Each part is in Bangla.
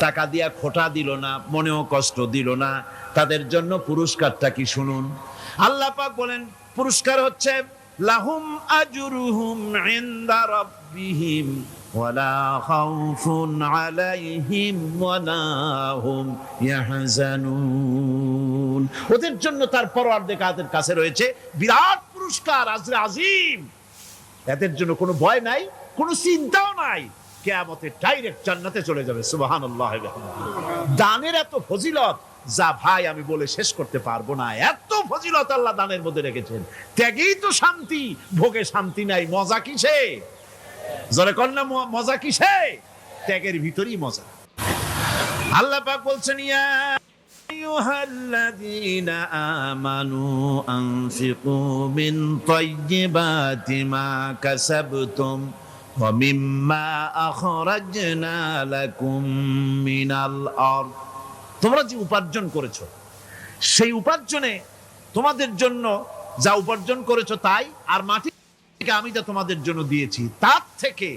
টাকা দিয়া খোটা দিল না, মনেও কষ্ট দিল না, তাদের জন্য পুরস্কারটা কি শুনুন। আল্লাহ পাক বলেন পুরস্কার হচ্ছে লাহুম আজরুহুম ইনদা রাব্বিহিম ওয়ালা খাউফুন আলাইহিম ওয়ালা হুম ইয়াহজানুন। ওদের জন্য তার পরওয়ারদিগারের কাছে রয়েছে বিরাট পুরস্কার, আজরে আজিম। এদের জন্য কোনো ভয় নাই, কোনো চিন্তাও নাই, কিয়ামতে ডাইরেক্ট জান্নাতে চলে যাবে। সুবহানাল্লাহ। দানের এত ফজিলত যা ভাই আমি বলে শেষ করতে পারবো না, এত ফজিলত আল্লাহ দানের মধ্যে রেখেছেন। ত্যাগেই তো শান্তি, ভোগে শান্তি নাই, মজা কিসে? জোরে কন্যা মজা কিসে? ত্যাগের ভিতরেই মজা। আল্লাহ পাক বলছেন ইয়া আইয়ুহাল্লাযীনা আমানু আনফিকু মিন তাইয়্যিবাতি মা কাসাবতুম ওয়া মিম্মা আখরাজনা লাকুম মিনাল আরদ। তোমরা যে উপার্জন করেছো, সেই উপার্জনে তোমাদের জন্য যা উপার্জন করেছো তাই, আর মাটি থেকে আমি যা তোমাদের জন্য দিয়েছি তার থেকে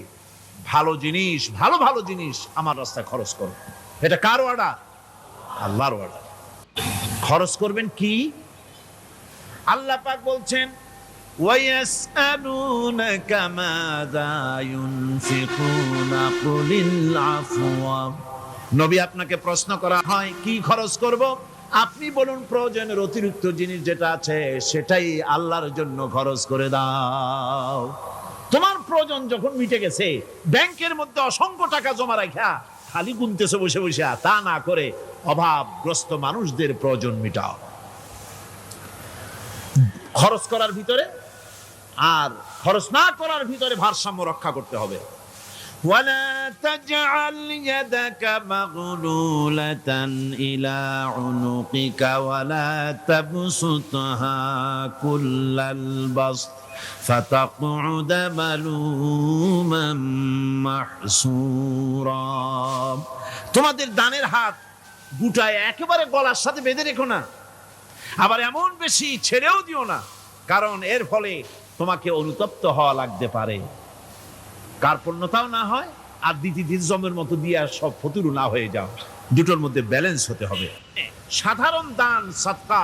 ভালো জিনিস, ভালো ভালো জিনিস আমার রাস্তায় খরচ করো। এটা কার অর্ডার? আল্লাহর অর্ডার। খরচ করবেন কি? আল্লাহ পাক বলছেন ওয়ায়াসআলুনাকা মাযা ইউনফিকুনা কুলিল আফওয়া। নবী আপনাকে প্রশ্ন করা হয় কি খরচ করব, আপনি বলুন প্রয়োজনের অতিরিক্ত জিনিস যেটা আছে সেটাই আল্লাহর জন্য খরচ করে দাও। তোমার প্রয়োজন যখন মিটে গেছে, ব্যাংকের মধ্যে অসংখ্য টাকা জমা রাখা খালি গুনতেছে বসে বসে, তা না করে অভাবগ্রস্ত মানুষদের প্রয়োজন মিটাও। খরচ করার ভিতরে আর খরচ না করার ভিতরে ভারসাম্য রক্ষা করতে হবে। ولا تجعل يدك مغلولة إلى عنقك ولا تبسطها كل البسط فتقعد ملوما محسورا। তোমাদের দানের হাত গুটায় একেবারে গলার সাথে বেঁধে রেখো না, আবার এমন বেশি ছেড়েও দিও না, কারণ এর ফলে তোমাকে অনুতপ্ত হওয়া লাগতে পারে, কার্পণ্যতাও না হয়, আর দ্বিতীয় জমের মতো দিয়ে সব ফতুরু না হয়ে যাও। দুটোর মধ্যে ব্যালেন্স হতে হবে। সাধারণ দান সাদকা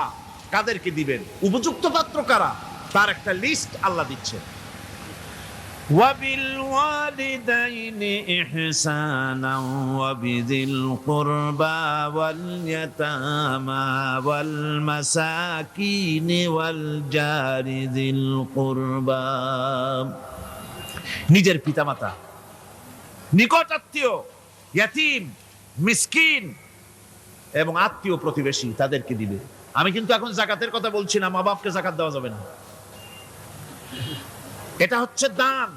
কাদেরকে দিবেন, উপযুক্ত পাত্র কারা, তার একটা লিস্ট আল্লাহ দিচ্ছেন। ওয়াবিল ওয়ালিদাইনি ইহসানা ওয়াবিযিল কুরবা ওয়াল ইয়াতামা ওয়াল মাসাকিন ওয়াল জারি যিল কুরবা। নিজের পিতামাতা, নিকট আত্মীয়, ইয়াতীম, মিসকিন এবং আত্মীয় প্রতিবেশী তাদেরকে দিবে। আমি কিন্তু এখন যাকাতের কথা বলছি না, মা বাপকে যাকাত দেওয়া যাবে না। এটা হচ্ছে দান,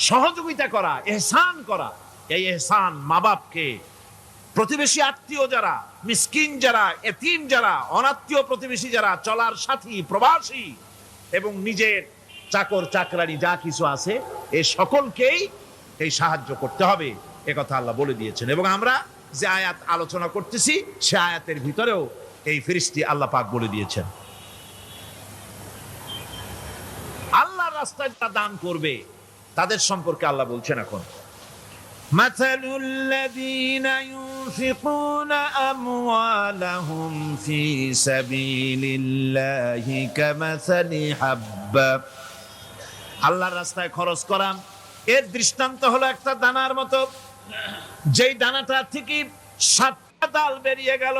সহযোগিতা করা, ইহসান করা। এই ইহসান মা বাপকে, প্রতিবেশী আত্মীয় যারা, মিসকিন যারা, এতিম যারা, অনাত্মীয় প্রতিবেশী যারা, চলার সাথী, প্রবাসী এবং নিজের চাকর চাকরানি যা কিছু আছে, এই সকলকেই এই সাহায্য করতে হবে, একথা আল্লাহ বলে দিয়েছেন। এবং আমরা যে আয়াত আলোচনা করতেছি সে আয়াতের ভিতরেও এই ফেরেশতা আল্লাহ পাক বলে দিয়েছেন। আল্লাহর রাস্তায় যারা দান করবে তাদের সম্পর্কে আল্লাহ বলছেন এখন মাসালুল লাযীনা ইউনফিকুনা আমওয়ালাহুম ফি সাবিলিল্লাহি কামাসালি হাব্বা। আল্লাহর রাস্তায় খরচ করা এর দৃষ্টান্ত হলো একটা দানার মতো, যেই দানাটা থেকে 7টা ডাল বেরিয়ে গেল।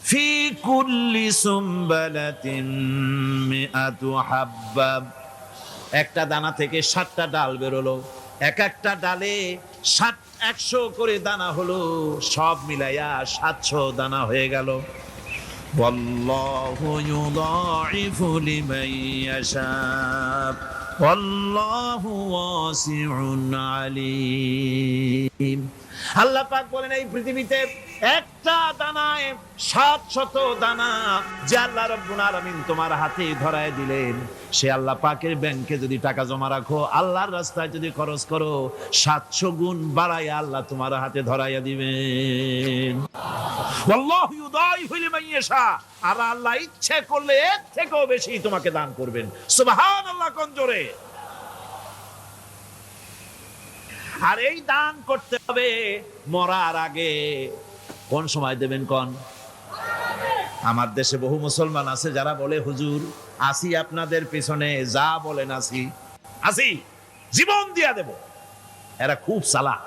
ফি কুল্লি সুমবালাতিন মিআতু হাব্বা, একটা দানা থেকে 7টা ডাল বেরোলো, এক একটা ডালে 100 করে দানা হলো, সব মিলাইয়া 700 দানা হয়ে গেল। ওয়াল্লাহু ইউদাইফু লিমান ইয়াশা ওয়াল্লাহু ওয়াসিউন আলিম। আল্লাহ পাক বলেন এই পৃথিবীতে একটা দানায় 700 দানা যে আল্লাহ রাব্বুল আলামিন তোমার হাতে ধরায় দিলেন, সে আল্লাহ পাকের ব্যাংকে যদি টাকা জমা রাখো, আল্লাহর রাস্তায় যদি খরচ করো, 700 গুণ বাড়াইয়া আল্লাহ তোমার হাতে ধরাইয়া দিবেন। আল্লাহু ইউদাইফু লিমান ইয়াশা, আর আল্লাহ ইচ্ছে করলে এর থেকেও বেশি তোমাকে দান করবেন। সুবহানাল্লাহ, কোন জোরে। আর এই দান করতে হবে মরার আগে। কোন সময় দেবেন কোন? আমার দেশে বহু মুসলমান আছে যারা বলে হুজুর আসি আপনাদের পিছনে, যা বলেন আসি, জীবন দিয়া দেব। এরা খুব চালাক,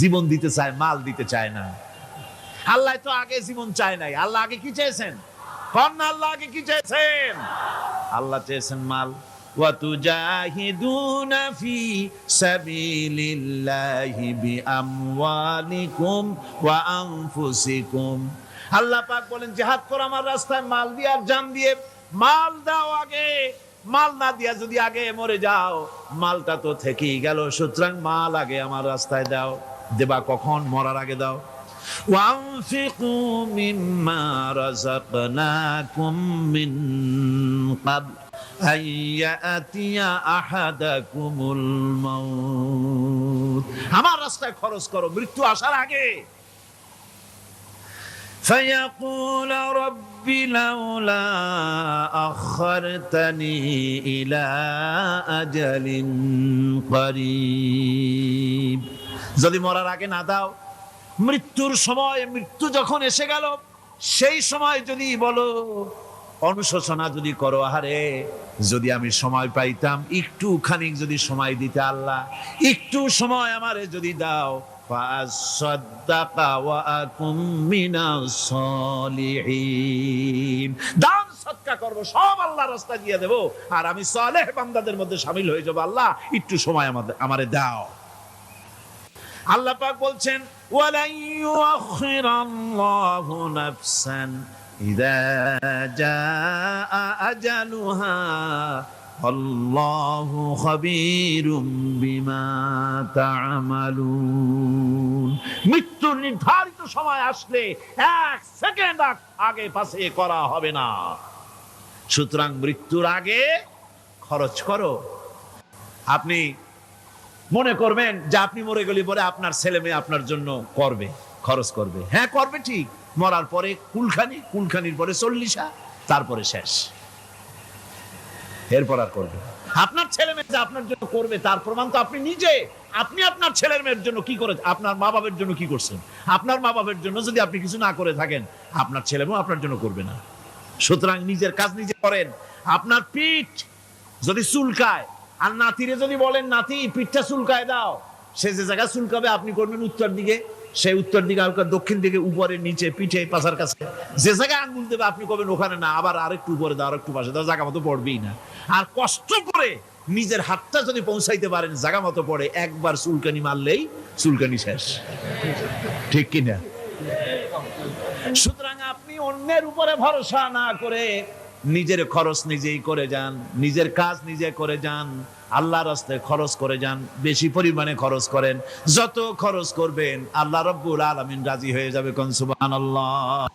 জীবন দিতে চায়, মাল দিতে চায় না। আল্লাহ তো আগে জীবন চায় নাই, আল্লাহ আগে কি চেয়েছেন? কন্যা আল্লাহ আগে কি চেয়েছেন? আল্লাহ চেয়েছেন মাল। وَتُجَاهِدُونَ فِي سَبِيلِ اللَّهِ بِأَمْوَالِكُمْ وَأَنفُسِكُمْ। আল্লাহ পাক বলেন জিহাদ করো আমার রাস্তায় মাল দিয়ে আর জান দিয়ে। মাল দাও আগে, মাল না দিয়া যদি আগে মরে যাও মালটা তো থেকেই গেল। সুতরাং মাল আগে আমার রাস্তায় দাও। দেবা কখন? মরার আগে দাও। وَأَنفِقُوا مِمَّا رَزَقْنَاكُم مِّن قَبْلِ أَن يَأْتِيَ أَحَدَكُمُ الْمَوْتُ। আমার রাস্তায় খরচ করো মৃত্যু আসার আগে। فَيَقُولَ رَبِّ لَوْلَا أَخَّرْتَنِي إِلَى أَجَلٍ قَرِيبٍ। যদি মরার আগে না দাও, মৃত্যুর সময়, মৃত্যু যখন এসে গেল সেই সময় যদি বলো, অনুশোচনা যদি করো, আহারে যদি আমি সময় পাইতাম, একটু খানিক যদি সময় দিতে আল্লাহ, একটু সময় আমারে যদি দাও, ফাসাদ্দাকা ওয়া আকুম মিনাস সালিহিন। দান সদকা করব, সব আল্লাহর রাস্তায় দিয়ে দেব, আর আমি সালেহ বান্দাদের মধ্যে শামিল হয়ে যাব। আল্লাহ একটু সময় আমারে দাও। আল্লাহ পাক বলছেন ওয়ালাই ইউআখিরাল্লাহু নাফসান ইযা জাআ আজালুহা আল্লাহু খাবীরুম বিমা তা'মালুন। মৃত্যুর নির্ধারিত সময় আসলে এক সেকেন্ড আগে পাশে করা হবে না। সুতরাং মৃত্যুর আগে খরচ করো। আপনি মনে করবেন যে আপনি মরে গেলে পরে আপনার ছেলে মেয়ে আপনার জন্য করবে, খরচ করবে। হ্যাঁ করবে ঠিক, মরার পরে কুলখানির পরে 40, তারপরে শেষ, এরপর আর করবে। আপনার ছেলে মেয়ে আপনার জন্য করবে তার প্রমাণ তো আপনি নিজে। আপনি আপনার ছেলের মেয়ের জন্য কি করে, আপনার মা বাবার জন্য কি করছেন? আপনার মা বাবার জন্য যদি আপনি কিছু না করে থাকেন, আপনার ছেলে মেয়ে আপনার জন্য করবে না। সুতরাং নিজের কাজ নিজে করেন। আপনার পিঠ যদি চুলকায় আর নাতিরে যদি বলেন নাতি পিঠটা চুলকায় দাও, সে যে জায়গায় চুলকাবে আপনি করবেন উত্তর দিকে, সে উত্তর দিকে, দক্ষিণ দিকে, উপরে, নিচে, পিঠে, পাছার কাছে, যে জায়গায় আঙ্গুল দেবে আপনি করবেন ওখানে না, আবার আরেকটু উপরে দাও, আরেকটু পাশে দাও, জায়গা মতো পড়বেই না। আর কষ্ট করে নিজের হাতটা যদি পৌঁছাইতে পারেন জায়গা মতো পড়ে, একবার চুলকানি মারলেই চুলকানি শেষ, ঠিক কিনা? সুতরাং আপনি অন্যের উপরে ভরসা না করে নিজের খরচ নিজেই করে যান, নিজের কাজ নিজে করে যান, আল্লাহর রাস্তায় খরচ করে যান, বেশি পরিমাণে খরচ করেন। যত খরচ করবেন আল্লাহ রাব্বুল আলামিন রাজি হয়ে যাবে। কোন সুবহানাল্লাহ।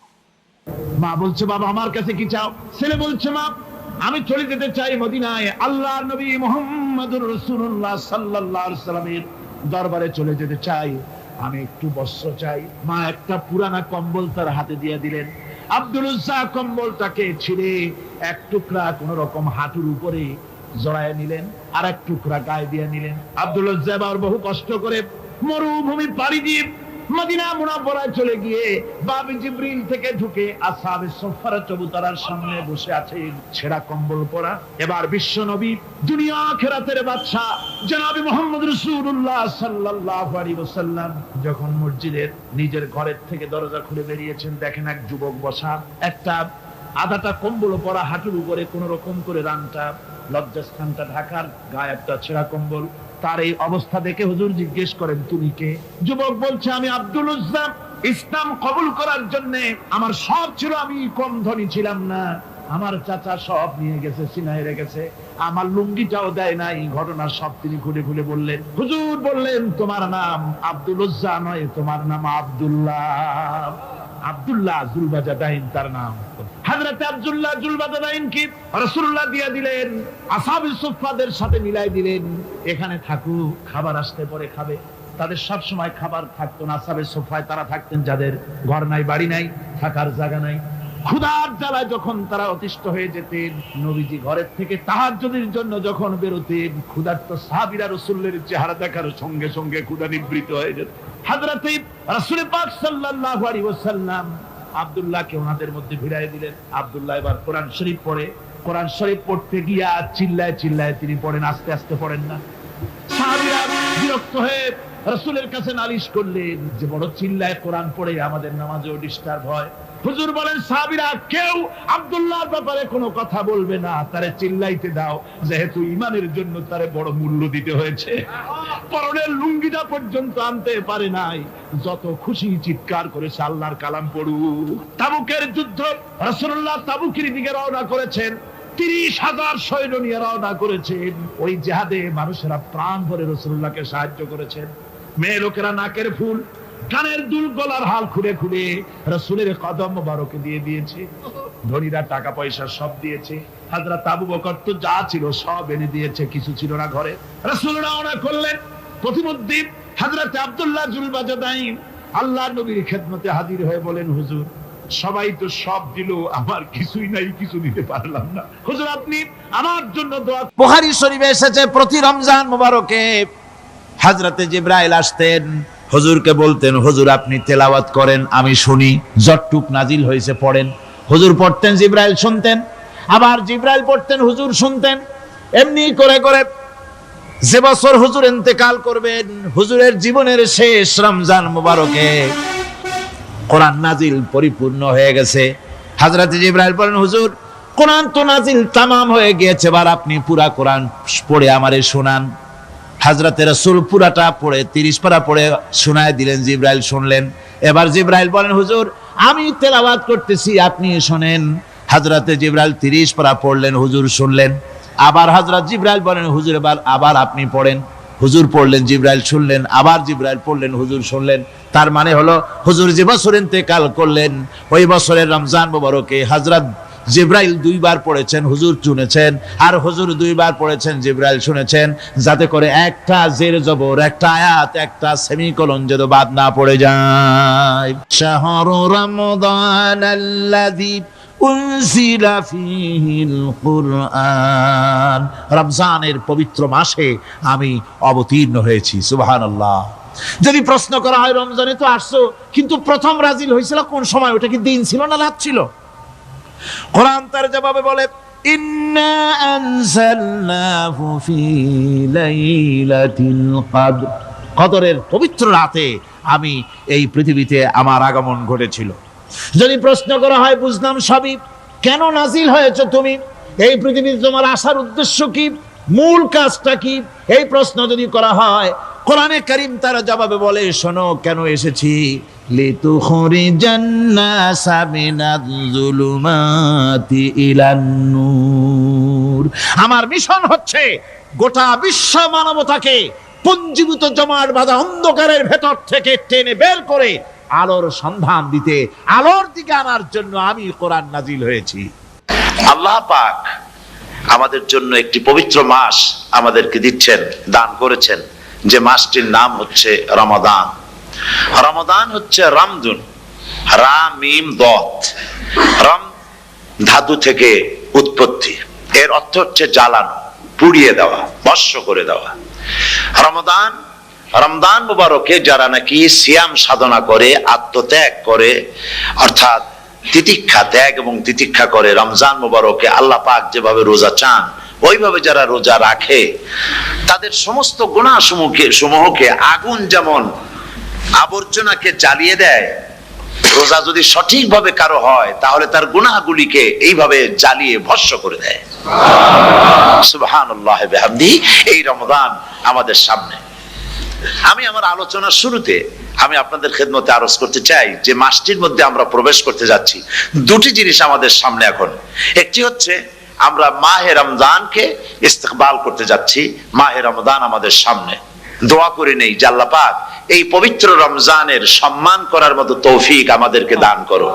মা বলছে বাবা আমার কাছে কি চাও? ছেলে বলছে মা আমি চলে যেতে চাই মদিনায়, আল্লাহর নবী মুহাম্মদুর রাসূলুল্লাহ সাল্লাল্লাহু আলাইহি ওয়াসাল্লামের দরবারে চলে যেতে চাই, আমি একটু বস্ত্র চাই। মা একটা পুরানা কম্বল তার হাতে দিয়ে দিলেন। আব্দুল উজ্জা কম্বলটাকে ছিঁড়ে এক টুকরা কোন রকম হাঁটুর উপরে জড়ায় নিলেন, আর এক টুকরা গায়ে দিয়ে নিলেন। আব্দুল উজ্জা আবার বহু কষ্ট করে মরুভূমি পাড়ি দিয়ে মদিনা মুনাওয়ারায় চলে গিয়ে বাবি জিবরিল থেকে ঢুকে আসহাবে সুফফার চবুতরার সামনে বসে আছে, ছেঁড়া কম্বল পরা। এবার বিশ্ব নবী, দুনিয়া আখিরাতের বাদশা জনাবে মুহাম্মদ রাসূলুল্লাহ সাল্লাল্লাহু আলাইহি ওয়াসাল্লাম যখন মসজিদের নিজের ঘরের থেকে দরজা খুলে বেরিয়েছেন, দেখেন এক যুবক বসা, একটা আধাটা কম্বল পরা, হাঁটুর উপরে কোন রকম করে রানটা, লজ্জাস্থানটা ঢাকার, গায়ে একটা ছেঁড়া কম্বল। তার এই অবস্থা দেখে হুজুর জিজ্ঞেস করেন তুমি কে? যুবক বলছে আমি আব্দুল উজ্জা। ইসলাম কবুল করার জন্য আমার সব ছিল, আমি কম ধনী ছিলাম না, আমার চাচা সব নিয়ে গেছে, সিনায় রেখেছে, আমার লুঙ্গিটাও দেয় নাই। ঘটনা সব তিনি খুলে খুলে বললেন। হুজুর বললেন তোমার নাম আব্দুল উজ্জা নয়, তোমার নাম আব্দুল্লাহ। আব্দুল্লাহ জুলবাজাদাইন তার নাম। হযরত আব্দুল্লাহ জুলবাজাদাইন কি রাসূলুল্লাহ দিয়ে দিলেন, আসহাবে সুফফাদের সাথে মিলাই দিলেন, এখানে থাকু, খাবার আসতে পরে খাবে। তাদের সব সময় খাবার থাকতো না। আসহাবে সুফফায় তারা থাকতেন যাদের ঘর নাই, বাড়ি নাই, থাকার জায়গা নাই। ক্ষুধার জ্বালায় যখন তারা অতিষ্ঠ হয়ে যেতেন, নবীজি ঘরের থেকে তাহাজ্জুদের জন্য যখন বেরোতেন, ক্ষুধার্ত সাহাবীরা রাসূলের চেহারা দেখার সঙ্গে সঙ্গে ক্ষুধা নিবৃত্ত হয়ে যেত। হযরত রাসূল পাক সাল্লাল্লাহু আলাইহি ওয়াসাল্লাম আব্দুল্লাহকে ওনাদের মধ্যে ভিড়ায় দিলেন। আব্দুল্লাহ এবার কোরআন শরীফ পড়ে। কোরআন শরীফ পড়তে গিয়া চিল্লায় চিল্লায় তিনি পড়েন, আস্তে আস্তে পড়েন না। সাহাবীরা বিরক্ত হয়ে রাসূলের কাছে নালিশ করলেন যে বড় চিল্লায় কোরআন পড়ে আমাদের নামাজেও ডিস্টার্ব হয়। হুজুর বলেন, সাহাবীরা কেউ আব্দুল্লাহর ব্যাপারে কোনো কথা বলবে না, তারে চিল্লাইতে দাও, যেহেতু ঈমানের জন্য তারে বড় মূল্য দিতে হয়েছে। পরনের লুঙ্গিটা পর্যন্ত আনতে পারে নাই, যত খুশি চিৎকার করেছে আল্লাহর কালাম পড়ুক। তাবুকের যুদ্ধ, রাসূলুল্লাহ তাবুকের দিকে রওনা করেছেন, 30,000 সৈন্য নিয়ে রওনা করেছেন। ওই জিহাদে মানুষেরা প্রাণ ভরে রাসূলুল্লাহকে সাহায্য করেছেন। মেয়ে লোকেরা নাকের ফুল, কানের দুল, গলার হাল খুঁড়ে খুঁড়ে রাসূলের কদম মোবারকে দিয়ে দিয়েছে। ধনীরা টাকা পয়সা সব দিয়েছে। হযরত আবু বকর তো যা ছিল সব এনে দিয়েছে, কিছু ছিল না ঘরে। রাসূল রওনা করলেন। প্রতিমধ্যে হযরত আব্দুল্লাহ জুল বাজাদাইন আল্লাহর নবীর খেদমতে হাজির হয়ে বলেন, হুজুর সবাই তো সব দিল, আমার কিছুই নাই, কিছু দিতে পারলাম না। হুজুর আপনি আমার জন্য দোয়া। বুখারী শরীফে এসেছে, প্রতি রমজান মোবারকে হযরতে জিবরাইল আসতেন, হুজুরকে বলতেন, হুজুর আপনি তেলাওয়াত করেন, আমি শুনি, যতটুক নাজিল হয়েছে পড়েন। হুজুর পড়তেন, জিবরাইল শুনতেন, আবার জিবরাইল পড়তেন, হুজুর শুনতেন। এমনি করে করে যে বছর হুজুর ইন্তেকাল করবেন, হুজুরের জীবনের শেষ রমজান মোবারকে কোরআন নাজিল পরিপূর্ণ হয়ে গেছে। হযরত জিবরাইল বলেন, হুজুর কোরআন তো নাজিল তামাম হয়ে গিয়েছে, এবার আপনি পুরা কোরআন পড়ে আমারে শোনান। হযরত রাসূল পুরাটা পড়ে 30 পারা পড়ে শোনায় দিলেন। জিবরাইল শুনলেন। এবার জিবরাইল বলেন, হুজুর আমি তেলাওয়াত করতেছি, আপনি শুনেন। হযরত জিবরাইল 30 পারা পড়লেন, হুজুর শুনলেন। আবার হযরত জিবরাইল বলেন, হুজুর এবার আবার আপনি পড়েন। হুজুর পড়লেন, জিবরাইল শুনলেন, আবার জিবরাইল পড়লেন, হুজুর শুনলেন। তার মানে হলো হুজুর যে বছর ইন্তেকাল করলেন, ওই বছরের রমজান মোবারকে হযরত জিবরাইল 2 বার পড়েছেন, হুজুর শুনেছেন, আর হুজুর 2 বার পড়েছেন, জিবরাইল শুনেছেন, যাতে করে একটা জের জবর, একটা আয়াত, একটা সেমিকোলন যেন বাদ না পড়ে যায়। শাহরু রমাদান আল্লাযী উনজিলা ফীহিল কুরআন, রমজানের পবিত্র মাসে আমি অবতীর্ণ হয়েছি। সুবহানাল্লাহ। যদি প্রশ্ন করা হয়, রমজানে তো আসছো, কিন্তু প্রথম নাজিল হয়েছিল কোন সময়? ওটা কি দিন ছিল না রাত ছিল? কোরআন তার জবাবে বলে, ইন্না আনজালনাহু ফি লাইলাতিল কদর, কদরের পবিত্র রাতে আমি এই পৃথিবীতে আমার আগমন ঘটেছিল। যদি প্রশ্ন করা হয়, বুঝলাম সবই, কেন নাজিল হয়েছে তুমি? এই পৃথিবীতে তোমার আসার উদ্দেশ্য কি? মূল কাজটা কি? এই প্রশ্ন যদি করা হয়, কোরআনে কারীম তার জবাবে বলে, শোনো কেন এসেছি। লিতুখরিজান নাসা মিনাজ যুলুমাতি ইলান নূর, আমার মিশন হচ্ছে গোটা বিশ্ব মানবতাকে পুঞ্জীভূত জমাট বাঁধা অন্ধকারের ভেতর থেকে টেনে বের করে আলোর সন্ধান দিতে, আলোর দিকে আনার জন্য আমি কোরআন নাজিল হয়েছি। আল্লাহ পাক আমাদের জন্য একটি পবিত্র মাস আমাদেরকে দিচ্ছেন, দান করেছেন, যে মাসটির নাম হচ্ছে রমাদান। রমাদান হচ্ছে রামদুন, রা মিম দত, রাম ধাতু থেকে উৎপত্তি, এর অর্থ হচ্ছে জ্বালানো, পুড়িয়ে দেওয়া, ভস্ম করে দেওয়া। রমাদান, রমজান মুবারকে যারা নাকি সিয়াম সাধনা করে, আত্মত্যাগ করে, অর্থাৎ তিতিক্ষা, ত্যাগ এবং তিতিক্ষা করে, রমজান মুবারকে আল্লাহ পাক যেভাবে রোজা চান ওইভাবে যারা রোজা রাখে, তাদের সমস্ত গুনাহ সমূহকে আগুন যেমন আবর্জনাকে জ্বালিয়ে দেয়, রোজা যদি সঠিকভাবে কারো হয় তাহলে তার গুনাহগুলিকে এইভাবে জ্বালিয়ে ভস্ম করে দেয়। সুবহানাল্লাহ বিহামদিহি। এই রমাদান আমাদের সামনে। আমি আমার আলোচনার শুরুতে আমি আপনাদের খেদমতে আরজ করতে চাই যে মাসটির মধ্যে আমরা প্রবেশ করতে যাচ্ছি, দুটি জিনিস আমাদের সামনে এখন। একটি হচ্ছে আমরা মাহে রমজানকে ইস্তেকবাল করতে যাচ্ছি, মাহে রমজান আমাদের সামনে। দোয়া করে নেই যে আল্লাহ পাক এই পবিত্র রমজানের সম্মান করার মতো তৌফিক আমাদেরকে দান করো,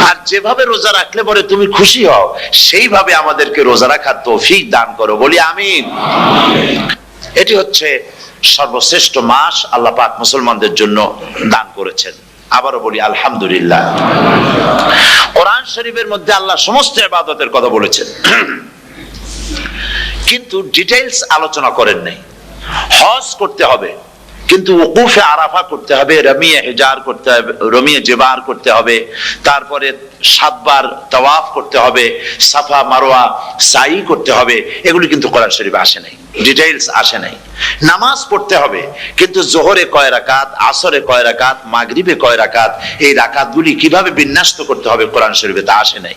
আর যেভাবে রোজা রাখলে পরে তুমি খুশি হও সেইভাবে আমাদেরকে রোজা রাখার তৌফিক দান করো, বলি আমিন। এটি হচ্ছে সর্বশ্রেষ্ঠ মাস আল্লাহ পাক মুসলমানদের জন্য দান করেছেন। আবারও বলি আলহামদুলিল্লাহ। কোরআন শরীফের মধ্যে আল্লাহ সমস্ত ইবাদতের কথা বলেছেন, কিন্তু ডিটেইলস আলোচনা করেন নাই। হজ করতে হবে, কিন্তু ওকুফে আরাফা করতে হবে, রমিয়ে হেজার করতে হবে, রমিয়ে জেবার করতে হবে, তারপরে 7 বার তাওয়াফ করতে হবে, সাফা মারওয়া সাই করতে হবে। এগুলি কিন্তু কোরআন শরীফে আসে নাই, ডিটেইলস আসে নাই। নামাজ পড়তে হবে, কিন্তু জোহরে কয় রাকাত, আসরে কয় রাকাত, মাগরিবে কয় রাকাত, এই রাকাতগুলি কিভাবে বিন্যস্ত করতে হবে কোরআন শরীফে তা আসে নাই,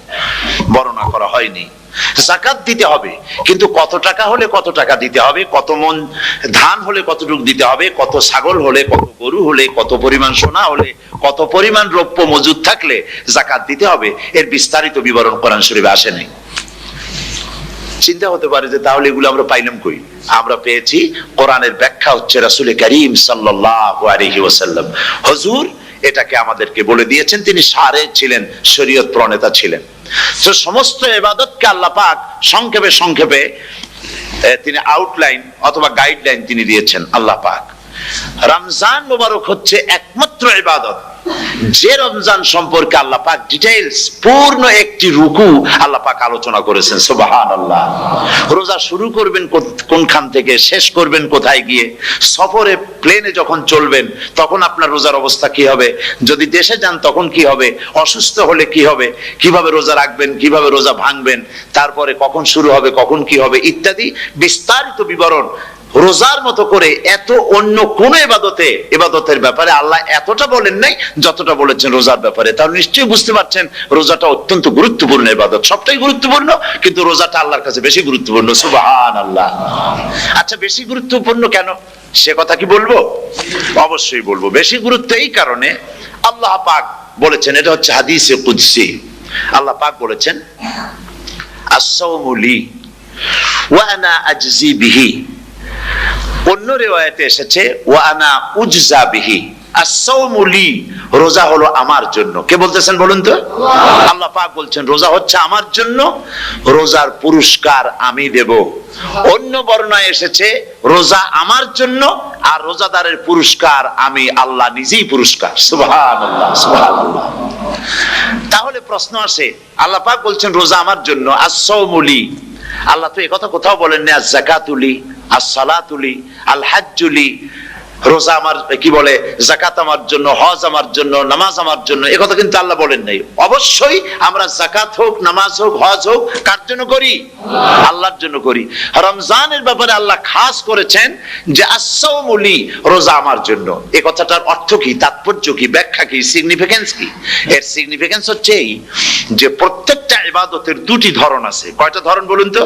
বর্ণনা করা হয়নি। যাকাত দিতে হবে, কিন্তু কত টাকা হলে কত টাকা দিতে হবে, কত মন ধান হলে কতটুকু দিতে হবে, কত ছাগল হলে, কত গরু হলে, কত পরিমাণ সোনা হলে, কত পরিমাণ রৌপ্য মজুদ থাকলে যাকাত দিতে হবে, এর বিস্তারিত বিবরণ কোরআন শরীফে আসে নাই। চিন্তা হতে পারে যে তাহলে এগুলো আমরা পাইলাম কই? আমরা পেয়েছি কোরআনের ব্যাখ্যা হচ্ছে রাসূল করিম সাল্লাল্লাহু আলাইহি ওয়াসাল্লাম, হুজুর এটাকে আমাদেরকে বলে দিয়েছেন। তিনি সারে ছিলেন, শরীয়ত প্রণেতা ছিলেন। তো সমস্ত ইবাদতকে আল্লাহ পাক সংক্ষেপে সংক্ষেপে তিনি আউটলাইন অথবা গাইডলাইন তিনি দিয়েছেন আল্লাহ পাক। রমজান মুবারক হচ্ছে একমাত্র ইবাদত যে রমজান সম্পর্কে আল্লাহ পাক ডিটেইলস পূর্ণ একটি রুকু আল্লাহ পাক আলোচনা করেছেন। সুবহানাল্লাহ। রোজা শুরু করবেন কোনখান থেকে, শেষ করবেন কোথায় গিয়ে, সফরে প্লেনে যখন চলবেন তখন আপনার রোজার অবস্থা কি হবে, যদি দেশে যান তখন কি হবে, অসুস্থ হলে কি হবে, কিভাবে রোজা রাখবেন, কিভাবে রোজা ভাঙবেন, তারপরে কখন শুরু হবে, কখন কি হবে ইত্যাদি বিস্তারিত বিবরণ। রোজার মতো করে এত অন্য কোন ইবাদতের ব্যাপারে আল্লাহ এতটা বলেন নাই যতটা বলেছেন রোজার ব্যাপারে। তাহলে নিশ্চয়ই বুঝতে পারছেন রোজাটা অত্যন্ত গুরুত্বপূর্ণ ইবাদত। সবটাই গুরুত্বপূর্ণ, কিন্তু রোজাটা আল্লাহর কাছে বেশি গুরুত্বপূর্ণ। সুবহানাল্লাহ। আচ্ছা, বেশি গুরুত্বপূর্ণ কেন সে কথা কি বলবো? অবশ্যই বলবো। বেশি গুরুত্ব এই কারণে, আল্লাহ পাক বলেছেন, এটা হচ্ছে হাদিসে কুদসি। আল্লাহ পাক বলেছেন, আস-সাওমু লি ওয়া আনা আজজি বিহি। অন্য রিওয়ায়াতে এসেছে ওয়া আনা উজজা বিহি। আস-সাওমু লি, রোজা হলো আমার জন্য। কে বলতেছেন বলুন তো? আল্লাহ পাক বলছেন রোজা হচ্ছে আমার জন্য, রোজার পুরস্কার আমি দেব। অন্য বর্ণনায় এসেছে রোজা আমার জন্য আর রোজাদারের পুরস্কার আমি আল্লাহ নিজেই পুরস্কার। সুবহানাল্লাহ, সুবহানাল্লাহ। তাহলে প্রশ্ন আসে, আল্লাহ পাক বলছেন রোজা আমার জন্য, আস-সাওমু লি। আল্লাহ তো একথা কোথাও বলেন না আজ-যাকাতুলি, আস-সালাতুলি, আল-হাজ্জুলি। রোজা আমার কি বলে, যাকাত আমার জন্য, হজ আমার জন্য, নামাজ আমার জন্য, একথা কিন্তু আল্লাহ বলেন নাই। অবশ্যই আমরা যাকাত হোক, নামাজ হোক, হজ হোক কার জন্য করি? আল্লাহর জন্য করি। রমজানের ব্যাপারে আল্লাহ খাস করেছেন যে আস-সাওমু লি, রোজা আমার জন্য। এই কথাটার অর্থ কি, তাৎপর্য কি, ব্যাখ্যা কি, সিগনিফিকেন্স কি? এর সিগনিফিকেন্স হচ্ছে এই যে প্রত্যেকটা ইবাদতের দুটি ধরন আছে। কয়টা ধরন বলুন তো?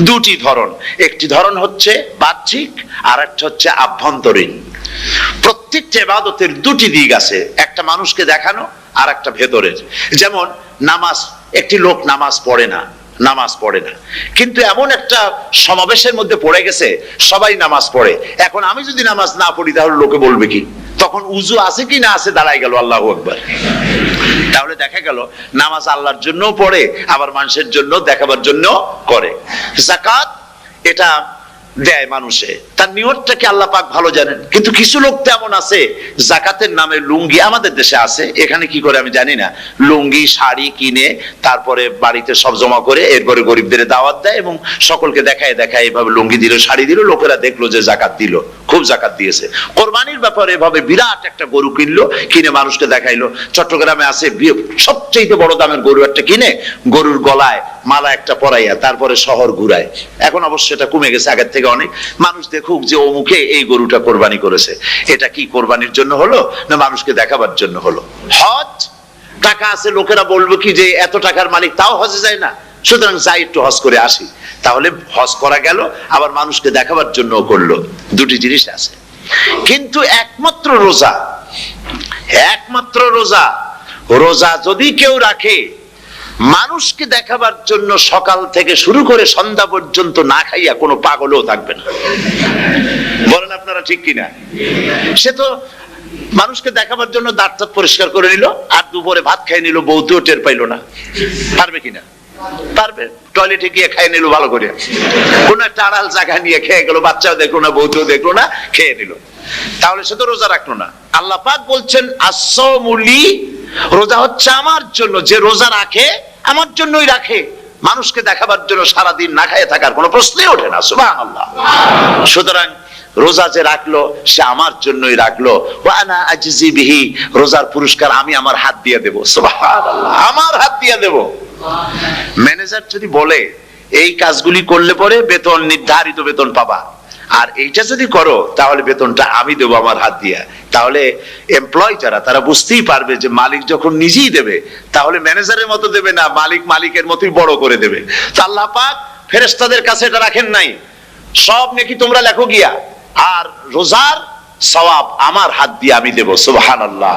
দুটি ধরন। একটি ধরন হচ্ছে বাহ্যিক, আর একটা হচ্ছে আভ্যন্তরীণ। প্রত্যেকটা ইবাদতের দুটি দিক আছে, একটা মানুষকে দেখানো আর একটা ভেতরের। যেমন নামাজ, একটি লোক নামাজ পড়ে না, কিন্তু এমন একটা সমাবেশের মধ্যে পড়ে গেছে সবাই নামাজ পড়ে। এখন আমি যদি নামাজ না পড়ি তাহলে লোকে বলবে কি? তখন উজু আছে কি না আছে দাঁড়াই গেল, আল্লাহু আকবার। তাহলে দেখা গেল নামাজ আল্লাহর জন্য পড়ে, আবার মানুষের জন্য দেখাবার জন্য করে। যাকাত এটা দেয় মানুষে, তার নিয়তটাকে আল্লাহ পাক ভালো জানেন। কিন্তু কিছু লোক তেমন আছে যাকাতের নামে লুঙ্গি, আমাদের দেশে আছে, এখানে কি করে আমি জানি না, লুঙ্গি শাড়ি কিনে তারপরে বাড়িতে সব জমা করে এরপরে গরিবদের দাওয়াত দেয় এবং সকলকে দেখায় এভাবে লুঙ্গি দিল, শাড়ি দিল, লোকেরা দেখলো যে যাকাত দিল, খুব যাকাত দিয়েছে। কোরবানির ব্যাপারে এভাবে বিরাট একটা গরু কিনলো, কিনে মানুষকে দেখাইলো। চট্টগ্রামে আছে সবচেয়ে বড় দামের গরু একটা কিনে গরুর গলায় মালা একটা পরাইয়া তারপরে শহর ঘুরায়। এখন অবশ্য এটা কমে গেছে আগের থেকে অনেক। মানুষ দেখুক যে অমুকে এই গরুটা কোরবানি করেছে। এটা কি কোরবানির জন্য হলো না মানুষকে দেখাবার জন্য হলো? হজ, টাকা আছে, লোকেরা বলবো কি যে এত টাকার মালিক তাও হজে যায় না, সুতরাং যাই একটু হজ করে আসি। তাহলে হজ করা গেল, আবার মানুষকে দেখাবার জন্য করলো। দুটি জিনিস আছে। কিন্তু একমাত্র রোজা যদি কেউ রাখে মানুষকে দেখাবার জন্য, সকাল থেকে শুরু করে সন্ধ্যা পর্যন্ত না খাইয়া কোনো পাগলও থাকবে না। বলেন আপনারা ঠিক কিনা? সে তো মানুষকে দেখাবার জন্য দাঁত পরিষ্কার করে নিল আর দুপুরে ভাত খাই নিল, বউতেও টের পাইল না। পারবে কিনা? পারবে, টয়লেটে গিয়ে খেয়ে নিল ভালো করে, কোন একটা আড়াল জায়গা নিয়ে খেয়ে গেল, বাচ্চাও দেখলো না, বউকেও দেখলো না, খেয়ে নিল, তাহলে সে তো রোজা রাখলো না। আল্লাহ পাক বলছেন আস-সাওমুলি, রোজা হচ্ছে আমার জন্য, যে রোজা রাখে আমার জন্যই রাখে, মানুষকে দেখাবার জন্য সারাদিন না খেয়ে থাকার কোনো প্রশ্নই ওঠে না। সুবহানাল্লাহ। সুতরাং রোজা যে রাখলো সে আমার জন্যই রাখলো, ওয়া আনা আজজি বিহি, রোজার পুরস্কার আমি আমার হাত দিয়ে দেব। সুবহানাল্লাহ, আমার হাত দিয়ে দেব। ম্যানেজার যদি বলে এই কাজগুলি করলে পরে বেতন, নির্ধারিত বেতন পাবা, আর এইটা যদি করো তাহলে বেতনটা আমি দেবো আমার হাত দিয়ে, তাহলে এমপ্লয় যারা তারা বুঝতেই পারবে যে মালিক যখন নিজেই দেবে তাহলে ম্যানেজারের মতো দেবে না, মালিক মালিকের মতোই বড় করে দেবে। তো আল্লাহ পাক ফেরেশতাদের কাছে এটা রাখেন নাই, সব নাকি তোমরা লেখো গিয়া, আর রোজার সওয়াব আমার হাত দিয়ে আমি দেব। সুবহানাল্লাহ।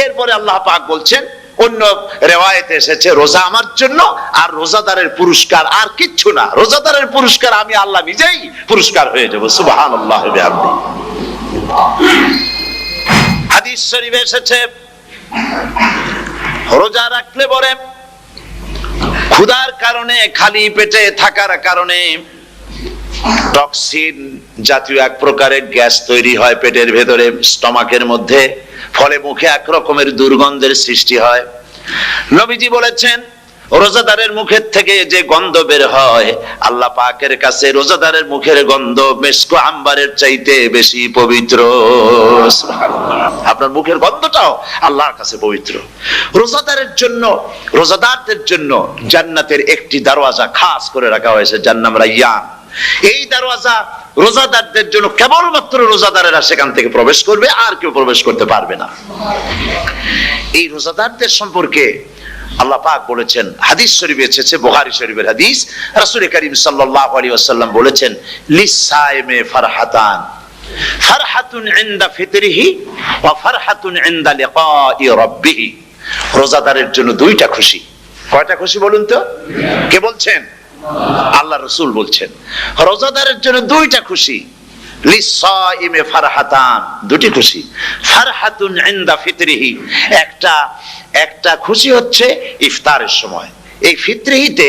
এরপরে আল্লাহ পাক বলছেন, অন্য রিওয়ায়েতে এসেছে রোজা আমার জন্য, আর রোজাদারের পুরস্কার আর কিচ্ছু না, রোজাদারের পুরস্কার আমি আল্লাহ নিজেই পুরস্কার হয়ে যাব। সুবহানাল্লাহ। হাদিস শরীফে এসেছে রোজা রাখলে পরে ক্ষুধার কারণে, খালি পেটে থাকার কারণে টক্সিন জাতীয় এক প্রকারের গ্যাস তৈরি হয় পেটের ভেতরে, স্টমাকের মধ্যে, ফলে মুখে এক রকমের দুর্গন্ধের সৃষ্টি হয়। নবীজি বলেছেন রোজাদারের মুখের থেকে যে গন্ধ বের হয় আল্লাহ পাকের কাছে রোজাদারের মুখের গন্ধ মিস্ক আম্বারের চাইতে বেশি পবিত্র। আপনার মুখের গন্ধটাও আল্লাহর কাছে পবিত্র। রোজাদারের জন্য, রোজাদারদের জন্য জান্নাতের একটি দরওয়াজা খাস করে রাখা হয়েছে, যার নাম রায়্যান। এই দরওয়াজা রোজাদারদের জন্য, কেবলমাত্র রোজাদারেরা সেখান থেকে প্রবেশ করবে, আর কেউ প্রবেশ করতে পারবে না। এই রোজাদারদের সম্পর্কে আল্লাহ পাক বলেছেন, হাদিস শরীফে এসেছে, বুখারী শরীফের হাদিস, রাসূল করিম সাল্লাল্লাহু আলাইহি ওয়াসাল্লাম বলেছেন লিস-সাইমে ফারহাতান, ফারহাতুন ইনদা ফিতরিহি ওয়া ফারহাতুন ইনদা লিকাই রাব্বিহি। রোজাদারের জন্য দুইটা খুশি। কয়টা খুশি বলুন তো? কে বলছেন? আল্লাহ রাসূল বলছেন রোজাদারের জন্য দুইটা খুশি। লিস-সাইমে ফারহাতান, দুটি খুশি। ফারহাতুন ইনদা ফিতরিহি, একটা খুশি হচ্ছে ইফতারের সময়। এই ফিতরিহিতে,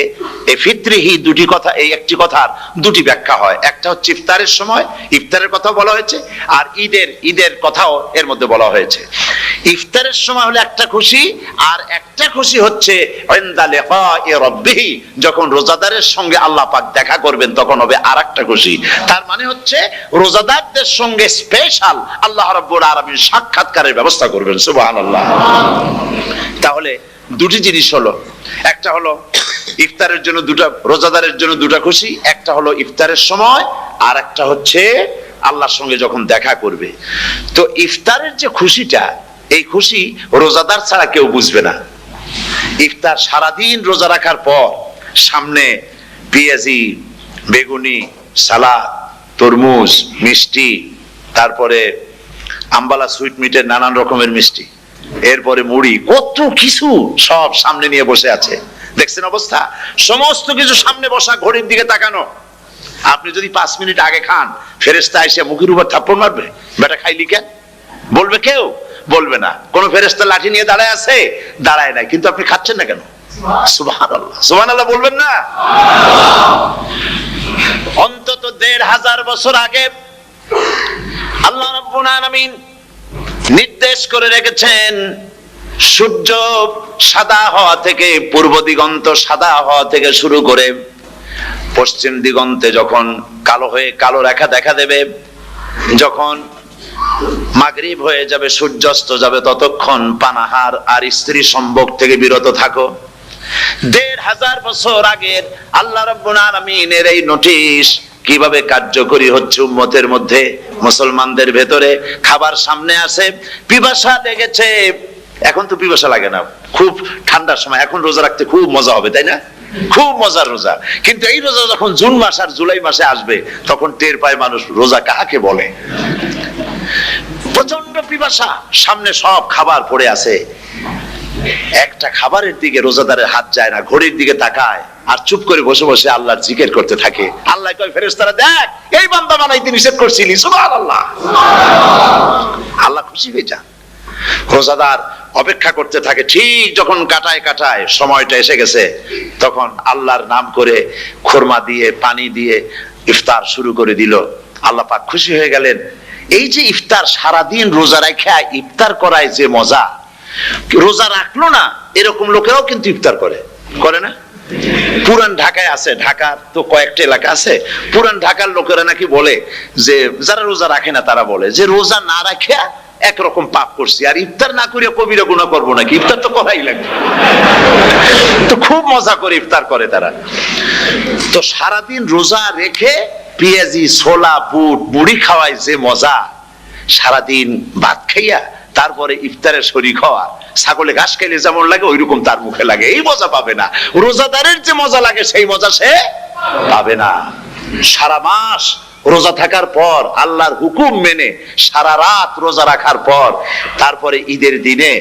এই ফিতরিহি দুটি কথা, এই একটি কথার দুটি ব্যাখ্যা হয়। একটা হচ্ছে ইফতারের সময়, ইফতারের কথা বলা হয়েছে, আর ঈদের কথাও এর মধ্যে বলা হয়েছে। ইফতারের সময় হলো একটা খুশি, আর একটা খুশি হচ্ছে ইনদা লিকাই রাব্বিহি, যখন রোজাদারের সঙ্গে আল্লাহ পাক দেখা করবেন তখন হবে আরেকটা খুশি। তার মানে হচ্ছে রোজাদারদের সঙ্গে স্পেশাল আল্লাহ রাব্বুল আলামিন সাক্ষাৎকারের ব্যবস্থা করবেন। সুবহানাল্লাহ। তাহলে দুটি জিনিস হলো, একটা হলো ইফতারের জন্য দুটা, রোজাদারের জন্য দুটা খুশি, একটা হলো ইফতারের সময়, আর একটা হচ্ছে আল্লাহর সঙ্গে যখন দেখা করবে। তো ইফতারের যে খুশিটা, এই খুশি রোজাদার ছাড়া কেউ বুঝবে না। ইফতার সারাদিন রোজা রাখার পর সামনে পেঁয়াজি, বেগুনি, সালাদ, তরমুজ, মিষ্টি, তারপরে আম্বালা সুইট মিটের নানান রকমের মিষ্টি, এরপরে মুড়ি, কত কিছু সব সামনে নিয়ে বসে আছে। দেখছেন অবস্থা? সমস্ত কিছু সামনে বসা, ঘড়ির দিকে তাকানো। আপনি যদি 5 মিনিট আগে খান, ফেরেশতা এসে মুখের উপর থাপ্পড় মারবে, বেটা খাইলি কেন? বলবে কেউ? বলবে না। কোন ফেরেশতা লাঠি নিয়ে দাঁড়ায় আছে? দাঁড়ায় নাই, কিন্তু আপনি খাচ্ছেন না কেন? সুবহানাল্লাহ, সুবহানাল্লাহ বলবেন না? অন্তত 1500 বছর আগে আল্লাহ রাব্বুল আলামিন নির্দেশ করে রেখেছেন, সূর্য সাদা হওয়া থেকে, পূর্ব দিগন্ত সাদা হওয়া থেকে শুরু করে পশ্চিম দিগন্তে যখন কালো হয়ে কালো রেখা দেখা দেবে, যখন মাগরিব হয়ে যাবে, সূর্যাস্ত যাবে, ততক্ষণ পানাহার আর স্ত্রী সম্ভোগ থেকে বিরত থাকো। 1500 বছর আগের আল্লাহ রাব্বুল আলামিনের এই নোটিশ কিভাবে কার্যকরী হচ্ছে উম্মতের মধ্যে, মুসলমানদের ভেতরে। খাবার সামনে আসে, পিপাসা লেগেছে, এখন তো পিপাসা লাগে না, খুব ঠান্ডার সময়, এখন রোজা রাখতে খুব মজা হবে, তাই না? খুব মজার রোজা। কিন্তু এই রোজা যখন জুন মাস আর জুলাই মাসে আসবে, তখন টের পায় মানুষ রোজা কাকে বলে। প্রচন্ড পিপাসা, সামনে সব খাবার পড়ে আছে, একটা খাবারের দিকে রোজাদারের হাত যায় না, ঘড়ির দিকে তাকায় আর চুপ করে বসে বসে আল্লাহর জিকির করতে থাকে। আল্লাহ কয় ফেরেশতারা, দেখ এই বান্দা বানাইতে নিষেধ করছিলি। সুবহানাল্লাহ। আল্লাহ খুশি হয়ে যান। রোজাদার অপেক্ষা করতে থাকে। ঠিক যখন কাটায় কাটায় সময়টা এসে গেছে, তখন আল্লাহর নাম করে খুরমা দিয়ে পানি দিয়ে ইফতার শুরু করে দিল। আল্লাহ পাক খুশি হয়ে গেলেন। এই যে ইফতার, সারাদিন রোজা রাখা ইফতার করায় যে মজা, রোজা রাখলো না এরকম লোকেরাও কিন্তু ইফতার করে, করে না? পুরান ঢাকায় আছে, ঢাকার তো কয়েকটা এলাকা আছে, পুরান ঢাকার লোকেরা নাকি বলে যে যারা রোজা রাখে না তারা বলে যে রোজা না রাখে একরকম পাপ করছি, আর ইফতার না করিয়া কবিরা গুনাহ করবো নাকি, ইফতার তো করাই লাগবে। তো খুব মজা করে ইফতার করে তারা। তো সারাদিন রোজা রেখে পেঁয়াজি ছোলা বুট মুড়ি খাওয়ায় যে মজা, সারাদিন ভাত খাইয়া তারপরে ইফতারের শরীক হওয়া, ছাগলে ঘাস খাইলে যেমন লাগে ওই রকম তার মুখে লাগে, এই মজা পাবে না। রোজাদারের যে মজা লাগে সেই মজা সে পাবে না। সারা মাস রোজা থাকার পর, আল্লাহর হুকুম মেনে সারা রাত রোজা রাখার পর, তারপরে ঈদের দিনে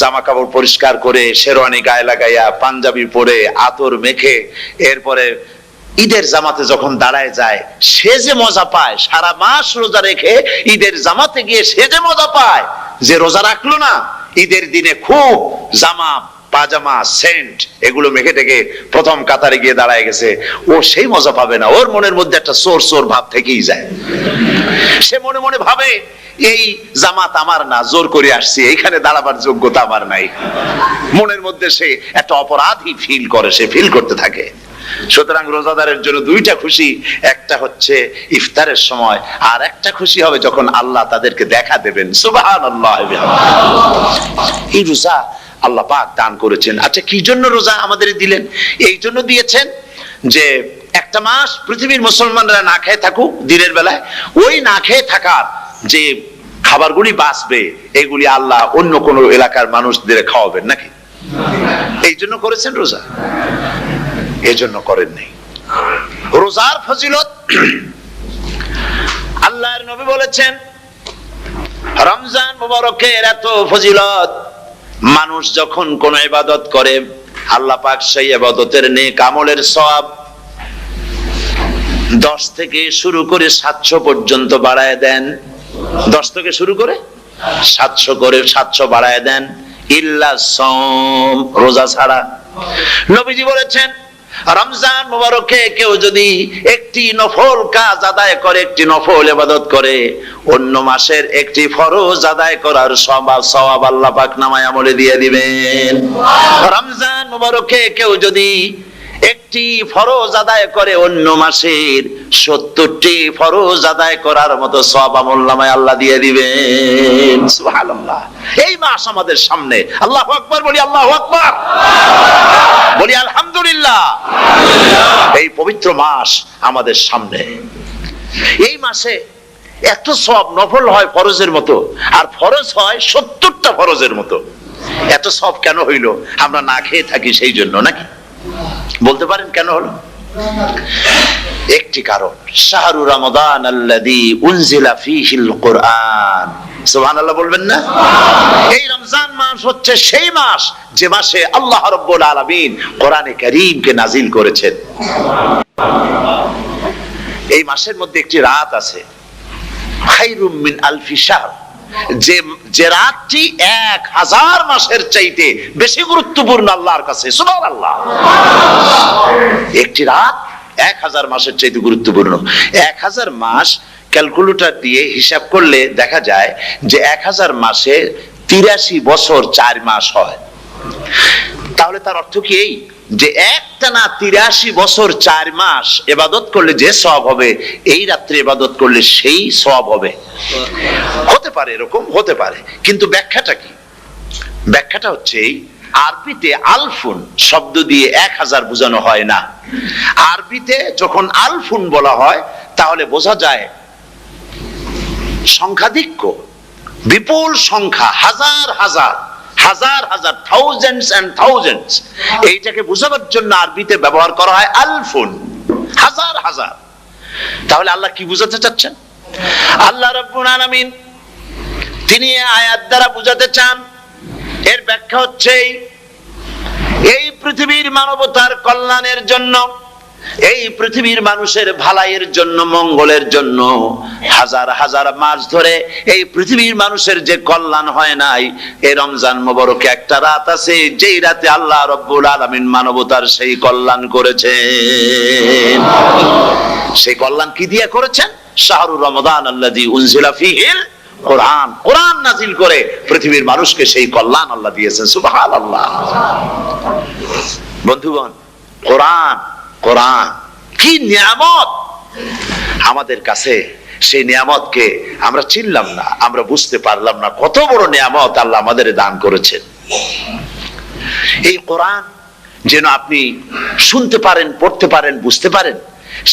জামা কাপড় পরিষ্কার করে শেরওয়ানি গায়ে লাগাইয়া পাঞ্জাবি পরে আতর মেখে এরপরে ঈদের জামাতে যখন দাঁড়ায় যায়, সে যে মজা পায়, সারা মাস রোজা রেখে ঈদের জামাতে গিয়ে সে যে মজা পায়, যে রোজা রাখলো না ঈদের দিনে খুব জামা পাজামা সেন্ট এগুলো মেখে টেকে প্রথম কাতারে গিয়ে দাঁড়ায় গেছে, ও সেই মজা পাবে না। ওর মনের মধ্যে একটা চোর চোর ভাব থেকেই যায়। সে মনে মনে ভাবে এই জামাত আমার না, জোর করে আসছি, এইখানে দাঁড়াবার যোগ্যতা আমার নাই। মনের মধ্যে সে একটা অপরাধী ফিল করে, সে ফিল করতে থাকে। সুতরাং রোজাদারের জন্য দুইটা খুশি, একটা হচ্ছে ইফতারের সময়, আর একটা খুশি হবে যখন আল্লাহ তাদেরকে দেখা দেবেন। সুবহানাল্লাহ। এই রোজা আল্লাহ পাক দান করেছেন। আচ্ছা, কি জন্য রোজা আমাদের দিলেন? এই জন্য দিয়েছেন যে একটা মাস পৃথিবীর মুসলমানরা না খেয়ে থাকুক দিনের বেলায়, ওই না খেয়ে থাকার যে খাবারগুলি বাঁচবে এগুলি আল্লাহ অন্য কোন এলাকার মানুষদের খাওয়াবেন নাকি? এই জন্য করেছেন রোজা, এজন্য করেন নাই। রোজার ফজিলত আল্লাহর নবী বলেছেন, রমজান মুবারকের এত ফজিলত, মানুষ যখন কোন ইবাদত করে আল্লাহ পাক সেই ইবাদতের নেক আমলের সওয়াব 10 থেকে শুরু করে 700 পর্যন্ত বাড়ায় দেন। 10 থেকে শুরু করে 700 বাড়ায় দেন, ইল্লা সাওম, রোজা ছাড়া। নবীজি বলেছেন, রমজান মুবারকে কেউ যদি একটি নফল কাজ আদায় করে, একটি নফল ইবাদত করে, অন্য মাসের একটি ফরজ আদায় করার সওয়াব আল্লাহ পাক নামায়ে আমলে দিয়ে দিবেন। রমজান মুবারকে কেউ যদি একটি ফরজ আদায় করে, অন্য মাসের 70টি ফরজ আদায় করার মতো সওয়াব আমলনামায় আল্লাহ দিয়ে দিবেন। সুবহানাল্লাহ। এই মাস আমাদের সামনে, আল্লাহু আকবার বলি, আল্লাহু আকবার বলি, আলহামদুলিল্লাহ। এই পবিত্র মাস আমাদের সামনে, এই মাসে এত সওয়াব, নফল হয় ফরজের মতো, আর ফরজ হয় 70টা ফরজের মতো। এত সওয়াব কেন হইল? আমরা না খেয়ে থাকি সেই জন্য নাকি? বলতে পারেন কেন হলো? একটি কারণ, শাহরু রমাদান আল্লাযী উনজিলা ফীহিল কুরআন। সুবহানাল্লাহ বলবেন না? এই রমজান মাস হচ্ছে সেই মাস যে মাসে আল্লাহ রাব্বুল আলামিন কোরআনে কারীমকে নাজিল করেছেন। এই মাসের মধ্যে একটি রাত আছে, খায়রুম মিন আলফি শাহর, যে রাতটি 1000 মাসের চাইতে বেশি গুরুত্বপূর্ণ আল্লাহর কাছে। সুবহানাল্লাহ। একটি রাত 1000 মাসের চাইতে গুরুত্বপূর্ণ। 1000 মাস ক্যালকুলেটর দিয়ে হিসাব করলে দেখা যায় যে 1000 মাসে 83 বছর 4 মাস হয়। তাহলে তার অর্থ কি এই যে একটানা 83 বছর 4 মাস ইবাদত করলে যে সওয়াব হবে, এই রাত্রে ইবাদত করলে সেই সওয়াব হবে? হতে পারে, এরকম হতে পারে, কিন্তু ব্যাখ্যাটা কি? ব্যাখ্যাটা হচ্ছে এই, আরবিতে আলফুন শব্দ দিয়ে 1000 বোঝানো হয় না। আরবিতে যখন আলফুন বলা হয় তাহলে বোঝা যায় সংখ্যাধিক্য, বিপুল সংখ্যা, হাজার হাজার হাজার হাজার, থাউজেন্ডস এন্ড থাউজেন্ডস। এইটাকে বোঝানোর জন্য আরবিতে ব্যবহার করা হয় আলফুন, হাজার হাজার। তাহলে আল্লাহ কি বুঝাতে চাচ্ছেন? আল্লাহ রাব্বুল আলামিন তিনি আয়াত দ্বারা বুঝাতে চান, এর ব্যাখ্যা হচ্ছে এই পৃথিবীর মানবতার কল্যাণের জন্য এই পৃথিবীর মানুষের ভালাইয়ের জন্য, মঙ্গলের জন্য হাজার হাজার মাস ধরে এই পৃথিবীর মানুষের যে কল্যাণ হয় নাই, এই রমজান মোবারকে একটা রাত আছে যেই রাতে আল্লাহ রব্বুল আলামিন মানবতার সেই কল্যাণ করেছেন। সেই কল্যাণ কি দিয়ে করেছেন? শাহরুর রমাদান আল্লাযী উনজিলা ফীহিল কোরআন, কোরআন নাজিল করে পৃথিবীর মানুষকে সেই কল্যাণ আল্লাহ দিয়েছেন। সুবহানাল্লাহ। বন্ধুগণ, কোরআন, কোরআন কি নিয়ামত আমাদের কাছে! সেই নিয়ামতকে আমরা চিনলাম না, আমরা বুঝতে পারলাম না কত বড় নিয়ামত আল্লাহ আমাদের দান করেছেন। এই কোরআন যেন আপনি শুনতে পারেন, পড়তে পারেন, বুঝতে পারেন,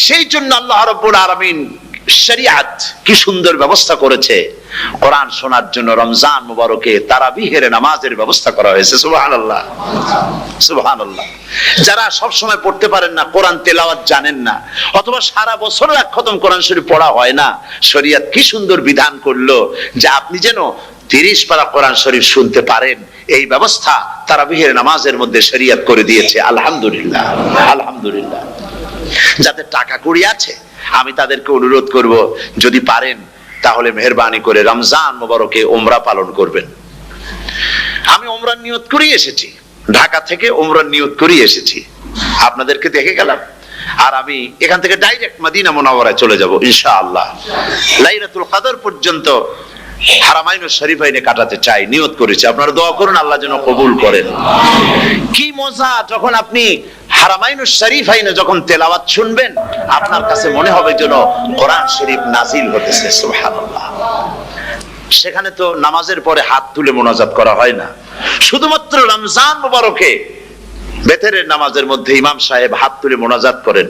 সেই জন্য আল্লাহ রাব্বুল আলামিন শরিয়াত কি সুন্দর ব্যবস্থা করেছে। কোরআন শোনার জন্য রমজান মুবারকে তারাবিহের নামাজের ব্যবস্থা করা হয়েছে। সুবহানাল্লাহ, সুবহানাল্লাহ। যারা সব সময় পড়তে পারেন না, কোরআন তেলাওয়াত জানেন না, অথবা সারা বছর এক খতম কোরআন শরীফ পড়া হয় না, শরিয়াত কি সুন্দর বিধান করলো যে আপনি যেন 30 পারা কোরআন শরীফ শুনতে পারেন। এই ব্যবস্থা তারাবিহের নামাজের মধ্যে শরিয়াত করে দিয়েছে। আলহামদুলিল্লাহ, আলহামদুলিল্লাহ। যাদের টাকা কড়ি আছে, আমি তাদেরকে অনুরোধ করব, যদি পারেন তাহলে মেহেরবানি করে রমজান মোবারকে উমরা পালন করবেন। আমি উমরার নিয়ত করে এসেছি, ঢাকা থেকে উমরার নিয়ত করে এসেছি, আপনাদেরকে দেখে গেলাম। আর আমি এখান থেকে ডাইরেক্ট মদিনা মুনাওয়ারায় চলে যাব ইনশাআল্লাহ। লাইলাতুল কদর পর্যন্ত হারামাইনুশ শরীফাইনে কাটাতে চাই, নিয়ত করেছি। আপনারা দোয়া করুন আল্লাহ যেন কবুল করেন। কি মজা যখন আপনি হারামাইনুশ শরীফাইনে যখন তেলাওয়াত শুনবেন, আপনার কাছে মনে হবে যেন কোরআন শরীফ নাজিল হতেছে। সুবহানাল্লাহ। সেখানে তো নামাজের পরে হাত তুলে মোনাজাত করা হয় না, শুধুমাত্র রমজান মুবারকে বেতেরের নামাজের মধ্যে ইমাম সাহেব হাত তুলে মোনাজাত করেন।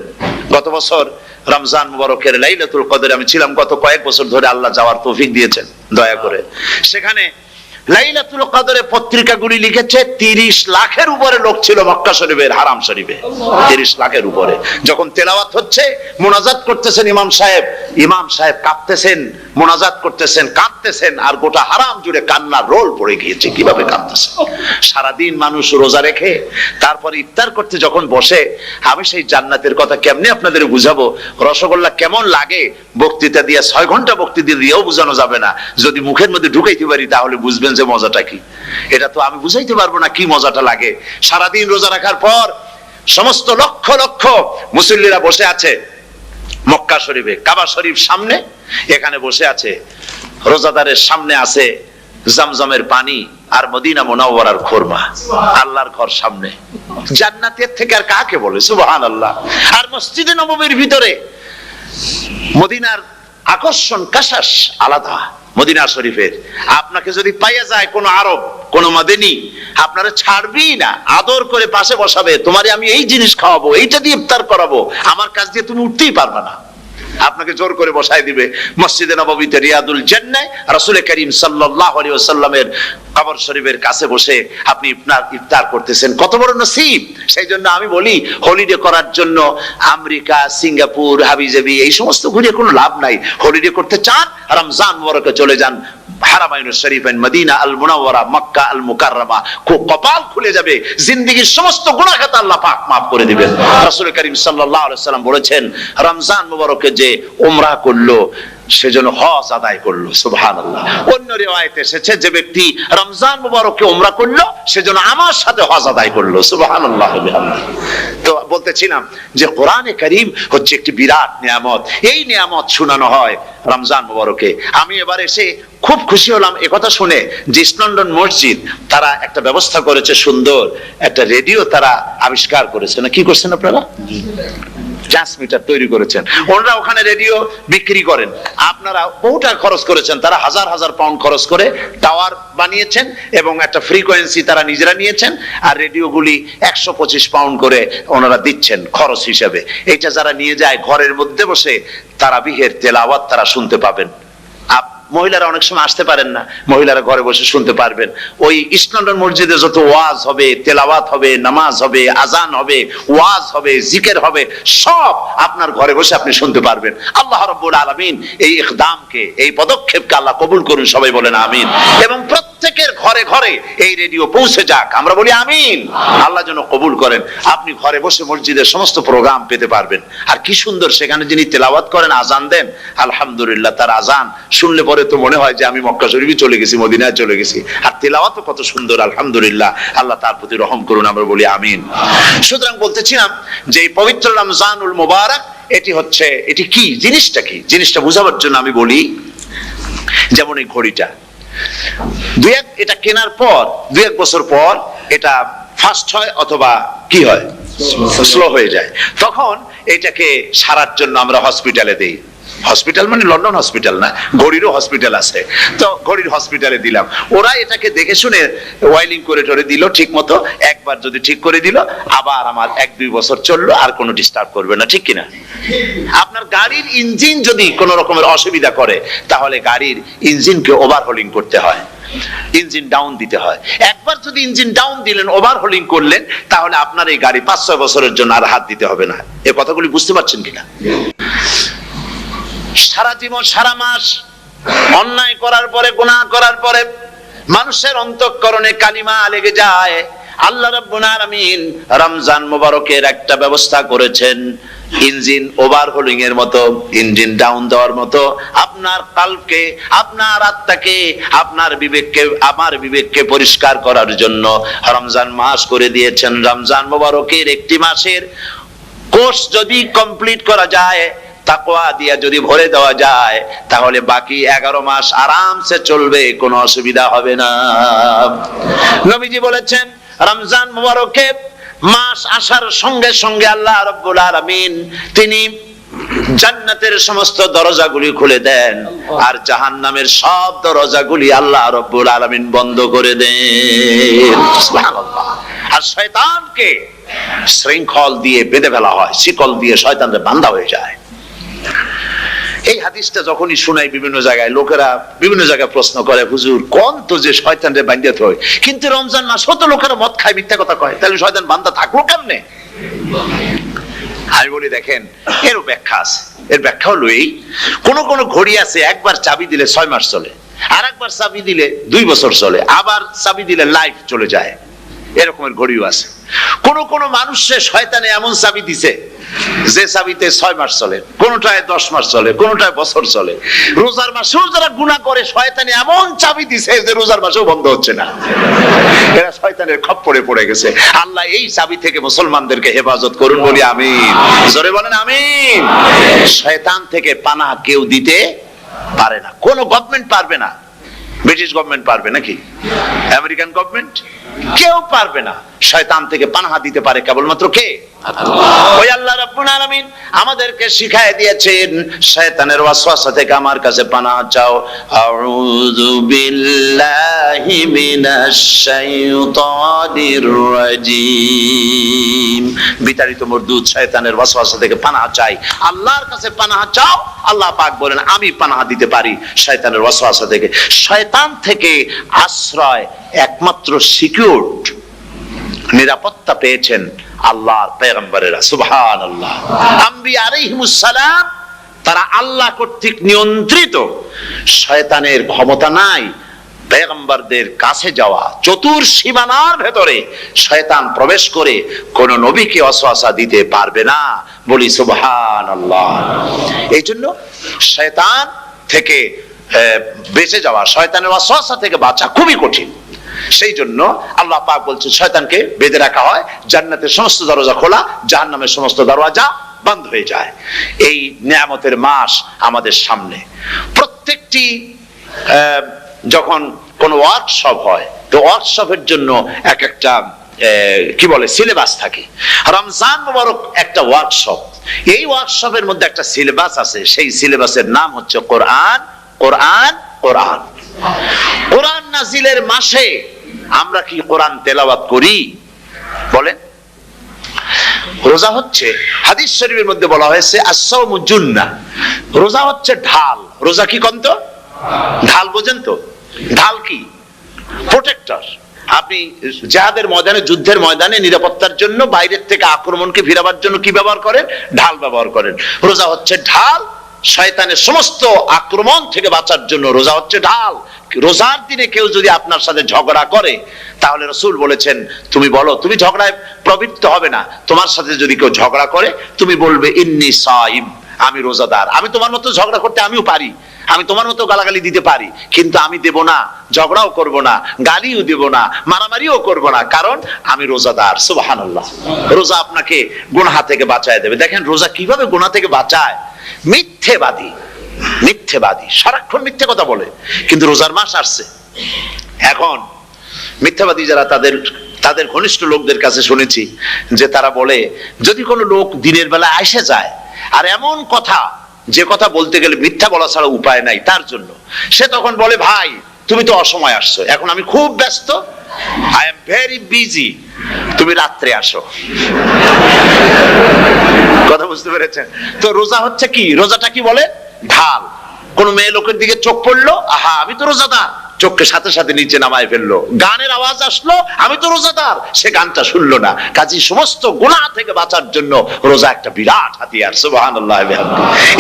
গত বছর রমজান মুবারকের লাইলাতুল কদরে আমি ছিলাম, গত কয়েক বছর ধরে আল্লাহ যাওয়ার তৌফিক দিয়েছেন দয়া করে। সেখানে লাইলাতুল কদরে পত্রিকাগুলি লিখেছে 30 লাখের উপরে লোক ছিল মক্কা শরীফের হারাম শরীফে। 30 লাখের উপরে। যখন তেলাওয়াত হচ্ছে, মোনাজাত করতেছেন ইমাম সাহেব কাঁপতেছেন, মোনাজাত করতেছেন, কাঁদতেছেন, আর গোটা হারাম জুড়ে কান্নার রোল পড়ে গিয়েছে। কিভাবে কাঁদতেছেন! সারাদিন মানুষ রোজা রেখে তারপরে ইফতার করতে যখন বসে, আমি সেই জান্নাতের কথা কেমনে আপনাদের বুঝাবো? রসগোল্লা কেমন লাগে বক্তৃতা দিয়ে 6 ঘন্টা বক্তৃতা দিয়েও বোঝানো যাবে না। যদি মুখের মধ্যে ঢুকাইতে পারি তাহলে বুঝবেন যে মজাটা কি। এটা তো আমি বুঝাইতে পারবো না কি মজাটা লাগে। সারাদিন রোজা রাখার পর সমস্ত লক্ষ লক্ষ মুসল্লিরা বসে আছে মক্কা শরীফে, কাবা শরীফ সামনে, এখানে বসে আছে। রোজাদারের সামনে আছে জমজমের পানি আর মদিনা মুনাওয়ারার খুরমা। আল্লাহর ঘর সামনে, জান্নাতের থেকে আর কাকে বলে! সুবহানাল্লাহ। আর মসজিদে নববীর ভিতরে মদিনার আকর্ষণ কাশাস আলাদা। মদিনা শরীফের আপনাকে যদি পাইয়া যায় কোন আরব, কোন মাদানী, আপনারা ছাড়বি না, আদর করে পাশে বসাবে। তোমারে আমি এই জিনিস খাওয়াবো, এইটা দিয়ে ইফতার করাবো, আমার কাছ দিয়ে তুমি উঠতেই পারবে না। আপনাকে জোর করে বসায় দিবে মসজিদে নববীতে, রিয়াদুল জান্নাহ, রাসূল করিম সাল্লাল্লাহু আলাইহি ওয়াসাল্লামের কবর শরীফের কাছে বসে আপনি ইফতার করতেছেন। কত বড় নসিব! সেই জন্য আমি বলি, হলিডে করার জন্য আমেরিকা, সিঙ্গাপুর, হাবিজাবি এই সমস্ত ঘুরে কোনো লাভ নাই। হলিডে করতে চান, রমজান মুবারকে চলে যান হারামাইনুশ শরীফাইন, মদিনা আল মুনাওয়ারা, মক্কা আল মুকাররমা। কপাল খুলে যাবে, জিন্দেগীর সমস্ত গুনাহ খাতা আল্লাহ পাক maaf করে দিবেন। রাসূল করিম সাল্লাল্লাহু আলাইহি ওয়াসাল্লাম বলেছেন, রমজান মুবারকে যে উমরা করলো সেজন্য হজ আদায় করলো। সুবহানাল্লাহ। অন্য রিওয়ায়াতে এসেছে, যে ব্যক্তি রমজান মুবারকে উমরা করলো সেজন্য আমার সাথে হজ আদায় করলো। সুবহানাল্লাহ। তো বলতেছিলাম যে কোরআনে কারীম হচ্ছে একটি বিরাট নিয়ামত। এই নিয়ামত শোনানো হয় রমজান মুবারকে। আমি এবার এসে খুব খুশি হলাম একথা শুনে যে ইস্ট লন্ডন মসজিদ তারা একটা ব্যবস্থা করেছে, সুন্দর একটা রেডিও তারা আবিষ্কার করেছে। না কি করছেন আপনারা? ট্রান্সমিটার তৈরি করেছেন। ওনারা ওখানে রেডিও বিক্রি করেন। আপনারা বহুটা খরচ করেছেন, তারা হাজার হাজার পাউন্ড খরচ করে টাওয়ার বানিয়েছেন এবং একটা ফ্রিকোয়েন্সি তারা নিজেরা নিয়েছেন, আর রেডিওগুলি 125 পাউন্ড করে ওনারা দিচ্ছেন খরচ হিসেবে। এটা যারা নিয়ে যায় ঘরের মধ্যে বসে তারাবিহের তেলাওয়াত তারা শুনতে পাবেন। মহিলারা অনেক সময় আসতে পারেন না, মহিলারা ঘরে বসে শুনতে পারবেন। ওই ইস্ট লন্ডন মসজিদে যত ওয়াজ হবে, তেলাওয়াত হবে, নামাজ হবে, আজান হবে, ওয়াজ হবে, জিকির হবে, সব আপনার ঘরে বসে আপনি শুনতে পারবেন। আল্লাহ রাব্বুল আলামিন এই ইকদামকে, এই পদক্ষেপকে আল্লাহ কবুল করুন, সবাই বলেন আমিন। এবং প্রত্যেকের ঘরে ঘরে এই রেডিও পৌঁছে যাক, আমরা বলি আমিন। আল্লাহ যেন কবুল করেন। আপনি ঘরে বসে মসজিদের সমস্ত প্রোগ্রাম পেতে পারবেন। আর কি সুন্দর সেখানে যিনি তেলাওয়াত করেন, আজান দেন, আলহামদুলিল্লাহ, তার আজান শুনলে পরে তো মনে হয় যে আমি মক্কা শরীফে চলে গেছি, মদিনায় চলে গেছি। আর তেলাওয়াত কত সুন্দর, আলহামদুলিল্লাহ। আল্লাহ তার প্রতি রহম করুন, আমরা বলি আমিন। সুতরাং বলতেছিলাম যে এই পবিত্র রমজানুল মুবারক, এটি কি, জিনিসটা কি, জিনিসটা বোঝাবার জন্য আমি বলি, যেমন এই ঘড়িটা এটা কেনার পর 2-1 বছর পর এটা ফাস্ট হয় অথবা কি হয়, স্লো হয়ে যায়। তখন এটাকে সারার জন্য আমরা হসপিটালে দেই। হসপিটাল মানে লন্ডন হসপিটাল না, ঘড়িরও হসপিটাল আছে। তো ঘড়ির হসপিটালে দিলাম, ওরা এটাকে দেখে শুনে ওয়াইলিং করে টরে দিল ঠিক মতো। একবার যদি ঠিক করে দিল, আবার আমার 1-2 বছর চললো, আর কোনো ডিস্টার্ব করবে না, ঠিক কিনা? আপনার গাড়ির ইঞ্জিন যদি কোনো রকমের অসুবিধা করে, তাহলে গাড়ির ইঞ্জিনকে ওভারহোলিং করতে হয়, ইঞ্জিন ডাউন দিতে হয়। একবার যদি ইঞ্জিন ডাউন দিলেন, ওভারহোলিং করলেন, তাহলে আপনার এই গাড়ি 5-6 বছরের জন্য আর হাত দিতে হবে না। এই কথাগুলি বুঝতে পারছেন কিনা? সারা জীবন, সারা মাস অন্যায় করার পরে, গুনাহ করার পরে মানুষের অন্তঃকরণে কালিমা লেগে যায়। আল্লাহ রাব্বুল আলামিন রমজান মুবারকের একটা ব্যবস্থা করেছেন, ইঞ্জিন ওভারহোলিং এর মতো, ইঞ্জিন ডাউন দেওয়ার মতো। আপনার কালকে, আপনার আত্মাকে, আপনার বিবেককে, আমার বিবেককে পরিষ্কার করার জন্য রমজান মাস করে দিয়েছেন। রমজান মুবারকের একটি মাসের কোর্স যদি কমপ্লিট করা যায়, তাকওয়া দিয়া যদি ভরে দেওয়া যায়, তাহলে বাকি 11 মাস আরামসে চলবে, কোনো অসুবিধা হবে না। নবীজি বলেছেন, রমজান মুবারকে মাস আসার সঙ্গে সঙ্গে আল্লাহ রাব্বুল আলামিন তিনি জান্নাতের সমস্ত দরজাগুলি খুলে দেন, আর জাহান্নামের সব দরজাগুলি আল্লাহ রাব্বুল আলামিন বন্ধ করে দেন। সুবহানাল্লাহ। আর শয়তানকে শৃঙ্খল দিয়ে বেঁধে ফেলা হয়, শিকল দিয়ে শয়তানরা বাঁধা হয়ে যায়। এই হাদিসটা যখনই শুনাই বিভিন্ন জায়গায়, লোকেরা বিভিন্ন জায়গায় প্রশ্ন করে, হুজুর কোন তো যে শয়তানরে বাঁধতে হয়, কিন্তু রমজান মাস হতো লোকেরা মদ খায়, মিথ্যা কথা কয়, তাহলে শয়তান বাঁধা থাকলো কেমনে? আমি বলি, দেখেন, এরও ব্যাখ্যা আছে। এর ব্যাখ্যা হলো এই, কোন কোন ঘড়ি আছে একবার চাবি দিলে 6 মাস চলে, আর একবার চাবি দিলে 2 বছর চলে, আবার চাবি দিলে লাইফ চলে যায়। এরকমের ঘড়িও আছে। কোন কোন মানুষের শয়তানে এমন চাবি দিছে যে চাবিতে 6 মাস চলে, কোনটায় 10 মাস চলে, কোনটায় বছর চলে। রোজার মাসেও যারা গুনাহ করে, শয়তানে এমন চাবি দিছে যে রোজার মাসেও বন্ধ হচ্ছে না। এরা শয়তানের খপ্পরে পড়ে গেছে। আল্লাহ এই চাবি থেকে মুসলমানদেরকে হেফাজত করুন, বলি আমিন। জোরে বলেন আমিন। শয়তান থেকে পানাহ কেউ দিতে পারে না, কোন গভর্নমেন্ট পারবে না। ব্রিটিশ গভর্নমেন্ট পারবে নাকি? American government? কেউ পারবে না। শয়তান থেকে পানাহা দিতে পারে কেবলমাত্র কে? ওই আল্লাহ রাব্বুল আলামিন আমাদেরকে শিখায় দিয়েছেন, শয়তানের ওয়াসওয়াসা থেকে আমার কাছে পানাহা চাও। আউযু বিল্লাহি মিনাশ শাইতানির রাজিম। বিতাড়িত মরদুদ শয়তানের ওয়াসওয়াসা থেকে পানাহা চাই, আল্লাহর কাছে পানাহা চাও। আল্লাহ পাক বলেন, আমি পানাহা দিতে পারি শয়তানের ওয়াসওয়াসা থেকে। শয়তান থেকে আশ্রয় একমাত্র সিকিউরড, নিরাপত্তা পেয়েছেন আল্লাহর পয়গম্বরেরা। সুবহানাল্লাহ। আম্বিয়া আলাইহিমুস সালাম, তারা আল্লাহ কর্তৃক নিয়ন্ত্রিত। শয়তানের ক্ষমতা নাই পয়গম্বরদের কাছে যাওয়া। চতুর সীমানার ভেতরে শয়তান প্রবেশ করে কোন নবীকে ওয়াসওয়াসা দিতে পারবে না, বলি সুবহানাল্লাহ। এই জন্য শয়তান থেকে বেঁচে যাওয়া, শয়তানের ওয়াসওয়াসা থেকে বাঁচা খুবই কঠিন। সেই জন্য আল্লাহ পাক বলছেন, শয়তানকে বেঁধে রাখা হয়, জান্নাতের সমস্ত দরজা খোলা, জাহান্নামের সমস্ত দরজা বন্ধ হয়ে যায়। এই নিয়ামতের মাস আমাদের সামনে। প্রত্যেকটি যখন কোন ওয়ার্কশপ হয়, তো ওয়ার্কশপের জন্য এক একটা কি বলে সিলেবাস থাকে। রমজান মুবারক একটা ওয়ার্কশপ। এই ওয়ার্কশপের মধ্যে একটা সিলেবাস আছে, সেই সিলেবাসের নাম হচ্ছে কোরআন। কোরআন, কোরআন। কোরআন নাজিলের মাসে আমরা কি কোরআন তেলাওয়াত করি? বলেন। রোজা হচ্ছে, হাদিস শরীফের মধ্যে বলা হয়েছে, আস-সাওমু জুন্নাহ, রোজা হচ্ছে ঢাল। রোজা কি কন্ত? ঢাল বোঝেন তো? ঢাল কি? প্রোটেক্টর। আপনি জিহাদের ময়দানে, যুদ্ধের ময়দানে নিরাপত্তার জন্য, বাইরের থেকে আক্রমণকে ফিরাবার জন্য কি ব্যবহার করেন? ঢাল ব্যবহার করেন। রোজা হচ্ছে ঢাল, শয়তানের সমস্ত আক্রমণ থেকে বাঁচার জন্য রোজা হচ্ছে ঢাল। রোজার দিনে কেউ যদি আপনার সাথে ঝগড়া করে, তাহলে রাসূল বলেছেন তুমি বলো, তুমি ঝগড়ায় প্রবৃত্ত হবে না। তোমার সাথে যদি কেউ ঝগড়া করে, তুমি বলবে ইন্নী সাইম, আমি রোজাদার। আমি তোমার মতো ঝগড়া করতে আমিও পারি, আমি তোমার মতো গালাগালি দিতে পারি, কিন্তু আমি দেব না, ঝগড়াও করব না, গালিও দেব না, মারামারিও করব না, কারণ আমি রোজাদার। সুবহানাল্লাহ। রোজা আপনাকে গুনাহ থেকে বাঁচায় দেবে। দেখেন রোজা কিভাবে গুনাহ থেকে বাঁচায়। মিথ্যেবাদী, মিথ্যেবাদী সারাক্ষণ মিথ্যে কথা বলে, কিন্তু রোজার মাস আসছে। এখন মিথ্যাবাদী যারা, তাদের ঘনিষ্ঠ লোকদের কাছে শুনেছি যে তারা বলে, যদি কোনো লোক দিনের বেলা এসে যায় আর এমন কথা, যে কথা বলতে গেলে মিথ্যা বলা ছাড়া উপায় নাই তার জন্য, সে তখন বলে ভাই তুমি তো অসময় আসছো, এখন আমি খুব ব্যস্ত, আই এম ভেরি বিজি, তুমি রাত্রে আসো। কথা বুঝতে পেরেছেন তো? রোজা হচ্ছে কি? রোজাটা কি বলে? ঢাল। কোন মেয়ে লোকের দিকে চোখ পড়লো, আহা আমি তো রোজাদার, চোখকে সাথে সাথে নিচে নামায় ফেললো। গানের আওয়াজ আসলো, আমি তো রোজাদার, সে গানটা শুনলো না। কাজী সমস্ত গুনাহ থেকে বাঁচার জন্য রোজা একটা বিরাট হাতিয়ার। সুবহানাল্লাহ।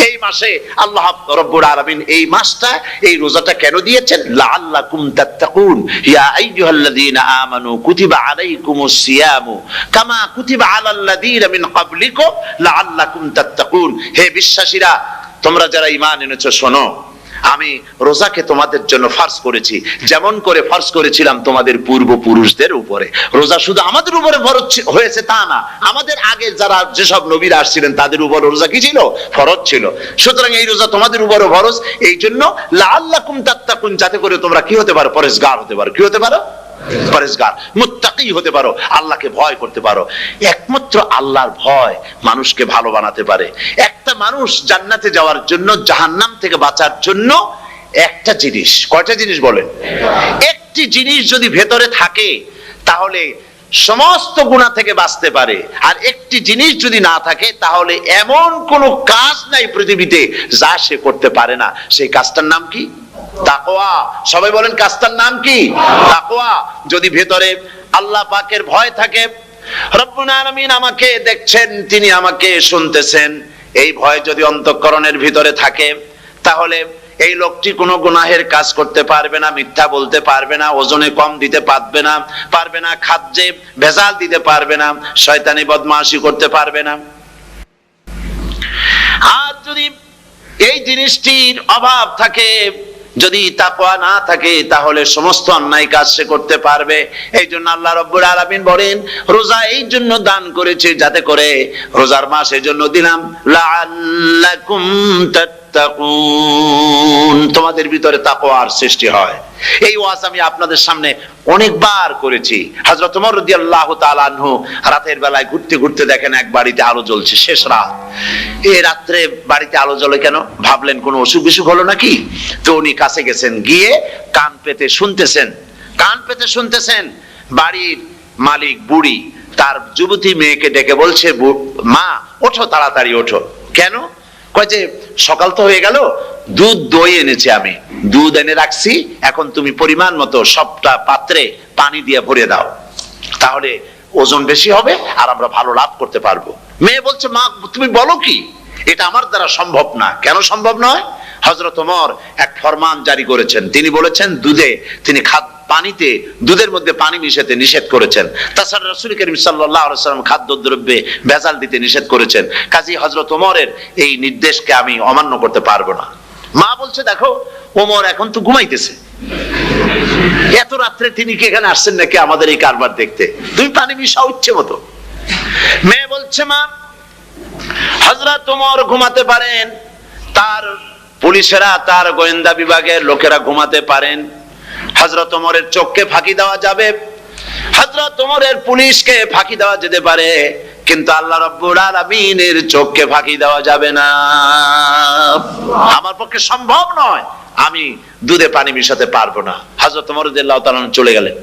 এই মাসে আল্লাহ রাব্বুল আলামিন এই মাসটা, এই রোজাটা কেন দিয়েছেন? লাআল্লাকুম তাত্তাকুন, ইয়া আইয়ুহাল্লাযীনা আমানু কুতিবা আলাইকুমুস সিয়ামু কামা কুতিবা আলাল্লাযীনা মিন ক্বাবলিকুম লাআল্লাকুম তাত্তাকুন। হে বিশ্বাসীরা, তোমরা যারা ঈমান এনেছো, শোনো, আমি রোজাকে তোমাদের জন্য ফরজ করেছি, যেমন করে ফরজ করেছিলাম তোমাদের পূর্বপুরুষদের উপরে। রোজা শুধু আমাদের উপরে ফরজ হয়েছে তা না, আমাদের আগে যারা যেসব নবীরা আসছিলেন তাদের উপর রোজা কি ছিল? ফরজ ছিল। সুতরাং এই রোজা তোমাদের উপরে ফরজ, এই জন্য লাআল্লাকুম তাত্তাকুন, যাতে করে তোমরা কি হতে পারো? পরেজগার হতে পারো। কি হতে পারো? পরেজগার, মুত্তাকি হতে পারো, আল্লাহকে ভয় করতে পারো। একমাত্র আল্লাহর ভয় মানুষকে ভালো বানাতে পারে। একটা মানুষ জান্নাতে যাওয়ার জন্য, জাহান্নাম থেকে বাঁচার জন্য একটা জিনিস, কয়টা জিনিস বলেন? একটি জিনিস যদি ভেতরে থাকে তাহলে সমস্ত গুনাহ থেকে বাঁচতে পারে। আর একটি জিনিস যদি না থাকে তাহলে এমন কোন কাজ নাই পৃথিবীতে যা সে করতে পারে না। সেই কাজটার নাম কি? তাকওয়া। সবাই বলেন কাজটার নাম কি? তাকওয়া। যদি ভেতরে আল্লাহ পাকের ভয় থাকে, রব্বুল আলামিন আমাকে দেখছেন, তিনি আমাকে শুনতেছেন, এই ভয় যদি অন্তঃকরণের ভিতরে থাকে, তাহলে এই লোকটি কোনো গুনাহের কাজ করতে পারবে না, মিথ্যা বলতে পারবে না, ওজনে কম দিতে পারবে না, খাদ্যে ভেজাল দিতে পারবে না, শয়তানি বদমাশি করতে পারবে না। আর যদি এই জিনিসটির অভাব থাকে, যদি তাকওয়া না থাকে, তাহলে সমস্ত অন্যায় কাজ সে করতে পারবে। এই জন্য আল্লাহ রাব্বুল আলামিন বলেন, রোজা এই জন্য দান করেছে যাতে করে, রোজার মাস এই জন্য দিলাম, লাআল্লাকুম তাত্তাকুন, তোমাদের ভিতরে তাকওয়ার সৃষ্টি হয়। এই ওয়াজ আমি আপনাদের সামনে অনেকবার করেছি। হযরত ওমর রাদিয়াল্লাহু তাআলা আনহু রাতের বেলায় ঘুরতে ঘুরতে দেখেন এক বাড়িতে আলো জ্বলছে, শেষ রাত। এই রাত্রে বাড়িতে আলো জ্বলে কেন? ভাবলেন কোন অসুখ বিসুখ হলো নাকি। তো উনি কাছে গেছেন, গিয়ে কান পেতে শুনতেছেন। বাড়ির মালিক বুড়ি তার যুবতী মেয়েকে ডেকে বলছে, মা ওঠো, তাড়াতাড়ি ওঠো। কেন? কয় যে সকাল তো হয়ে গেল, দুধ দই এনেছি, আমি দুধ এনে রাখছি, এখন তুমি পরিমাণ মতো সবটা পাত্রে পানি দিয়ে ভরে দাও, তাহলে ওজন বেশি হবে আর আমরা ভালো লাভ করতে পারবো। মেয়ে বলছে, মা তুমি বলো কি, এটা আমার দ্বারা সম্ভব না। কেন সম্ভব নয়? হযরত ওমর এক ফরমান জারি করেছেন, তিনি বলেছেন তিনি পানিতে, দুধের মধ্যে পানি মিশাতে নিষেধ করেছেন। তাছাড়া রাসূল করিম সাল্লাল্লাহু আলাইহি ওয়াসাল্লাম খাদ্যদ্রব্যে ভেজাল দিতে নিষেধ করেছেন। কাজী হযরত ওমরের এই নির্দেশকে আমি অমান্য করতে পারবো না। মা বলছে, দেখো ওমর এখন তো ঘুমাইতেছে, এত রাত্রে তিনি কি এখানে আসছেন নাকি আমাদের এই কারবার দেখতে? তুমি পানি মিশাও ইচ্ছে মতো। মেয়ে বলছে, মা হযরত ওমর ঘুমাতে পারেন, তার পুলিশেরা, তার গোয়েন্দা বিভাগের লোকেরা ঘুমাতে পারেন, হযরত ওমরের চোখকে ফাঁকি দেওয়া যাবে, হযরত ওমরের পুলিশকে ফাঁকি দেওয়া যেতে পারে, কিন্তু আল্লাহ রাব্বুল আলামিনের চোখকে ফাঁকি দেওয়া যাবে না। আমার পক্ষে সম্ভব নয় আমি দুধে পানি মিশাতে পারবো না। হযরত ওমর রাদিয়াল্লাহু তাআলা চলে গেলেন,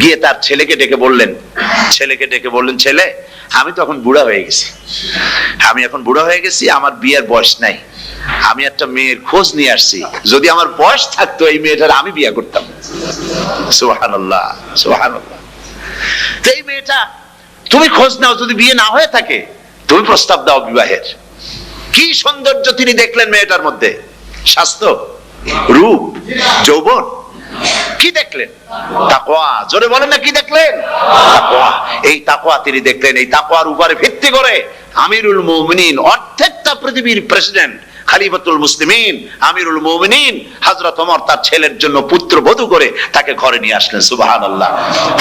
গিয়ে তার ছেলেকে ডেকে বললেন, ছেলে আমি তো এখন বুড়া হয়ে গেছি, আমার বিয়ের বয়স নাই, আমি একটা মেয়ের খোঁজ নিয়ে আসছি, যদি আমার বয়স থাকতো এই মেয়েটার আমি বিয়ে করতাম। সুবহানাল্লাহ, সুবহানাল্লাহ। তো এই মেয়েটা তুমি খোঁজ নাও, যদি বিয়ে না হয়ে থাকে তুমি প্রস্তাব দাও বিবাহের। কি সৌন্দর্য তিনি দেখলেন মেয়েটার মধ্যে, স্বাস্থ্য, রূপ, যৌবন, কি দেখলেন? তাকওয়া। জোরে বলেন না, কি দেখলেন? তাকওয়া। এই তাকওয়া তিনি দেখলেন। এই তাকওয়ার উপরে ভিত্তি করে আমিরুল মুমিনিন, অর্ধেকটা পৃথিবীর প্রেসিডেন্ট, খলিফাতুল মুসলিমিন, আমিরুল মুমিনিন হযরত ওমর তার ছেলের জন্য পুত্রবধূ করে তাকে ঘরে নিয়ে আসলেন। সুবহানাল্লাহ।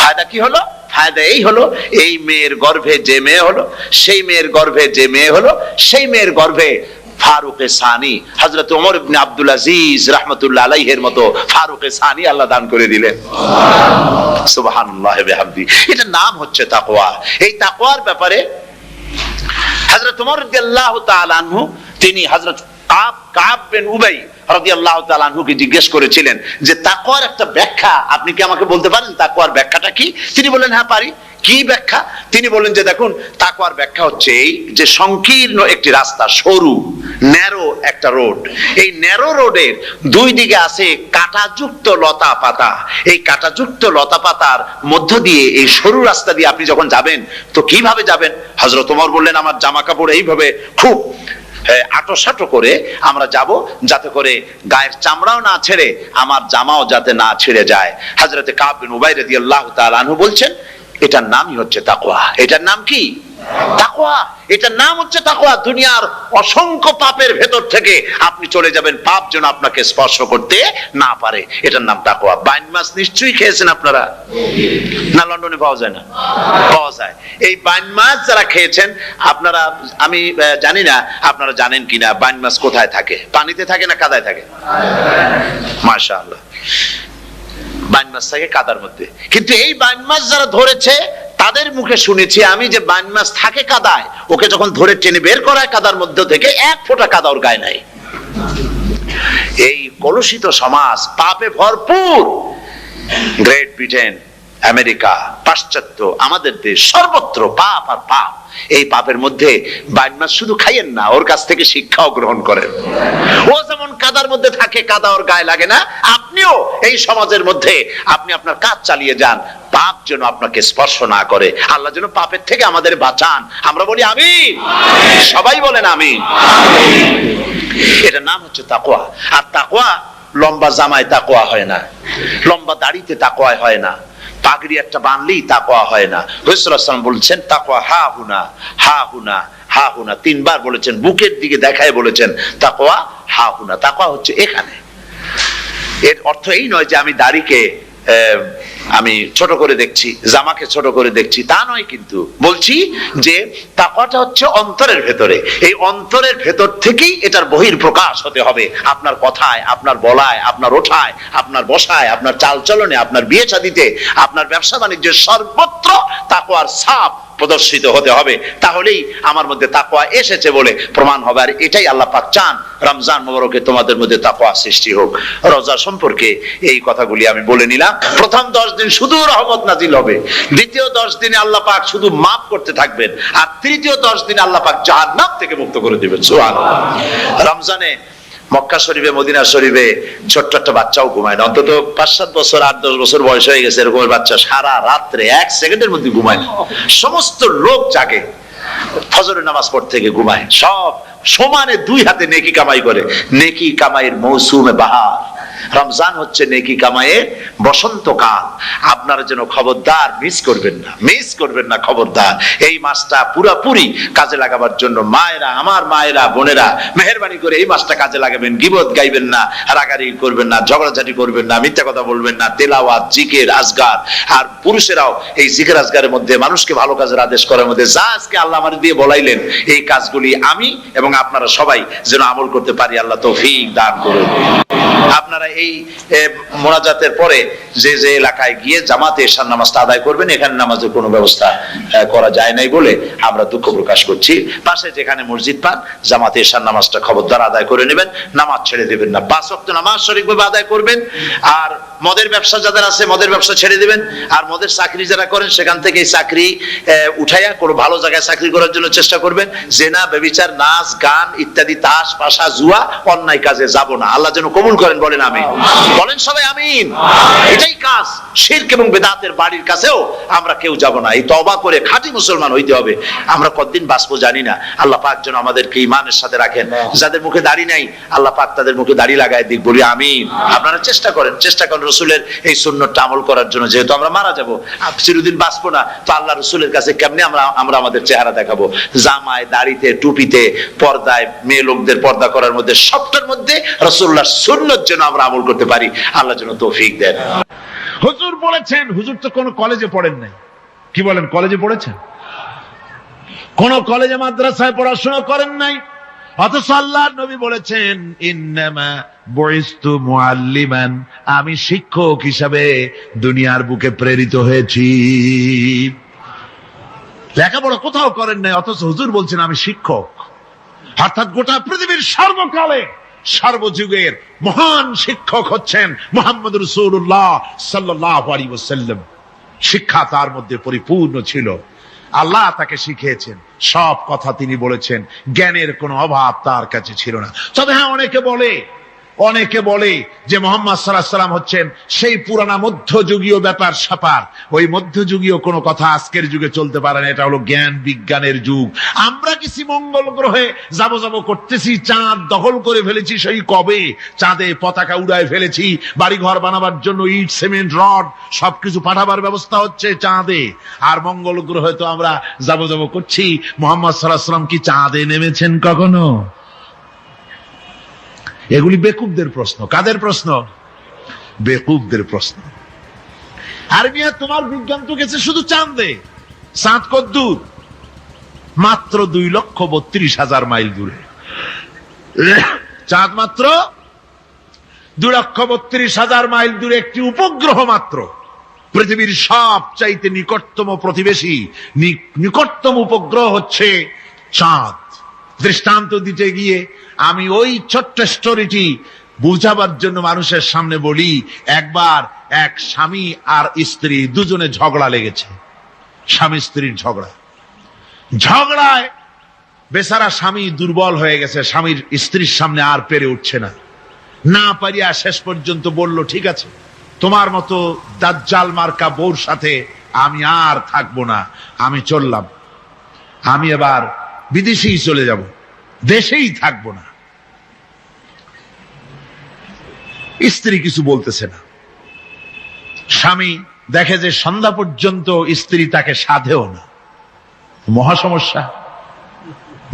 ফায়দা কি হলো? ফায়দা এই হলো, এই মেয়ের গর্ভে যে মেয়ে হলো, সেই মেয়ের গর্ভে যে মেয়ে হলো, সেই মেয়ের গর্ভে ফারুকে সানি হযরত ওমর ইবনে আব্দুল আজিজ রাহমাতুল্লাহ আলাইহির মতো ফারুকে সানি আল্লাহ দান করে দিলেন। সুবহানাল্লাহ ওয়া বিহামদি। এটার নাম হচ্ছে তাকওয়া। এই তাকওয়ার ব্যাপারে হযরত ওমর রাদিয়াল্লাহু তাআলা আনহু তিনি হযরত কাব বিন উবাই রাদিয়াল্লাহু তাআলা আনহুকে জিজ্ঞেস করেছিলেন যে তাকওয়ার একটা ব্যাখ্যা আপনি কি আমাকে বলতে পারেন, তাকওয়ার ব্যাখ্যাটা কি? তিনি বললেন, হ্যাঁ পারি। কি ব্যাখ্যা? তিনি বললেন যে দেখুন, তাকওয়ার ব্যাখ্যা হচ্ছে এই যে সংকীর্ণ একটি রাস্তা, সরু ন্যারো একটা রোড, এই ন্যারো রোডের দুই দিকে আছে কাঁটাযুক্ত লতা পাতা। এই কাঁটাযুক্ত লতা পাতার মধ্য দিয়ে এই সরু রাস্তা দিয়ে আপনি যখন যাবেন তো কিভাবে যাবেন? হযরত ওমর বললেন, আমার জামা কাপড় এইভাবে খুব আটোসাটো করে আমরা যাব, যাতে করে গায়ের চামড়াও না ছেড়ে আমার জামাও যাতে না ছিঁড়ে যায়। হযরতে কাব বিন উবাই রাদিয়াল্লাহু তাআলা আনহু বলছেন, এটার নামই হচ্ছে তাকওয়া। এটার নাম কি? তাকওয়া। এটার নাম হচ্ছে তাকওয়া। দুনিয়ার অসংখ্য পাপের ভেতর থেকে আপনি চলে যাবেন, পাপ যেন আপনাকে স্পর্শ করতে না পারে। এটার নাম তাকওয়া। বাইন মাছ নিশ্চয়ই খেয়েছেন আপনারা, না লন্ডনে পাওয়া যায় না? পাওয়া যায়। এই বাইন মাছ যারা খেয়েছেন আপনারা, আমি জানি না আপনারা জানেন কিনা, বাইন মাছ কোথায় থাকে? পানিতে থাকে না কাদায় থাকে? মাশাআল্লাহ, বাইন মাছ থাকে কাদার মধ্যে। কিন্তু এই বাইন মাছ যারা ধরেছে তাদের মুখে শুনেছি আমি যে বাইন মাছ থাকে কাদায়, ওকে যখন ধরে টেনে বের করায় কাদার মধ্য থেকে এক ফোঁটা কাদা ওর গায়ে নাই। এই কলুষিত সমাজ, পাপে ভরপুর, গ্রেট ব্রিটেন, আমেরিকা, পাশ্চাত্য, আমাদের দেশ, সর্বত্র পাপ আর পাপ। এই পাপের মধ্যে বাইন মাছ শুধু খাইয়েন না, ওর কাছ থেকে শিক্ষাও গ্রহণ করেন। ও যেমন কাদার মধ্যে থাকে, কাদা ওর গায়ে লাগে না, আপনিও এই সমাজের মধ্যে আপনি আপনার কাজ চালিয়ে যান, পাপ যেন আপনাকে স্পর্শ না করে। আল্লাহ যেন পাপের থেকে আমাদের বাঁচান। আমরা বলি আমিন, সবাই বলেন আমিন। এটার নাম হচ্ছে তাকওয়া। আর তাকওয়া লম্বা জামায় তাকওয়া হয় না, লম্বা দাড়িতে তাকওয়া হয় না, পাগড়ি একটা বানলেই তাকওয়া হয় না। রাসূলুল্লাহ সাল্লাল্লাহু আলাইহি ওয়াসাল্লাম বলছেন তাকওয়া হা হুনা, হা হুনা, হা হুনা, তিনবার বলেছেন, বুকের দিকে দেখায় বলেছেন তাকওয়া হা হুনা। তাকওয়া হচ্ছে এখানে। এর অর্থ এই নয় যে আমি দাড়িকে আমি ছোট করে দেখছি, জামাকে ছোট করে দেখছি, তা নয়। কিন্তু বলছি যে তাকওয়াটা হচ্ছে অন্তরের ভেতরে। এই অন্তরের ভেতর থেকেই এটার বহির প্রকাশ হতে হবে, আপনার কথায়, আপনার বলায়, আপনার ওঠায়, আপনার বসায়, আপনার চালচলনে, আপনার বিয়ে শাদীতে, আপনার ব্যবসা বাণিজ্যের সর্বত্র তাকওয়ার ছাপ প্রদর্শিত হতে হবে। তাহলেই আমার মধ্যে তাকওয়া এসেছে বলে প্রমাণ হবে। আর এটাই আল্লাহ পাক চান, রমজান মোবারকে তোমাদের মধ্যে তাকওয়া সৃষ্টি হোক। রোজা সম্পর্কে এই কথাগুলি আমি বলে নিলাম। প্রথম 10 দিন শুধু রহমত নাজিল হবে, দ্বিতীয় 10 দিনে আল্লাহ পাক শুধু মাফ করতে থাকবেন, আর তৃতীয় 10 দিনে আল্লাহ পাক জাহান্নাম থেকে মুক্ত করে দিবেন। সুবহানাল্লাহ। রমজানে মক্কা শরীফে, মদিনা শরীফে ছোট্ট একটা বাচ্চাও ঘুমায় না। অন্তত 5-7 বছর, 8-10 বছর বয়স হয়ে গেছে এরকমের বাচ্চা সারা রাত্রে 1 সেকেন্ডের মধ্যে ঘুমায় না। সমস্ত লোক জাগে, ফজরের নামাজ পড়তে থেকে ঘুমায়, সব সমানে 2 হাতে নেকি কামাই করে। নেকি কামাইয়ের মৌসুমে বাহার। রমজান হচ্ছে নেকি কামাইয়ের বসন্তকাল। আপনারা যেন খবরদার মিস করবেন না, মিস করবেন না, খবরদার। এই মাসটা পুরাপুরি কাজে লাগাবার জন্য মায়েরা, আমার মায়েরা, বোনেরা, মেহেরবানি করে এই মাসটা কাজে লাগাবেন। গীবত গাইবেন না, রাগারাগি করবেন না, ঝগড়াঝাটি করবেন না, মিথ্যা কথা বলবেন না, তেলাওয়াত, জিকির, আজগার। আর পুরুষেরাও এই জিকির আজগারের মধ্যে, মানুষকে ভালো কাজের আদেশ করার মধ্যে যা আজকে আল্লাহ আমার দিয়ে বলাইলেন, এই কাজগুলি আমি এবং আপনারা সবাই যেন আমল করতে পারি। আল্লাহ তৌফিক দান করুন। আপনারা এই মোনাজাতের পরে যে যে এলাকায় গিয়ে জামাতে এশার নামাজটা আদায় করবেন, এখানে নামাজের কোনো ব্যবস্থা করা যায় নাই বলে আমরা দুঃখ প্রকাশ করছি। পাশে যেখানে মসজিদ পান জামাতে এশার নামাজটা খবরদার আদায় করে নেবেন, নামাজ ছেড়ে দেবেন না, 5 ওয়াক্ত নামাজ সঠিকভাবে আদায় করবেন। আর মদের ব্যবসা যাদের আছে মদের ব্যবসা ছেড়ে দিবেন। আর মদের চাকরি যারা করেন সেখান থেকে এই চাকরি উঠাইয়া কোনো ভালো জায়গায় চাকরি করার জন্য চেষ্টা করবেন। জেনা, ব্যভিচার, নাচ গান ইত্যাদি, তাস পাশা, জুয়া, অন্যায় কাজে যাব না। আল্লাহ যেন কবুল করেন, বলেন আমিন। বলেন সবাই আমিন। এটাই কাজ। শিরক এবং বেদাতের বাড়ির কাছেও আমরা কেউ যাব না। এই তওবা করে খাঁটি মুসলমান হইতে হবে। আমরা কতদিন বাঁচবো জানি না, আল্লাহ পাক যেন আমাদেরকে ঈমানের সাথে রাখেন। যাদের মুখে দাড়ি নাই আল্লাহ পাক তাদের মুখে দাড়ি লাগায় দিক, বলি আমিন। আপনারা চেষ্টা করেন রসুলের এই সুন্নতটা আমল করার জন্য। যেহেতু আমরা মারা যাব, চিরদিন বাঁচবো না, তো আল্লাহ রসুলের কাছে কেমনে আমরা আমাদের চেহারা দেখাবো? জামায়, দাড়িতে, টুপিতে, পর্দায়, মেয়ে লোকদের পর্দা করার মধ্যে সবটার মধ্যে রাসূলুল্লাহর সুন্নত যেন আমরা আমল করতে পারি। আল্লাহ যেন তৌফিক দেন। হুজুর বলেছেন, হুজুর তো কোনো কলেজে পড়েন নাই। কি বলেন, কলেজে পড়েছেন? কোন কলেজে মাদ্রাসায় পড়াশোনা করেন নাই, অথচ আল্লাহর নবী বলেছেন ইন্নামা বুইস্তু মুআল্লিমান, আমি শিক্ষক হিসাবে দুনিয়ার বুকে প্রেরিত হয়েছি। লেখাপড়া কোথাও করেন নাই, অথচ হুজুর বলছেন আমি শিক্ষক। অর্থাৎ গোটা পৃথিবীর সর্বকালে সর্বযুগের মহান শিক্ষক হচ্ছেন মুহাম্মদ রাসূলুল্লাহ সাল্লাল্লাহু আলাইহি ওয়াসাল্লাম। শিক্ষা তার মধ্যে পরিপূর্ণ ছিল, আল্লাহ তাকে শিখিয়েছেন, সব কথা তিনি বলেছেন, জ্ঞানের কোনো অভাব তার কাছে ছিল না। তবে হ্যাঁ, অনেকে বলে যে মুহাম্মদ সাল্লাল্লাহু আলাইহি ওয়াসাল্লাম হচ্ছেন সেই পুরানা মধ্যযুগীয় ব্যাপার স্যাপার। ওই মধ্যযুগীয় কোনো কথা আজকের যুগে চলতে পারে না, এটা হলো জ্ঞান বিজ্ঞানের যুগ। আমরা কিছু মঙ্গল গ্রহে যাব করতেছি, চাঁদ দখল করে ফেলেছি সেই কবে, চাঁদে পতাকা উড়ায় ফেলেছি, বাড়ি ঘর বানাবার জন্য ইট, সিমেন্ট, রড সবকিছু পাঠাবার ব্যবস্থা হচ্ছে চাঁদে। আর মঙ্গল গ্রহে তো আমরা যাব করছি। মুহাম্মদ সাল্লাল্লাহু আলাইহি ওয়াসাল্লাম কি চাঁদে নেমেছেন কখনো? এগুলি বেকুবদের প্রশ্ন। কাদের প্রশ্ন? বেকুবদের প্রশ্ন। আর মিয়া, তোমার বিজ্ঞান তো গেছে শুধু চাঁদে। চাঁদ কত দূর? মাত্র 2,32,000 মাইল দূরে। চাঁদ মাত্র 2,32,000 মাইল দূরে একটি উপগ্রহ মাত্র। পৃথিবীর সবচাইতে নিকটতম প্রতিবেশী, নিকটতম উপগ্রহ হচ্ছে চাঁদ। দৃষ্টান্ত দিতে গিয়ে আমি ওই ছোট্ট স্টোরিটি বুঝাবার জন্য মানুষের সামনে বলি। একবার এক স্বামী আর স্ত্রী দুজনে ঝগড়া লেগেছে, স্বামী স্ত্রীর ঝগড়ায় বেচারা স্বামী দুর্বল হয়ে গেছে, স্বামীর স্ত্রীর সামনে আর পেরে উঠছে না পারিয়া শেষ পর্যন্ত বলল, ঠিক আছে, তোমার মতো দাজ্জাল মার্কা বউর সাথে আমি আর থাকবো না, আমি চললাম, আমি এবার বিদেশেই চলে যাব, দেশেই থাকবো না। স্ত্রী কিছু বলতেছে না। স্বামী দেখে যে সন্ধ্যা পর্যন্ত স্ত্রী তাকে সাধেও না, মহা সমস্যা।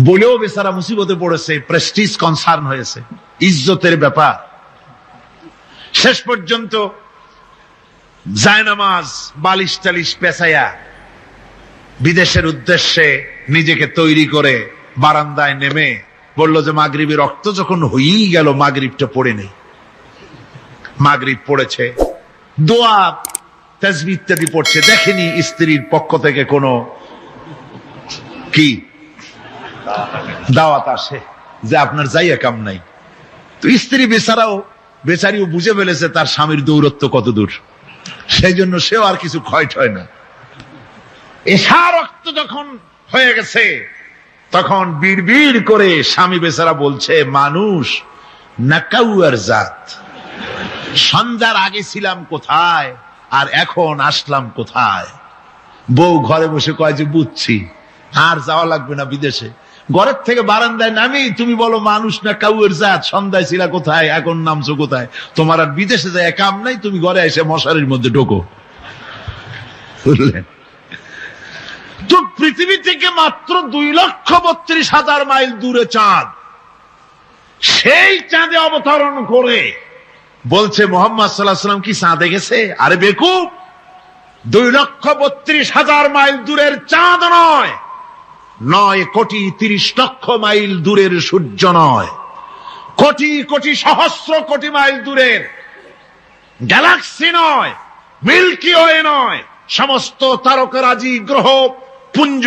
বলেও বেচারা মুসিবতে পড়েছে, প্রেস্টিজ কনসার্ন হয়েছে, ইজ্জতের ব্যাপার। শেষ পর্যন্ত জায়নামাজ, বালিশ টালিশ পেছাইয়া বিদেশের উদ্দেশ্যে নিজেকে তৈরি করে বারান্দায় নেমে বলল যে মাগরিবের রক্ত যখন হয়েই গেল, মাগরিবটা পড়ে নেই। মাগরিব পড়েছে, দোয়া তাসবিহ ইত্যাদি পড়ছে, দেখেনি স্ত্রীর পক্ষ থেকে কোনো কি দাওয়াত আসে যে আপনার যাইয়া কাম নাই। তো স্ত্রী বেচারিও বুঝে ফেলেছে তার স্বামীর দৌরত্ব কত দূর, সেই জন্য সেও আর কিছু ক্ষয় টয় না। এশা রক্ত যখন হয়ে গেছে তখন বিড়বিড় করে স্বামী বেচারা বলছে, মানুষ নাকাউয়ার জাত, সন্ধ্যার আগে ছিলাম কোথায় আর এখন আসলাম কোথায়। বউ ঘরে বসে কয় যে বুঝছি, আর যাওয়া লাগবে না বিদেশে। ঘরের থেকে বারান্দায় নামি তুমি বলো মানুষ না কাউয়ের জাত, সন্ধ্যায় ছিলা কোথায়, এখন নামছো কোথায়। তোমার আর বিদেশে যায় কাম নাই, তুমি ঘরে এসে মশারির মধ্যে ঢোকো। বুঝলেন? তো পৃথিবী থেকে মাত্র 2,32,000 মাইল দূরে চাঁদ, সেই চাঁদে অবতরণ করে বলছে মুহাম্মদ সাল্লাল্লাহু আলাইহি ওয়াসাল্লাম কি চাঁদে গেছে? আরে বেকুব, 2,32,000 মাইল দূরের চাঁদ নয়, 9,30,00,000 মাইল দূরের সূর্য নয়, কোটি কোটি সহস্র কোটি মাইল দূরের গ্যালাক্সি নয়, মিল্কি ওয়ে নয়, সমস্ত তারকারাজি, গ্রহ পুঞ্জ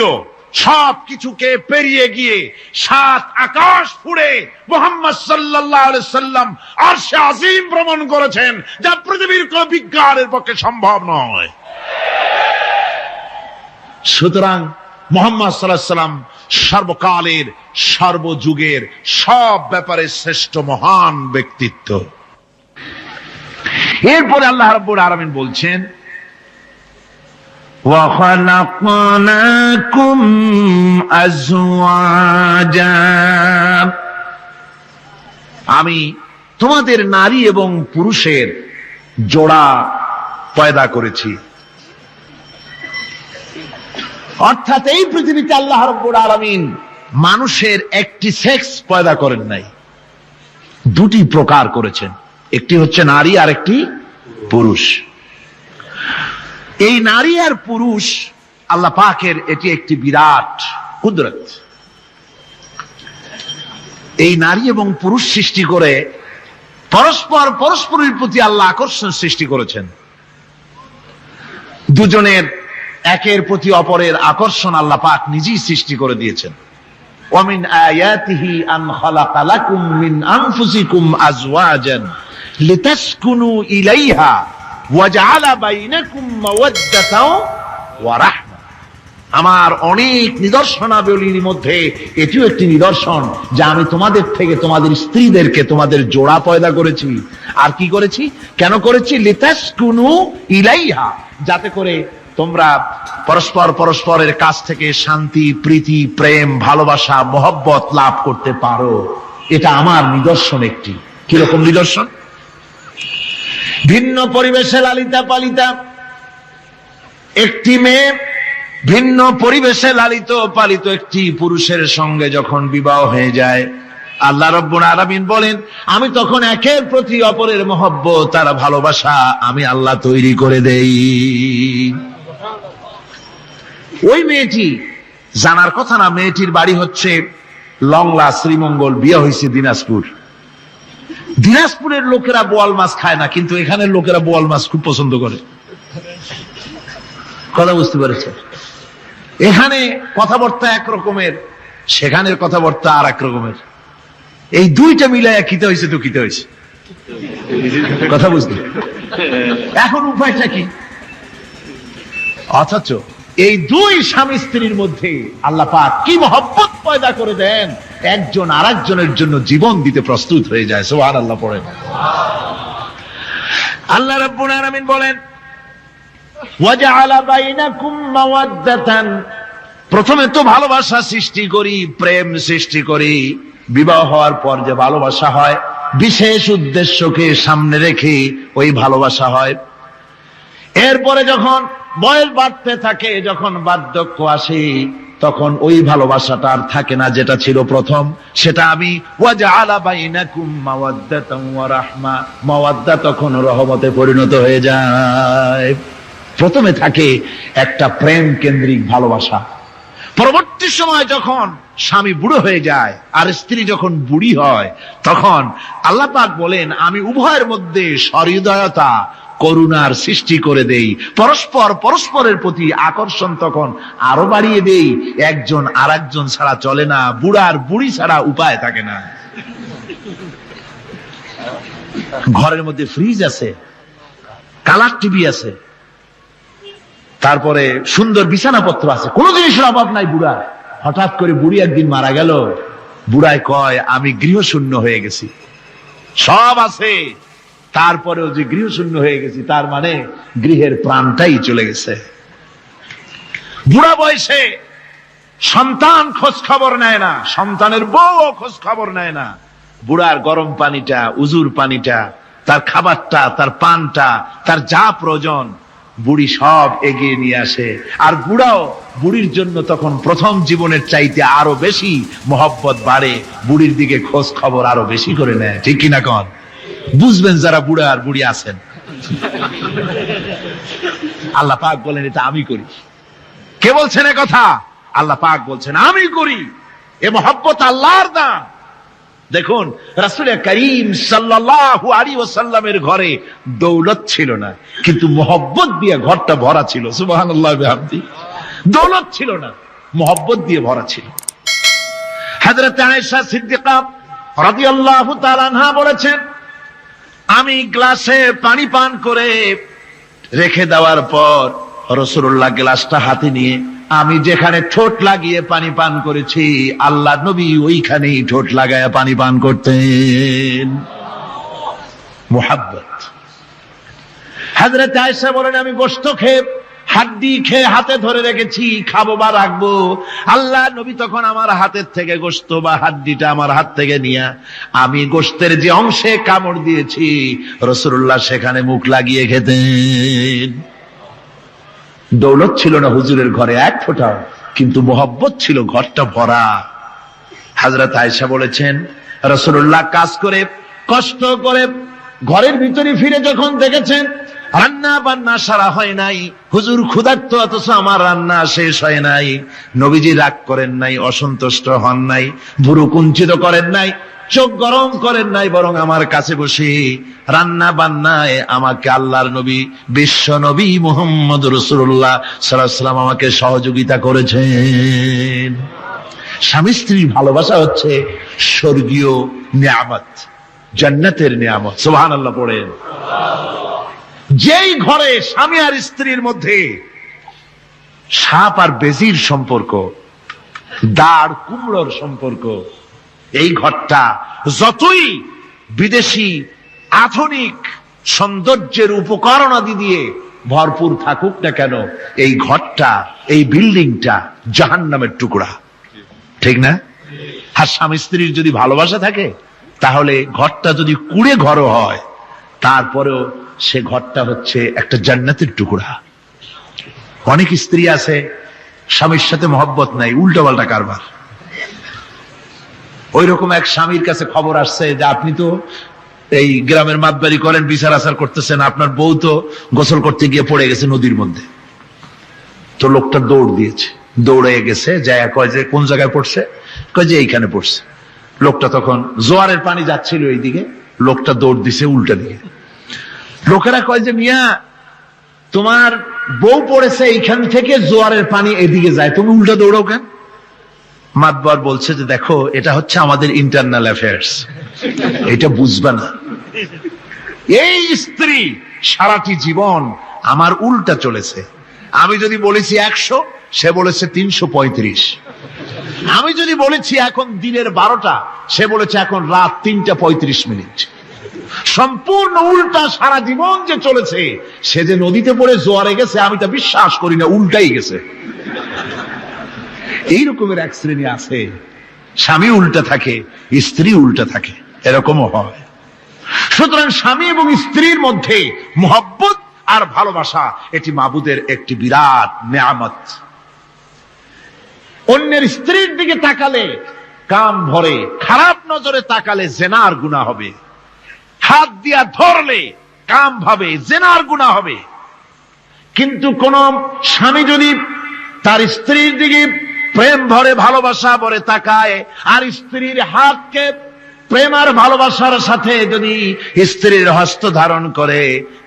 সব কিছুকে পেরিয়ে গিয়ে 7 আকাশ ফুঁড়ে মুহাম্মদ সাল্লাল্লাহু আলাইহি সাল্লাম আরশে আজিম ভ্রমণ করেছেন, যা পৃথিবীর কোন বিজ্ঞানের পক্ষে সম্ভব নয়। সুতরাং মুহাম্মদ সাল্লাল্লাহু আলাইহি সাল্লাম সর্বকালের, সর্বযুগের সব ব্যাপারে শ্রেষ্ঠ মহান ব্যক্তিত্ব। এরপরে আল্লাহ রাব্বুল আলামিন বলছেন, وَخَلَقْنَاكُمْ أَزْوَاجًا, আমি তোমাদের নারী এবং পুরুষের জোড়া পয়দা করেছি। অর্থাৎ এই পৃথিবীতে আল্লাহ রাব্বুল আলামিন মানুষের একটি সেক্স পয়দা করেন নাই, দুটি প্রকার করেছেন, একটি হচ্ছে নারী আর একটি পুরুষ। এই নারী আর পুরুষ আল্লাহ পাকের এটি একটি বিরাট কুদরত। এই নারী এবং পুরুষ সৃষ্টি করে পরস্পরের প্রতি আল্লাহ আকর্ষণ সৃষ্টি করেছেন। দুজনের একের প্রতি অপরের আকর্ষণ আল্লাহ পাক নিজেই সৃষ্টি করে দিয়েছেন। ওয়ামিন আয়াতিহি আন খালাকা লাকুম মিন আনফুসিকুম আজওয়াজান লিতাসকুনু ইলাইহা ওয়াজআলা বাইনাকুম মাওয়াদ্দাতাও ওয়া রাহমা। আমার অনেক নিদর্শনাবলীর মধ্যে এটিও একটি নিদর্শন যে আমি তোমাদের থেকে তোমাদের স্ত্রীদেরকে তোমাদের জোড়া পয়দা করেছি। আর কি করেছি, কেন করেছি? লিতাসকুনু ইলাইহা, যাতে করে তোমরা পরস্পরের কাছ থেকে শান্তি, প্রীতি, প্রেম, ভালোবাসা, মহব্বত লাভ করতে পারো। এটা আমার নিদর্শন একটি। কিরকম নিদর্শন? ভিন্ন পরিবেশে লালিতা পালিতা একটি মেয়ে ভিন্ন পরিবেশে লালিত পালিত একটি পুরুষের সঙ্গে যখন বিবাহ হয়ে যায়, আল্লাহ রাব্বুল আলামিন বলেন, আমি তখন একের প্রতি অপরের মহব্বত আর ভালোবাসা আমি আল্লাহ তৈরি করে দেই। ওই মেয়েটি জানার কথা না, মেয়েটির বাড়ি হচ্ছে লংলা, শ্রীমঙ্গল, বিয়ে হয়েছে দিনাজপুর। দিনাজপুরের লোকেরা বোয়াল মাছ খায় না, কিন্তু এখানের লোকেরা বোয়াল মাছ খুব পছন্দ করে। কথা বুঝতে পেরেছে? এখানে কথাবার্তা এক রকমের, সেখানের কথাবার্তা আর এক রকমের। এই দুইটা মিলাইয়া কিতে হয়েছে তো কিতে হয়েছে। কথা বুঝতে এখন উপায়টা কি? অথচ এই দুই স্বামী স্ত্রীর মধ্যে আল্লাহ পাক কি মহব্বত পয়দা করে দেন, একজন আরেকজনের জন্য জীবন দিতে প্রস্তুত হয়ে যায়। সুবহানাল্লাহ পড়েন। আল্লাহ রাব্বুল আলামিন বলেন, ওয়াজআলা বাইনাকুম মাওয়াদ্দাতান, প্রথমে তো ভালোবাসা সৃষ্টি করি, প্রেম সৃষ্টি করি। বিবাহ হওয়ার পর যে ভালোবাসা হয়, বিশেষ উদ্দেশ্যকে সামনে রেখে ওই ভালোবাসা হয়। এরপরে যখন বয়স বাড়তে থাকে, যখন বার্ধক্য আসে, তখন ওই ভালোবাসাটা আর থাকে না যেটা ছিল প্রথম। সেটা আমি ওয়াজআলা বাইনাকুম মাওয়াদ্দাতান ওয়া রাহমা, মাওয়াদ্দা তখন রহমতে পরিণত হয়ে যায়। প্রথমে থাকে একটা প্রেম কেন্দ্রিক ভালোবাসা। পরবর্তী সময় যখন স্বামী বুড়ো হয়ে যায় আর স্ত্রী যখন বুড়ি হয়, তখন আল্লাহ পাক বলেন, আমি উভয়ের মধ্যে সহৃদয়তা, করুণার সৃষ্টি করে দেই। পরস্পরের প্রতি আকর্ষণ তখন আরো বাড়িয়ে দেই। একজন আরেকজন ছাড়া চলে না, বুড়ার বুড়ি ছাড়া উপায় থাকে না। ঘরের মধ্যে ফ্রিজ আছে, কালার টিভি আছে, তারপরে সুন্দর বিছানাপত্র আছে, কোন জিনিসের অভাব নাই বুড়া। হঠাৎ করে বুড়ি একদিন মারা গেল, বুড়ায় কয়, আমি গৃহশূন্য হয়ে গেছি। সব আছে, তারপরেও যে গৃহশূন্য হয়ে গেছি, তার মানে গৃহের প্রাণটাই চলে গেছে। বুড়া বয়সে সন্তান খোঁজ খবর নেয় না, সন্তানের বউ খোঁজ খবর নেয় না। বুড়ার গরম পানিটা, উজুর পানিটা, তার খাবারটা, তার পানটা, তার যা প্রয়োজন বুড়ি সব এগিয়ে নিয়ে আসে। আর বুড়াও বুড়ির জন্য তখন প্রথম জীবনের চাইতে আরো বেশি মহব্বত বাড়ে, বুড়ির দিকে খোঁজ খবর আরো বেশি করে নেয়। ঠিক কিনা কন? বুঝবেন যারা বুড়া আর বুড়ি আছেন। আল্লাহ পাক বলেন, এটা আমি করি। কে বলছেন এ কথা? আল্লাহ পাক বলছেন, আমি করি। এ মহব্বত আল্লাহর দান। দেখুন, রাসূল করিম সাল্লাল্লাহু আলাইহি ওয়াসাল্লামের ঘরে দৌলত ছিল না, কিন্তু মহব্বত দিয়ে ঘরটা ভরা ছিল। সুবহানাল্লাহ বিহামদি। দৌলত ছিল না, মহব্বত দিয়ে ভরা ছিল। হযরত আয়েশা সিদ্দিকা রাদিয়াল্লাহু তাআলা আনহা বলেছেন, আমি গ্লাসে পানি পান করে রেখে দেওয়ার পর রাসূলুল্লাহ গ্লাসটা হাতে নিয়ে আমি যেখানে ঠোঁট লাগিয়ে পানি পান করেছি, আল্লাহ নবী ওইখানেই ঠোঁট লাগায় পানি পান করতেন। মুহাব্বত। হযরত আয়েশা বলেন, আমি গোশত খেয়ে হাড্ডি খেয়ে হাতে ধরে রেখেছি, খাবো বা রাখবো, আল্লাহ নবী তখন আমার হাতের থেকে গোশত বা হাড্ডিটা আমার হাত থেকে নিয়ে আমি গোশতের যে অংশে কামড় দিয়েছি রাসূলুল্লাহ সেখানে মুখ লাগিয়ে খেতেন। দৌলত ছিল না হুজুরের ঘরে এক ফোঁটাও, কিন্তু মোহব্বত ছিল ঘরটা ভরা। হযরত আয়েশা বলেছেন, রাসূলুল্লাহ কাজ করে কষ্ট করে ঘরের ভিতরে ফিরে যখন দেখেছেন রান্না বান্না সারা হয় নাই, হুজুর ক্ষুধার্ত অথচ আমার রান্না শেষ হয় নাই, নবীজি রাগ করেন নাই, অসন্তুষ্ট হন নাই, ভুরু কুঞ্চিত করেন নাই, চোখ গরম করেন নাই, বরং আমার কাছে বসে রান্না বান্নায় আমাকে আল্লাহর নবী বিশ্ব নবী মুহাম্মদ রাসূলুল্লাহ সাল্লাল্লাহু আলাইহি ওয়াসাল্লাম আমাকে সহযোগিতা করেছেন। স্বামী স্ত্রীর ভালোবাসা হচ্ছে স্বর্গীয় নিয়ামত, জান্নাতের নিয়ামত। সুবহানাল্লাহ পড়েন। যেই ঘরে স্বামী আর স্ত্রীর মধ্যে সাপ আর বেজির সম্পর্ক, দাঁড় কুমড়োর সম্পর্ক, এই ঘরটা যতই বিদেশি আধুনিক সৌন্দর্যের উপকরণাদি দিয়ে ভরপুর থাকুক না কেন, এই ঘরটা, এই বিল্ডিংটা জাহান্নামের টুকরা, ঠিক না? আর স্বামী স্ত্রীর যদি ভালোবাসা থাকে তাহলে ঘরটা যদি কুড়ে ঘর হয় তারপরেও সে ঘরটা হচ্ছে একটা জান্নাতের টুকরা। অনেক স্ত্রী আছে স্বামীর সাথে মহব্বত নাই, উল্টাপাল্টা কারবার। ওই রকম এক স্বামীর কাছে খবর আসছে যে আপনি তো এই গ্রামের মাতবাড়ি করেন, বিচার আচার করতেছেন, আপনার বউ তো গোসল করতে গিয়ে পড়ে গেছে নদীর মধ্যে। তো লোকটা দৌড় দিয়েছে, দৌড়ে গেছে, যায় কয় যে কোন জায়গায় পড়ছে, কয় যে এইখানে পড়ছে। লোকটা তখন জোয়ারের পানি যাচ্ছিল এইদিকে, লোকটা দৌড় দিছে উল্টা দিকে। লোকেরা কয় যে মিয়া তোমার বউ পড়েছে এইখান থেকে, জোয়ারের পানি এদিকে যায়, তুমি উল্টা দৌড়াও কেন? মাতবার বলছে যে দেখো, এটা হচ্ছে আমাদের ইন্টারনাল অ্যাফেয়ার্স, এটা বুঝবা না। এই স্ত্রী সারাটি জীবন আমার উল্টা চলেছে। আমি যদি বলেছি 100, সে বলেছে 335। আমি যদি বলেছি এখন দিনের 12টা, সে বলেছে এখন রাত 3টা 35 মিনিট। সম্পূর্ণ উল্টা সারা জীবন যে চলেছে। সে যে নদীতে পড়ে জোয়ারে গেছে আমি তা বিশ্বাস করি না, উল্টাই গেছে। এই রকমের এক শ্রেণী আছে, স্বামী উল্টা থাকে, স্ত্রী উল্টা থাকে, এরকমও হয়। সুতরাং স্বামী এবং স্ত্রীর মধ্যে মহব্বত আর ভালোবাসা এটি মাবুদের একটি বিরাট নেয়ামত। অন্যের স্ত্রীর দিকে তাকালে কাম ভরে, খারাপ নজরে তাকালে জেনার গুনাহ হবে, হাত দিয়া ধরলে কাম ভাবে জেনার গুনাহ হবে। কিন্তু কোন স্বামী যদি তার স্ত্রীর দিকে প্রেম ভরে ভালোবাসা ভরে তাকায় আর স্ত্রীর হাতকে প্রেম আর ভালোবাসার সাথে যদি স্ত্রীর হস্ত ধারণ করে,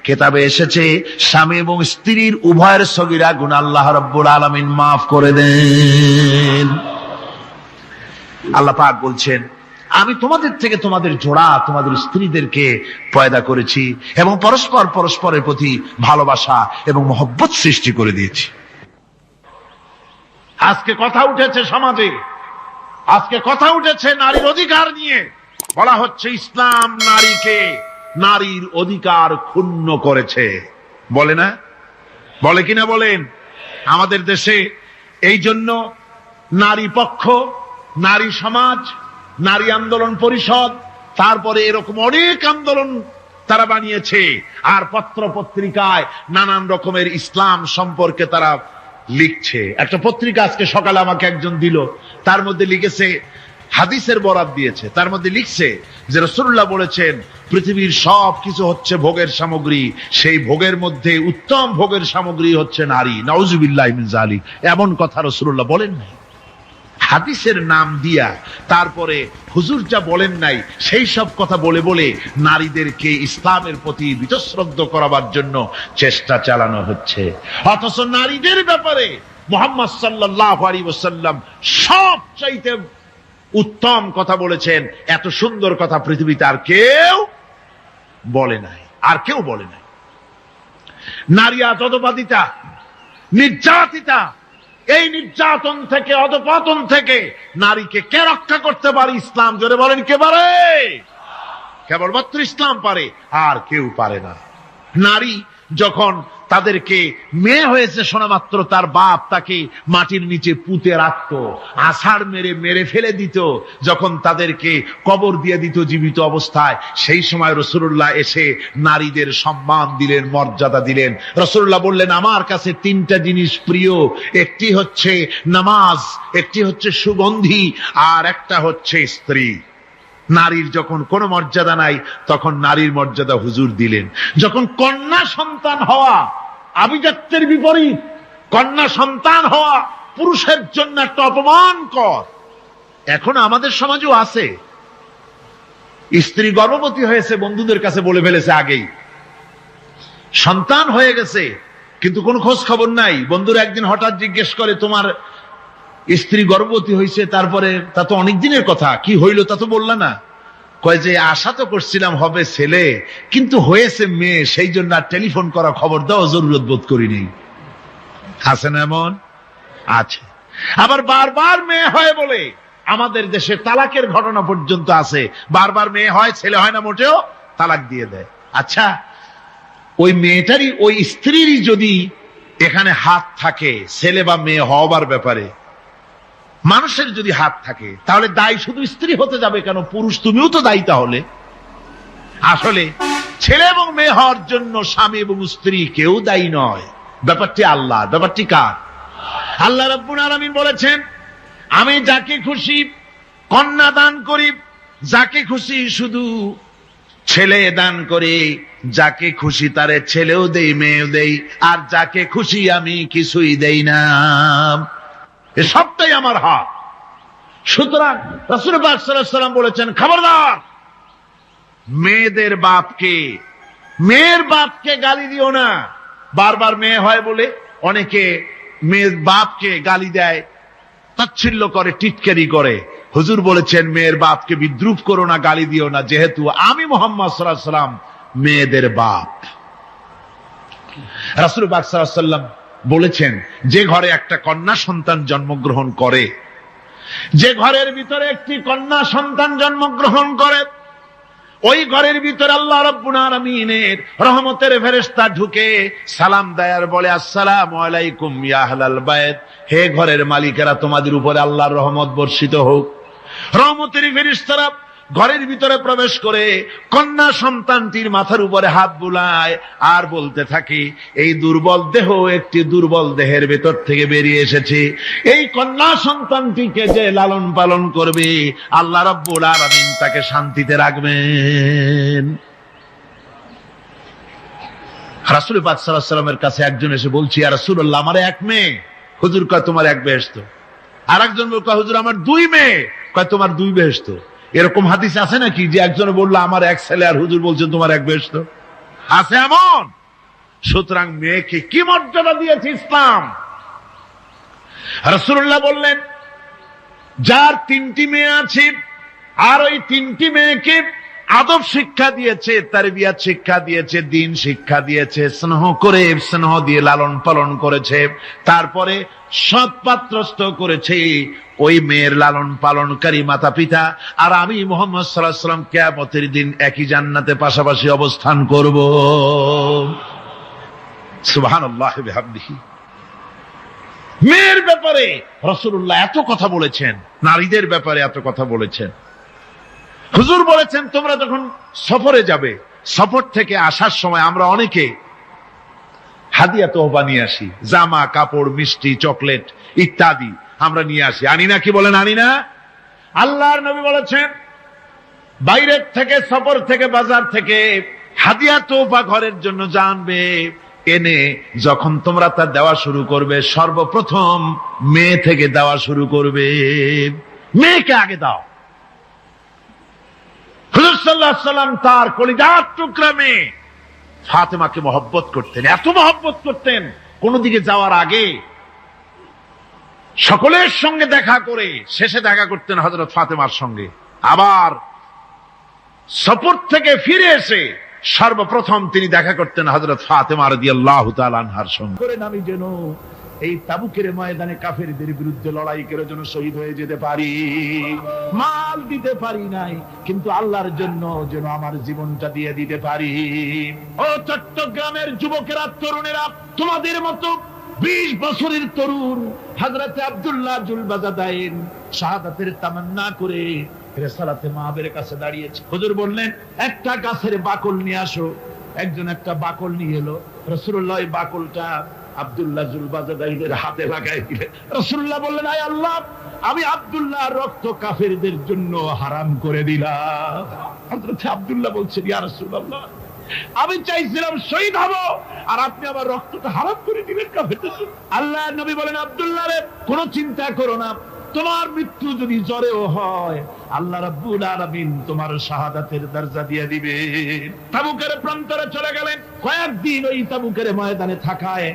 কিতাবে এসেছে স্বামী এবং স্ত্রীর উভয়ের সগীরা গুনাহ আল্লাহ রাব্বুল আলামিন মাফ করে দেন। আল্লাহ পাক বলছেন, আমি তোমাদের থেকে তোমাদের জোড়া, তোমাদের স্ত্রীদেরকে পয়দা করেছি এবং পরস্পর পরস্পরের প্রতি ভালোবাসা এবং মহব্বত সৃষ্টি করে দিয়েছি। আজকে কথা উঠেছে সমাজে, আজকে কথা উঠেছে নারীর অধিকার নিয়ে। বলা হচ্ছে ইসলাম নারীকে, নারীর অধিকার ক্ষুণ্ণ করেছে, বলে না? বলে কিনা বলেন? আমাদের দেশে এই জন্য নারী পক্ষ, নারী সমাজ, নারী আন্দোলন পরিষদ, তারপরে এরকম অনেক আন্দোলন তারা বানিয়েছে। আর পত্র পত্রিকায় নানান রকমের ইসলাম সম্পর্কে তারা লিখছে। একটা পত্রিকা আজকে সকালে আমাকে একজন দিল, তার মধ্যে লিখেছে, হাদিসের বরাত দিয়েছে, তার মধ্যে লিখছে যে রাসূলুল্লাহ বলেছেন পৃথিবীর সব কিছু হচ্ছে ভোগের সামগ্রী, সেই ভোগের মধ্যে উত্তম ভোগের সামগ্রী হচ্ছে নারী। নাউজুবিল্লাহি মিন যালিক, এমন কথা রাসূলুল্লাহ বলেন নাই। হাদিসের নাম দিয়া তারপরে হুজুর যা বলেন নাই সেই সব কথা বলে বলে নারীদেরকে ইসলামের প্রতি বীতশ্রদ্ধ করাবার জন্য চেষ্টা চালানো হচ্ছে। অথচ নারীদের ব্যাপারে মুহাম্মদ সাল্লাল্লাহু আলাইহি ওয়াসাল্লাম সবচাইতে উত্তম কথা বলেছেন। এত সুন্দর কথা পৃথিবীতে আর কেউ বলে নাই, আর কেউ বলে নাই। নারী আজ অধঃপাতিতা, নির্যাতিতা। এই নির্যাতন থেকে, অধঃপতন থেকে নারীকে কে রক্ষা করতে পারে? ইসলাম। জোরে বলেন, কে পারে? কেবলমাত্র ইসলাম পারে, আর কেউ পারে না। নারী যখন তাদেরকে মেয়ে হয়েছে শোনা মাত্র তার বাপ তাকে মাটির নিচে পুঁতে রাখত, আছাড় মেরে মেরে ফেলে দিত। যখন তাদেরকে কবর দিয়ে দিত জীবিত অবস্থায়, সেই সময় রাসূলুল্লাহ এসে নারীদের সম্মান দিলেন, মর্যাদা দিলেন। রাসূলুল্লাহ বললেন, আমার কাছে তিনটা জিনিস প্রিয়, একটি হচ্ছে নামাজ, একটি হচ্ছে সুগন্ধি, আর একটা হচ্ছে স্ত্রী। নারীর যখন কোনো মর্যাদা নাই, তখন নারীর মর্যাদা হুজুর দিলেন। যখন কন্যা সন্তান হওয়া আভিজাত্যের বিপরীত, কন্যা সন্তান হওয়া পুরুষের জন্য একটা অপমানকর। এখন আমাদের সমাজও আছে, স্ত্রী গর্ভবতী হয়েছে, বন্ধুদের কাছে বলে ফেলেছে আগেই, সন্তান হয়ে গেছে, কিন্তু কোনো খোঁজ খবর নাই। বন্ধুরা একদিন হঠাৎ জিজ্ঞেস করে, তোমার স্ত্রী গর্ভবতী হয়েছে? তারপরে তা তো অনেক দিনের কথা, কি হইল তা তো বললা না। কয় যে আশা তো করছিলাম হবে ছেলে, কিন্তু হয়েছে মেয়ে, সেই জন্য আর টেলিফোন করা, খবর দেওয়া জরুরত বোধ করিনি। আছে না এমন? আছে। আবার বারবার মেয়ে হয় বলে আমাদের দেশে তালাকের ঘটনা পর্যন্ত আছে। বারবার মেয়ে হয়, ছেলে হয় না মোটেও, তালাক দিয়ে দেয়। আচ্ছা, ওই মেয়েটারই, ওই স্ত্রীরই যদি এখানে হাত থাকে ছেলে বা মেয়ে হওয়ার ব্যাপারে, মানুষের যদি হাত থাকে, তাহলে দায়ী শুধু স্ত্রী হতে যাবে কেন? পুরুষ তুমিও তো দায়ী তাহলে। আসলে ছেলে এবং মেয়ে হওয়ার জন্য স্বামী এবং স্ত্রী কেউ দায়ী নয়। ব্যাপারটি আল্লাহ। ব্যাপারটি কার? আল্লাহ রাব্বুল আলামিন বলেছেন, আমি যাকে খুশি কন্যা দান করি, যাকে খুশি শুধু ছেলে দান করে, যাকে খুশি তারে ছেলেও দেই, মেয়েও দেই, আর যাকে খুশি আমি কিছুই দেই না। এ সবটাই আমার হাত। সুতরাং রাসূল পাক সাল্লাল্লাহু আলাইহি ওয়াসাল্লাম বলেছেন, খবরদার মেয়েদের বাপকে, মেয়ের বাপকে গালি দিও না। বারবার মেয়ে হয় বলে অনেকে মেয়ের বাপকে গালি দেয়, তাচ্ছিল্য করে, টিটকারি করে। হুজুর বলেছেন, মেয়ের বাপকে বিদ্রুপ করো না, গালি দিও না, যেহেতু আমি মুহাম্মদ সাল্লাল্লাহু আলাইহি ওয়াসাল্লাম মেয়েদের বাপ। রাসূল পাক সাল্লাল্লাহু আলাইহি ওয়াসাল্লাম বলেছেন, যে ঘরে একটা কন্যা সন্তান জন্মগ্রহণ করে, যে ঘরের ভিতরে একটি কন্যা সন্তান জন্মগ্রহণ করে, ওই ঘরের ভিতরে আল্লাহ রাব্বুল আলামিনের রহমতের ফেরেশতা ঢুকে সালাম দেয় আর বলে, আসসালামু আলাইকুম ইয়া আহলাল বাইত, হে ঘরের মালিকেরা, তোমাদের উপরে আল্লাহর রহমত বর্ষিত হোক। রহমতের ফেরেশতারা ঘরের ভিতরে প্রবেশ করে কন্যা সন্তানটির মাথার উপরে হাত বুলায় আর বলতে থাকে, এই দুর্বল দেহ একটি দুর্বল দেহের ভেতর থেকে বেরিয়ে এসেছে। এই কন্যা সন্তানটিকে যে লালন পালন করবে, আল্লাহ রাব্বুল আলামিন তাকে শান্তিতে রাখবেন। রাসূল পাক সাল্লাল্লাহু আলাইহি ওয়াসাল্লামের কাছে একজন এসে বলছি, ইয়া রাসূলুল্লাহ, আমার এক মেয়ে। হুজুর কয়, তোমার এক বেহেশত। আর একজন কয়, হুজুর আমার দুই মেয়ে। কয়, তোমার দুই বেহেশত। এরকম হাদিস আছে নাকি যে একজনে বললো আমার এক ছেলে, আর হুজুর বলছেন তোমার এক বেহেশত? আছে এমন? সুতরাং মেয়েকে কি মর্যাদা দিয়েছে ইসলাম। রাসূলুল্লাহ বললেন, যার তিনটি মেয়ে আছে আর ওই তিনটি মেয়েকে আদব শিক্ষা দিয়েছে, তারবিয়াত শিক্ষা দিয়েছে, দ্বীন শিক্ষা দিয়েছে, স্নেহ করে, স্নেহ দিয়ে লালন পালন করেছে, তারপরে সৎ পাত্রস্থ করেছে, ওই মেয়ের লালন পালনকারী মাতা পিতা আর আমি মুহাম্মদ সাল্লাল্লাহু আলাইহি ওয়াসাল্লাম কিয়ামতের দিন একই জান্নাতে পাশাপাশি অবস্থান করব। সুবহানাল্লাহ ওয়া বিহামদিহি। মেয়ের ব্যাপারে রাসূলুল্লাহ এত কথা বলেছেন, নারীদের ব্যাপারে এত কথা বলেছেন। হুজুর বলেছেন, তোমরা যখন সফরে যাবে, সফর থেকে আসার সময় আমরা অনেকে হাদিয়া তোহফা নিয়ে আসি, জামা কাপড়, মিষ্টি, চকলেট ইত্যাদি আমরা নিয়ে আসি, আনি না? কি বলেন, আনি না? আল্লাহর নবী বলেছেন, বাইরের থেকে, সফর থেকে, বাজার থেকে হাদিয়া তোহফা ঘরের জন্য জানবে, এনে যখন তোমরা তা দেওয়া শুরু করবে, সর্বপ্রথম মেয়ে থেকে দেওয়া শুরু করবে। মেয়েকে আগে দাও। হুজুর সাল্লাল্লাহু আলাইহি ওয়াসাল্লাম তার কলিজার টুকরা মেয়ে ফাতেমাকে মহব্বত করতেন, এত মহব্বত করতেন, কোন দিকে যাওয়ার আগে সকলের সঙ্গে দেখা করে শেষে দেখা করতেন হযরত ফাতেমার সঙ্গে। আবার সফর থেকে ফিরে এসে সর্বপ্রথম তিনি দেখা করতেন হযরত ফাতেমা রাদিয়াল্লাহু তাআলা আনহার সঙ্গে। করেন আমি যেন এই তাবুকের ময়দানে কাফেরদের বিরুদ্ধে লড়াই করে যেন শহীদ হয়ে যেতে পারি। মাল দিতে পারি নাই, কিন্তু আল্লাহর জন্য যেন আমার জীবনটা দিয়ে দিতে পারি। ও চট্টগ্রামের যুবকেরা, তরুণেরা, তোমাদের মতো 20 বছরের তরুণ হযরত আব্দুল্লাহ জুলবাজাদাইন শাহাদাতের তামান্না করে রিসালাতে মাহবের কাছে দাঁড়িয়েছে। হুজুর বললেন, একটা গাছের বাকল নিয়ে আসো। একজন একটা বাকল নিয়ে এলো। রাসূলুল্লাহ এই বাকলটা আব্দুল্লাহ জুলবাজাদাইনের হাতে লাগাই দিলেন। রাসূলুল্লাহ বললেন, আয় আল্লাহ, আমি আব্দুল্লাহর রক্ত কাফেরদের জন্য হারাম করে দিলাম। হযরত আব্দুল্লাহ বলছেন, ইয়া রাসূলুল্লাহ, আমি চাইছিলাম শহীদ হব, আর আপনি আমার রক্তটা হারাম করে দিলেন কাফেরদের জন্য। আল্লাহর নবী বলেন, আব্দুল্লাহ রে, কোনো চিন্তা করো না, তোমার মৃত্যু যদি জ্বরেও হয়, আল্লাহ রাব্বুল আলামিন তোমার শাহাদাতের দরজা দিয়ে দিবেন। তাবুকের প্রান্তরে চলে গেলেন। কয়েকদিন ওই তাবুকের ময়দানে থাকায়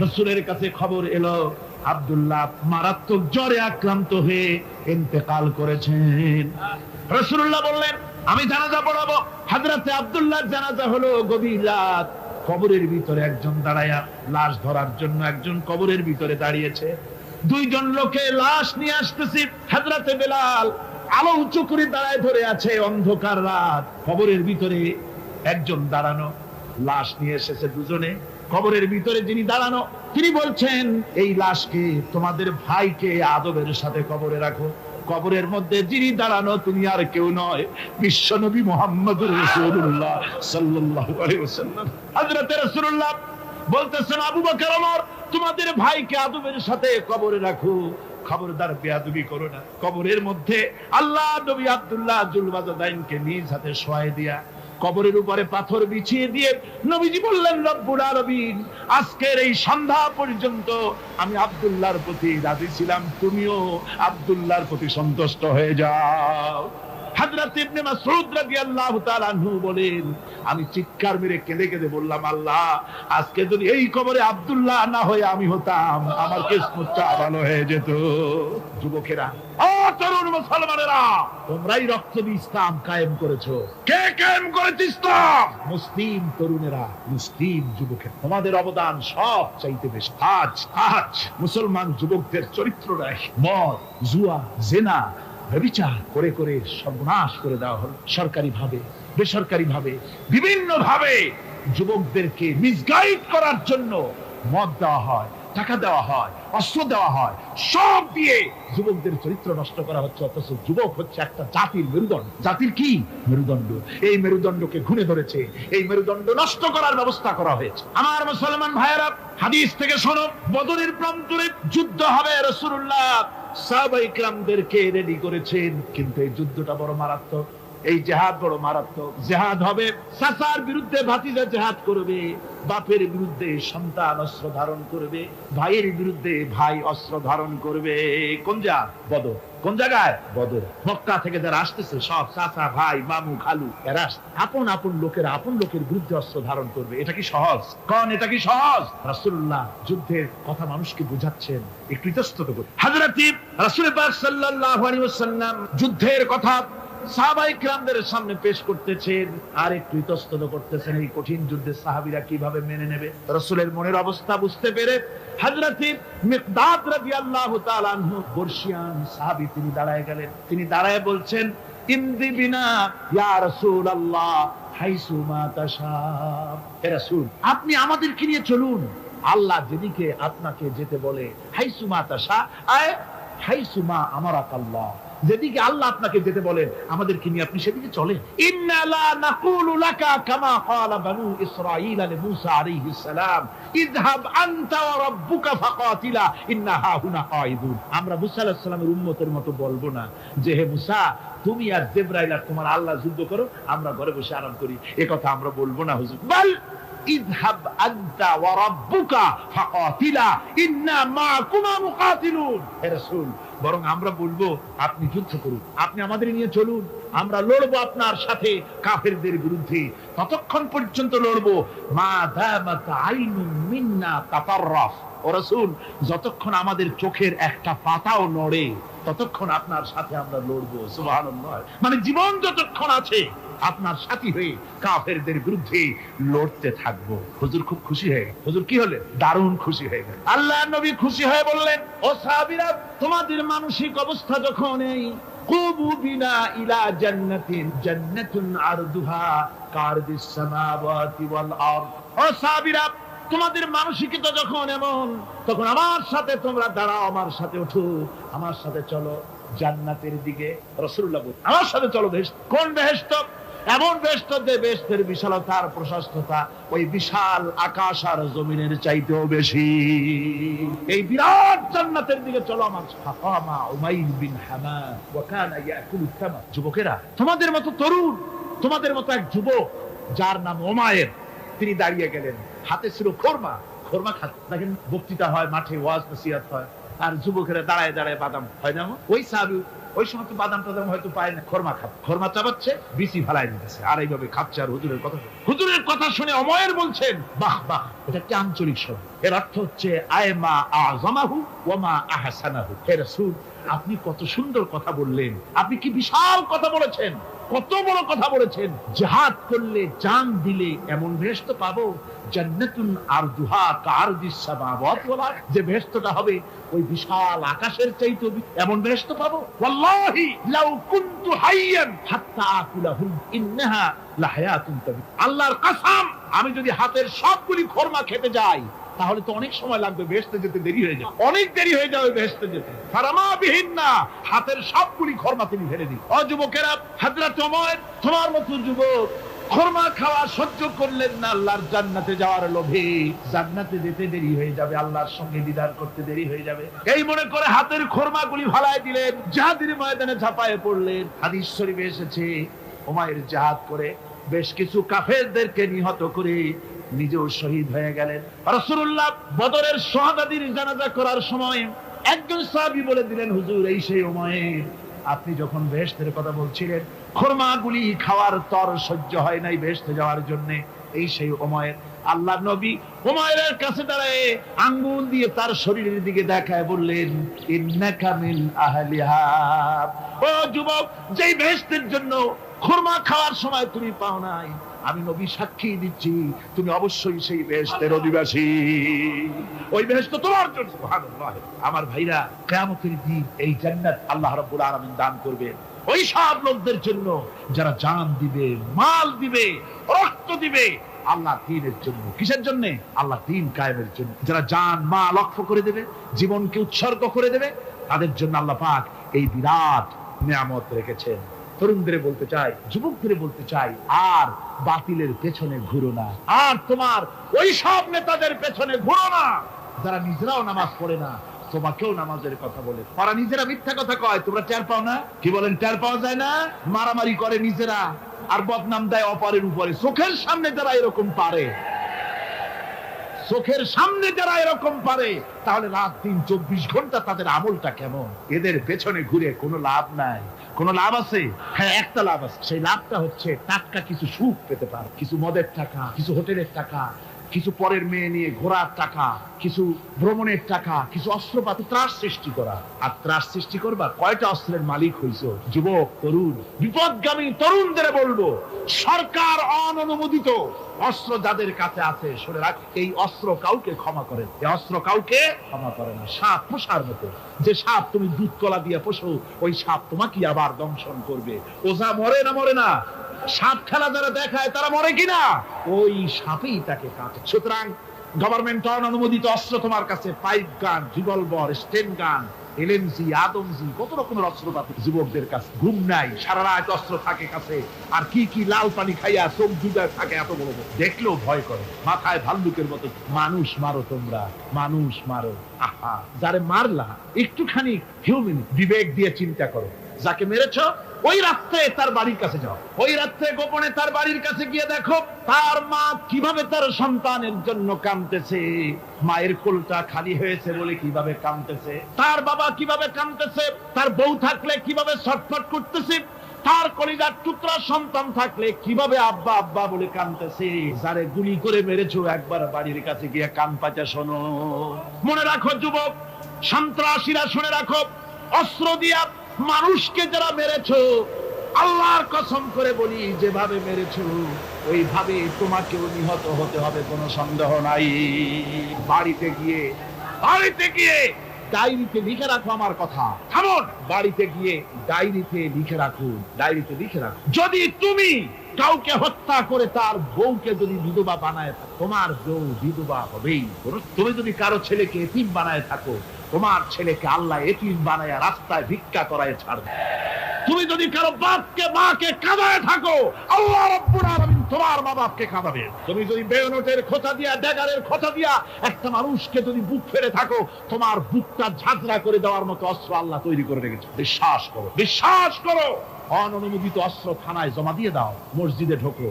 রাসূলের কাছে খবর এলো আব্দুল্লাহ মারাত্মক জ্বরে আক্রান্ত হয়ে ইন্তেকাল করেছেন। রাসূলুল্লাহ বললেন, আমি জানাজা পড়াবো। হযরতে আব্দুল্লাহর জানাজা হলো গভীর রাত। কবরের ভিতরে একজন দাঁড়ায়া লাশ ধরার জন্য একজন কবরের ভিতরে দাঁড়িয়েছে। দুইজন লোকে লাশ নিয়ে আসতেছে। হযরতে বেলাল আলো উঁচু করে দাঁড়ায় ধরে আছে। অন্ধকার রাত, কবরের ভিতরে একজন দাঁড়ানো, লাশ নিয়ে এসেছে দুজনে। কবরের ভিতরে যিনি দাঁড়ানো, তিনি বলছেন, এই লাশকে তোমাদের ভাইকে আদবের সাথে কবরে রাখো। কবরের মধ্যে যিনি দাঁড়ানো, তিনি আর কেউ নয়, বিশ্বনবী মুহাম্মদুর রাসূলুল্লাহ সাল্লাল্লাহু আলাইহি ওয়াসাল্লাম। হযরতে রাসূলুল্লাহ বলতেছেন, আবু বকর, ওমর, তোমাদের ভাইকে আদবের সাথে কবরে রাখো, খবরদার বেয়াদবি করো না। কবরের মধ্যে আল্লাহ নবী আব্দুল্লাহ জুলবাজাদাইনকে নিজ হাতে শোয়ায় দিয়া কবরের উপরে পাথর বিছিয়ে দিয়ে নবীজি বললেন, রব্বুল আলামিন, আজকের এই সন্ধ্যা পর্যন্ত আমি আব্দুল্লাহর প্রতি রাজি ছিলাম, তুমিও আব্দুল্লাহর প্রতি সন্তুষ্ট হয়ে যাও। হযরত ইবনে মাসউদ রাদিয়াল্লাহু তাআলা আনহু বলেন, আমি চিৎকার মেরে কেঁদে কেঁদে বললাম, আল্লাহ, আজকে যদি এই কবরে আব্দুল্লাহ না হয়ে আমি হতাম, আমার কিসমতটা ভালো হয়ে যেত। যুবকেরা, ও তরুণ মুসলমানেরা, তোমরাই রক্ত দিয়ে ইসলাম কায়েম করেছো। কে কায়েম করেছে ইসলাম? মুসলিম তরুণেরা, মুসলিম যুবকেরা। তোমাদের অবদান সব চাইতে বেশি। আজ মুসলমান যুবকদের চরিত্ররাই মদ, জুয়া, জিনা, ব্যভিচার করে করে সর্বনাশ করে দেওয়া হলো। সরকারি ভাবে, বেসরকারি ভাবে, বিভিন্ন ভাবে যুবকদেরকে মিসগাইড করার জন্য মদ দেওয়া হয়, টাকা দেওয়া হয়, অস্ত্র দেওয়া হয়, সব দিয়ে যুবকদের চরিত্র নষ্ট করা হচ্ছে। অথচ যুবক হচ্ছে একটা জাতির মেরুদণ্ড। জাতির কি মেরুদণ্ড? এই মেরুদণ্ডকে ঘুরে ধরেছে, এই মেরুদণ্ড নষ্ট করার ব্যবস্থা করা হয়েছে। আমার মুসলমান ভাইয়েরা, হাদিস থেকে শোনো, বদরের প্রান্তরে যুদ্ধ হবে। রাসূলুল্লাহ সাহাবায়ে কিরামদেরকে রেডি করেছেন, কিন্তু এই যুদ্ধটা বড় মারাত্মক। এই জিহাদ বড় মারাত্মক। জিহাদ হবে, চাচার বিরুদ্ধে ভাতিজা জিহাদ করবে, বাপের বিরুদ্ধে সন্তান অস্ত্র ধারণ করবে, ভাইয়ের বিরুদ্ধে ভাই অস্ত্র ধারণ করবে। কোন জায়গা? বদর। কোন জায়গায়? বদর। মক্কা থেকে যারা আসতেছে সব চাচা, ভাই, মামু, খালু, এরা আপন আপন লোকেরা আপন লোকের বিরুদ্ধে অস্ত্র ধারণ করবে। এটা কি সহজ? কোন এটা কি সহজ? রাসূলুল্লাহ যুদ্ধের কথা মানুষকে বুঝাচ্ছেন, একটু ইতস্তত করে। হযরত রাসূল পাক সাল্লাল্লাহু আলাইহি ওয়াসাল্লাম যুদ্ধের কথা সাহাবায়ে কিরামদের সামনে পেশ করতেছেন আর একটু ইতস্তত করতেছেন। এই কঠিন যুদ্ধে সাহাবীরা কিভাবে মেনে নেবে? রাসূলের মনের অবস্থা বুঝতে পেরে হযরত মিকদাদ রাদিয়াল্লাহু তাআলা আনহু, বর্ষিয়ান সাহাবী, তিনি দাঁড়ায় গেলেন। তিনি দাঁড়ায় বলছেন, ইমদি বিনা ইয়া রাসূলুল্লাহ হাইসু মা তাশা। হে রাসূল, আপনি আমাদেরকে নিয়ে চলুন, আল্লাহ যেদিকে আপনাকে যেতে বলে, হাইসু মা তাশা, আয় হাইসু মা আমারাকাল্লাহ, যেদিকে আল্লাহ আপনাকে যেতে বলেন আমাদেরকে নিয়ে আপনি সেদিকে চলেন। ইন্না লা নাকুলু লাকা কামা ক্বালা বানু ইসরাঈল লিমূসা আলাইহিস সালাম, ইযহাব আনতা ওয়া রাব্বুকা ফাকাতিলা ইন্না হাহুনা কাঈদুন। আমরা মুসা আলাইহিস সালামের উম্মতের মতো বলবো না যে, হে মুসা, তুমি আর জিবরাইল আর তোমার আল্লাহ যুদ্ধ করো, আমরা ঘরে বসে আরাম করি। এই কথা আমরা বলবো না হুজুর। বল ইযহাব আনতা ওয়া রাব্বুকা ফাকাতিলা ইন্না মাআকুমা মুকাতিলুন। হে রাসূল, বরং আমরা বলবো আপনি যুদ্ধ করুন, আপনি আমাদের নিয়ে চলুন, আমরা লড়বো আপনার সাথে কাফেরদের বিরুদ্ধে। ততক্ষণ পর্যন্ত লড়বো মা দামাত আইনুম মিন্না তাতাররাফ। ও রাসূল, যতক্ষণ আমাদের চোখের একটা পাতাও নড়ে ততক্ষণ আপনার সাথে আমরা লড়বো। সুবহানাল্লাহ। মানে জীবন যতক্ষণ আছে আপনার সাথী হয়ে কাফেরদের বিরুদ্ধে লড়তে থাকবো। হুজুর খুব খুশি হয়ে গেল। হুজুর কি হলেন? দারুণ খুশি হয়ে গেল। আল্লাহর নবী খুশি হয়ে বললেন, ও সাহাবীরা, তোমাদের মানসিক অবস্থা যখন এই কুবু বিনা ইলা জান্নাতিন জান্নাতুন আরদুহা কারদিস সামাওয়াতি ওয়াল আরদ। ও সাহাবীরা, তোমাদের মানসিকতা যখন এমন, তখন আমার সাথে তোমরা দাঁড়াও, আমার সাথে ওঠো, আমার সাথে চলো জান্নাতের দিকে। রাসূলুল্লাহ বলেন, আমার সাথে চলো বেহেশত। কোন বেহেশত? এমন বেহেশত যে বেহেশতের বিশালতা আর প্রশস্ততা ওই বিশাল আকাশ আর জমিনের চাইতেও বেশি। এই বিরাট জান্নাতের দিকে চলো আমার সাথে। ফাকামা উমাইর বিন হামাম ওয়া কানা ইয়াকুলু তামা। যুবকেরা, তোমাদের মতো তরুণ, তোমাদের মতো এক যুবক যার নাম উমাইর, তিনি দাঁড়িয়ে গেলেন, হাতে ছিল খোরমা। খোরমা খাত দেখেন, বক্তৃতা হয়, মাঠে ওয়াজ নসিহত হয়, আর যুবকেরা দাঁড়ায় দাঁড়ায় বাদাম হয় না। ওই সাহাবী ওই সময় তো বাদাম টাদাম হয়তো পায় না, খোরমা খাত, খোরমা চাবাচ্ছে, বিচি ফালাই দিতেছে, আর এইভাবে খাচ্ছে আর হুজুরের কথা। হুজুরের কথা শুনে উমাইর বলছেন, বাহ বাহ, এটা একটা আঞ্চলিক শব্দ। এর অর্থ হচ্ছে আয়মা আযমাহু ওয়া মা আহসানাহু। হে রাসূল, আপনি কত সুন্দর কথা বললেন, আপনি কি বিশাল কথা বলেছেন, কত বড় কথা বলেছেন। জিহাদ করলে, জান দিলে এমন বেহেশত পাবো, জান্নাতুন আরদুহা কারদিস সামাওয়াতি ওয়াল আরদ, যে বেহেশতটা হবে ওই বিশাল আকাশের চাইতে এমন বেহেশত পাবো। ওয়াল্লাহি লাউ কুনতু হাইয়ান হাত্তা আকুলাহু ইন্নাহা লাহায়াতুন তাবি। আল্লাহর কসম, আমি যদি হাতের সবগুলি খোরমা খেতে যাই তাহলে তো অনেক সময় লাগবে, বেহেশতে যেতে দেরি হয়ে যাবে, অনেক দেরি হয়ে যাবে বেহেশতে যেতে। ফারামা বিহিন্না, হাতের সবগুলি খোরমা তিনি ফেলে দিন। ও যুবকেরা, হযরত ওমর তোমার মতো যুবক খোরমা খাওয়া সহ্য করলেন না আল্লাহর জান্নাতে যাওয়ার লোভে। জান্নাতে যেতে দেরি হয়ে যাবে, আল্লাহর সঙ্গে দিদার করতে দেরি হয়ে যাবে, এই মনে করে হাতের খোরমাগুলি ফালাই দিলেন, জিহাদের ময়দানে ঝাঁপায়ে পড়লেন। হাদিস শরীফে এসেছে, উমাইর জিহাদ করে বেশ কিছু কাফেরদেরকে নিহত করে নিজেও শহীদ হয়ে গেলেন। রাসূলুল্লাহ বদরের শাহাদাতের জানাজা করার সময় একজন সাহাবী বলে দিলেন, হুজুর, এই সেই উমাইর, আপনি যখন বেহেশতের কথা বলছিলেন, খোরমাগুলি খাওয়ার তর সহ্য হয় নাই বেহেশতে যাওয়ার জন্য, এই সেই উমাইর। আল্লাহর নবী উমাইরের কাছে দাঁড়িয়ে আঙ্গুল দিয়ে তার শরীরের দিকে দেখায় বললেন, ইন্নাকা মিন আহলিহা। ও যুবক, যেই বেহেশতের জন্য খোরমা খাওয়ার সময় তুমি পাও নাই, আমি নবী সাক্ষী দিচ্ছি তুমি অবশ্যই সেই বেহেশতের অধিবাসী, ওই বেহেশত তোমার জন্য। সুবহানাল্লাহ। আমার ভাইরা, কিয়ামতের দিন এই জান্নাত আল্লাহ রাব্বুল আলামিন দান করবেন ওই সব লোকদের জন্য যারা জান দিবে, মাল দিবে, রক্ত দিবে আল্লাহ দ্বীনের জন্য। কিসের জন্য? আল্লাহ দ্বীন কায়েমের জন্য। যারা জান মাল ওয়াকফ করে দেবে, জীবনকে উৎসর্গ করে দেবে, তাদের জন্য আল্লাহ পাক এই বিরাট নিয়ামত রেখেছেন। তরুণদের বলতে চাই, যুবকদের বলতে চাই, আর বাতিলের পেছনে ঘুরো না, আর তোমার ওই সব নেতাদের পেছনে ঘুরো না যারা নিজেরাও নামাজ পড়ে না, তোমাকেও নামাজের কথা বলে। ওরা নিজেরা মিথ্যা কথা কয়, তোমরা টের পাও না? কি বলেন, টের পাওয়া যায় না? মারামারি করে নিজেরা আর বদনাম দেয় অপরের উপরে। চোখের সামনে যারা এরকম পারে, চোখের সামনে যারা এরকম পারে, তাহলে রাত দিন 24 ঘন্টা তাদের আমলটা কেমন? এদের পেছনে ঘুরে কোনো লাভ নাই। কোন লাভ আছে? হ্যাঁ, একটা লাভ আছে। সেই লাভটা হচ্ছে টাটকা কিছু সুখ পেতে পারে, কিছু মদের টাকা, কিছু হোটেলের টাকা, কিছু পরের মেয়ে নিয়ে ঘোরার টাকা, কিছু ভ্রমণের টাকা, কিছু অস্ত্রপাতি, ত্রাস সৃষ্টি করা। আর ত্রাস সৃষ্টি করবা, কয়টা অস্ত্রের মালিক হইছো? যুবক, তরুণ, বিপদগামী তরুণদের বলবো, সরকার অননুমোদিত অস্ত্র যাদের কাছে আছে, শুনে রাখ, এই অস্ত্র কাউকে ক্ষমা করে, এই অস্ত্র কাউকে ক্ষমা করে না। সাপ পোষার মতো, যে সাপ তুমি দুধ কলা দিয়ে পোষো, ওই সাপ তোমাকে আবার দংশন করবে। ওঝা মরে না মরে না, সাপ খেলা যারা দেখায় তারা মরে কিনা, ওই সাপেই তাকে কাটে। সুতরাং গভর্নমেন্ট অনুমোদিত অস্ত্র তোমার কাছে, পাইপ গান, রিভলভার, স্টেন গান, এলএমজি, আদমজি, কত রকমের অস্ত্রপাতি যুবকদের কাছে। ঘুম নাই, সারা রাত অস্ত্র থাকে কাছে, আর কি কি লাল পানি খাইয়া চোখ জুড়ে থাকে এত বড় বড়, দেখলেও ভয় করে। মাথায় ভাল্লুকের মতো মানুষ মারো, তোমরা মানুষ মারো। আহা, যারে মারলা একটুখানি হিউম্যান বিবেক দিয়ে চিন্তা করো, যাকে মেরেছ ওই রাত্রে তার বাড়ির কাছে যাও, ওই রাত্রে গোপনে তার বাড়ির কাছে গিয়ে দেখো তার মা কিভাবে তার সন্তানের জন্য কাঁদতেছে, মায়ের কোলটা খালি হয়েছে বলে কিভাবে কাঁদতেছে, তার বাবা কিভাবে কাঁদতেছে, তার বউ থাকলে কিভাবে ছটফট করতেছে, তার কলিজার টুকরা সন্তান থাকলে কিভাবে আব্বা আব্বা বলে কাঁদতেছে। যারে গুলি করে মেরেছো একবার বাড়ির কাছে গিয়ে কান পাচা শোনো। মনে রাখো যুবক, সন্ত্রাসীরা শুনে রাখো, অস্ত্র দিয়া মানুষকে যারা মেরেছো, আল্লাহর কসম করে বলি যেভাবে মেরেছো ওইভাবে তোমাকেও নিহত হতে হবে, কোনো সন্দেহ নাই। বাড়িতে গিয়ে ডায়েরিতে লিখে রাখো আমার কথা। থামুন, বাড়িতে গিয়ে ডায়েরিতে লিখে রাখো, ডায়েরিতে লিখে রাখো, যদি তুমি কাউকে হত্যা করে তার বউকে যদি বিধবা বানায় থাকো, তোমার বউ বিধবা হবেই। তুমি যদি কারো ছেলেকে এতিম বানায় থাকো, তোমার ছেলেকে আল্লাহ এতিম বানায় রাস্তায় ভিক্ষা করায় ছাড়বে। তুমি যদি কারো বাপকে মাকে কাঁদায় থাকো, আল্লাহ রাব্বুল আলামিন তোমার মা বাপকে কাঁদাবে। তুমি যদি বেয়নটের খোঁচা দিয়া, ড্যাগারের খোঁচা দিয়া একটা মানুষকে যদি বুক ফেলে থাকো, তোমার বুকটা ঝাঁঝরা করে দেওয়ার মতো অস্ত্র আল্লাহ তৈরি করে রেখেছে। বিশ্বাস করো, বিশ্বাস করো। অননুমোদিত অস্ত্র থানায় জমা দিয়ে দাও, মসজিদে ঢোকো,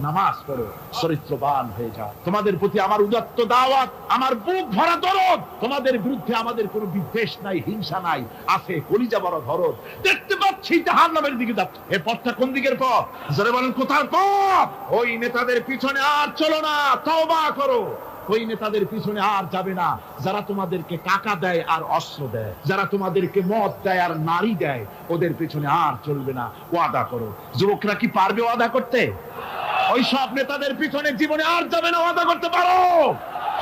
নামাজ পড়ো, চরিত্রবান হয়ে যাও। তোমাদের প্রতি আমার উদাত্ত দাওয়াত, আমার বুক ভরা দরদ। তোমাদের বিরুদ্ধে আমাদের কোনো বিদ্বেষ নাই, হিংসা নাই, আছে কলিজা বড় দরদ। দেখতে পাচ্ছি জাহান্নামের দিকে যাচ্ছে। এই পথটা কোন দিকের পথ? যারা বলেন কোথার পথ? ওই নেতাদের পিছনে আর চলো না, তওবা করো। ওই নেতাদের পিছনে আর যাবে না যারা তোমাদেরকে টাকা দেয় আর অস্ত্র দেয়, যারা তোমাদেরকে মদ দেয় আর নারী দেয়, ওদের পিছনে আর চলবে না। ওয়াদা করো। যুবকরা কি পারবে ওয়াদা করতে? ওই সব নেতাদের পিছনে জীবনে আর যাবে না, ওয়াদা করতে পারো?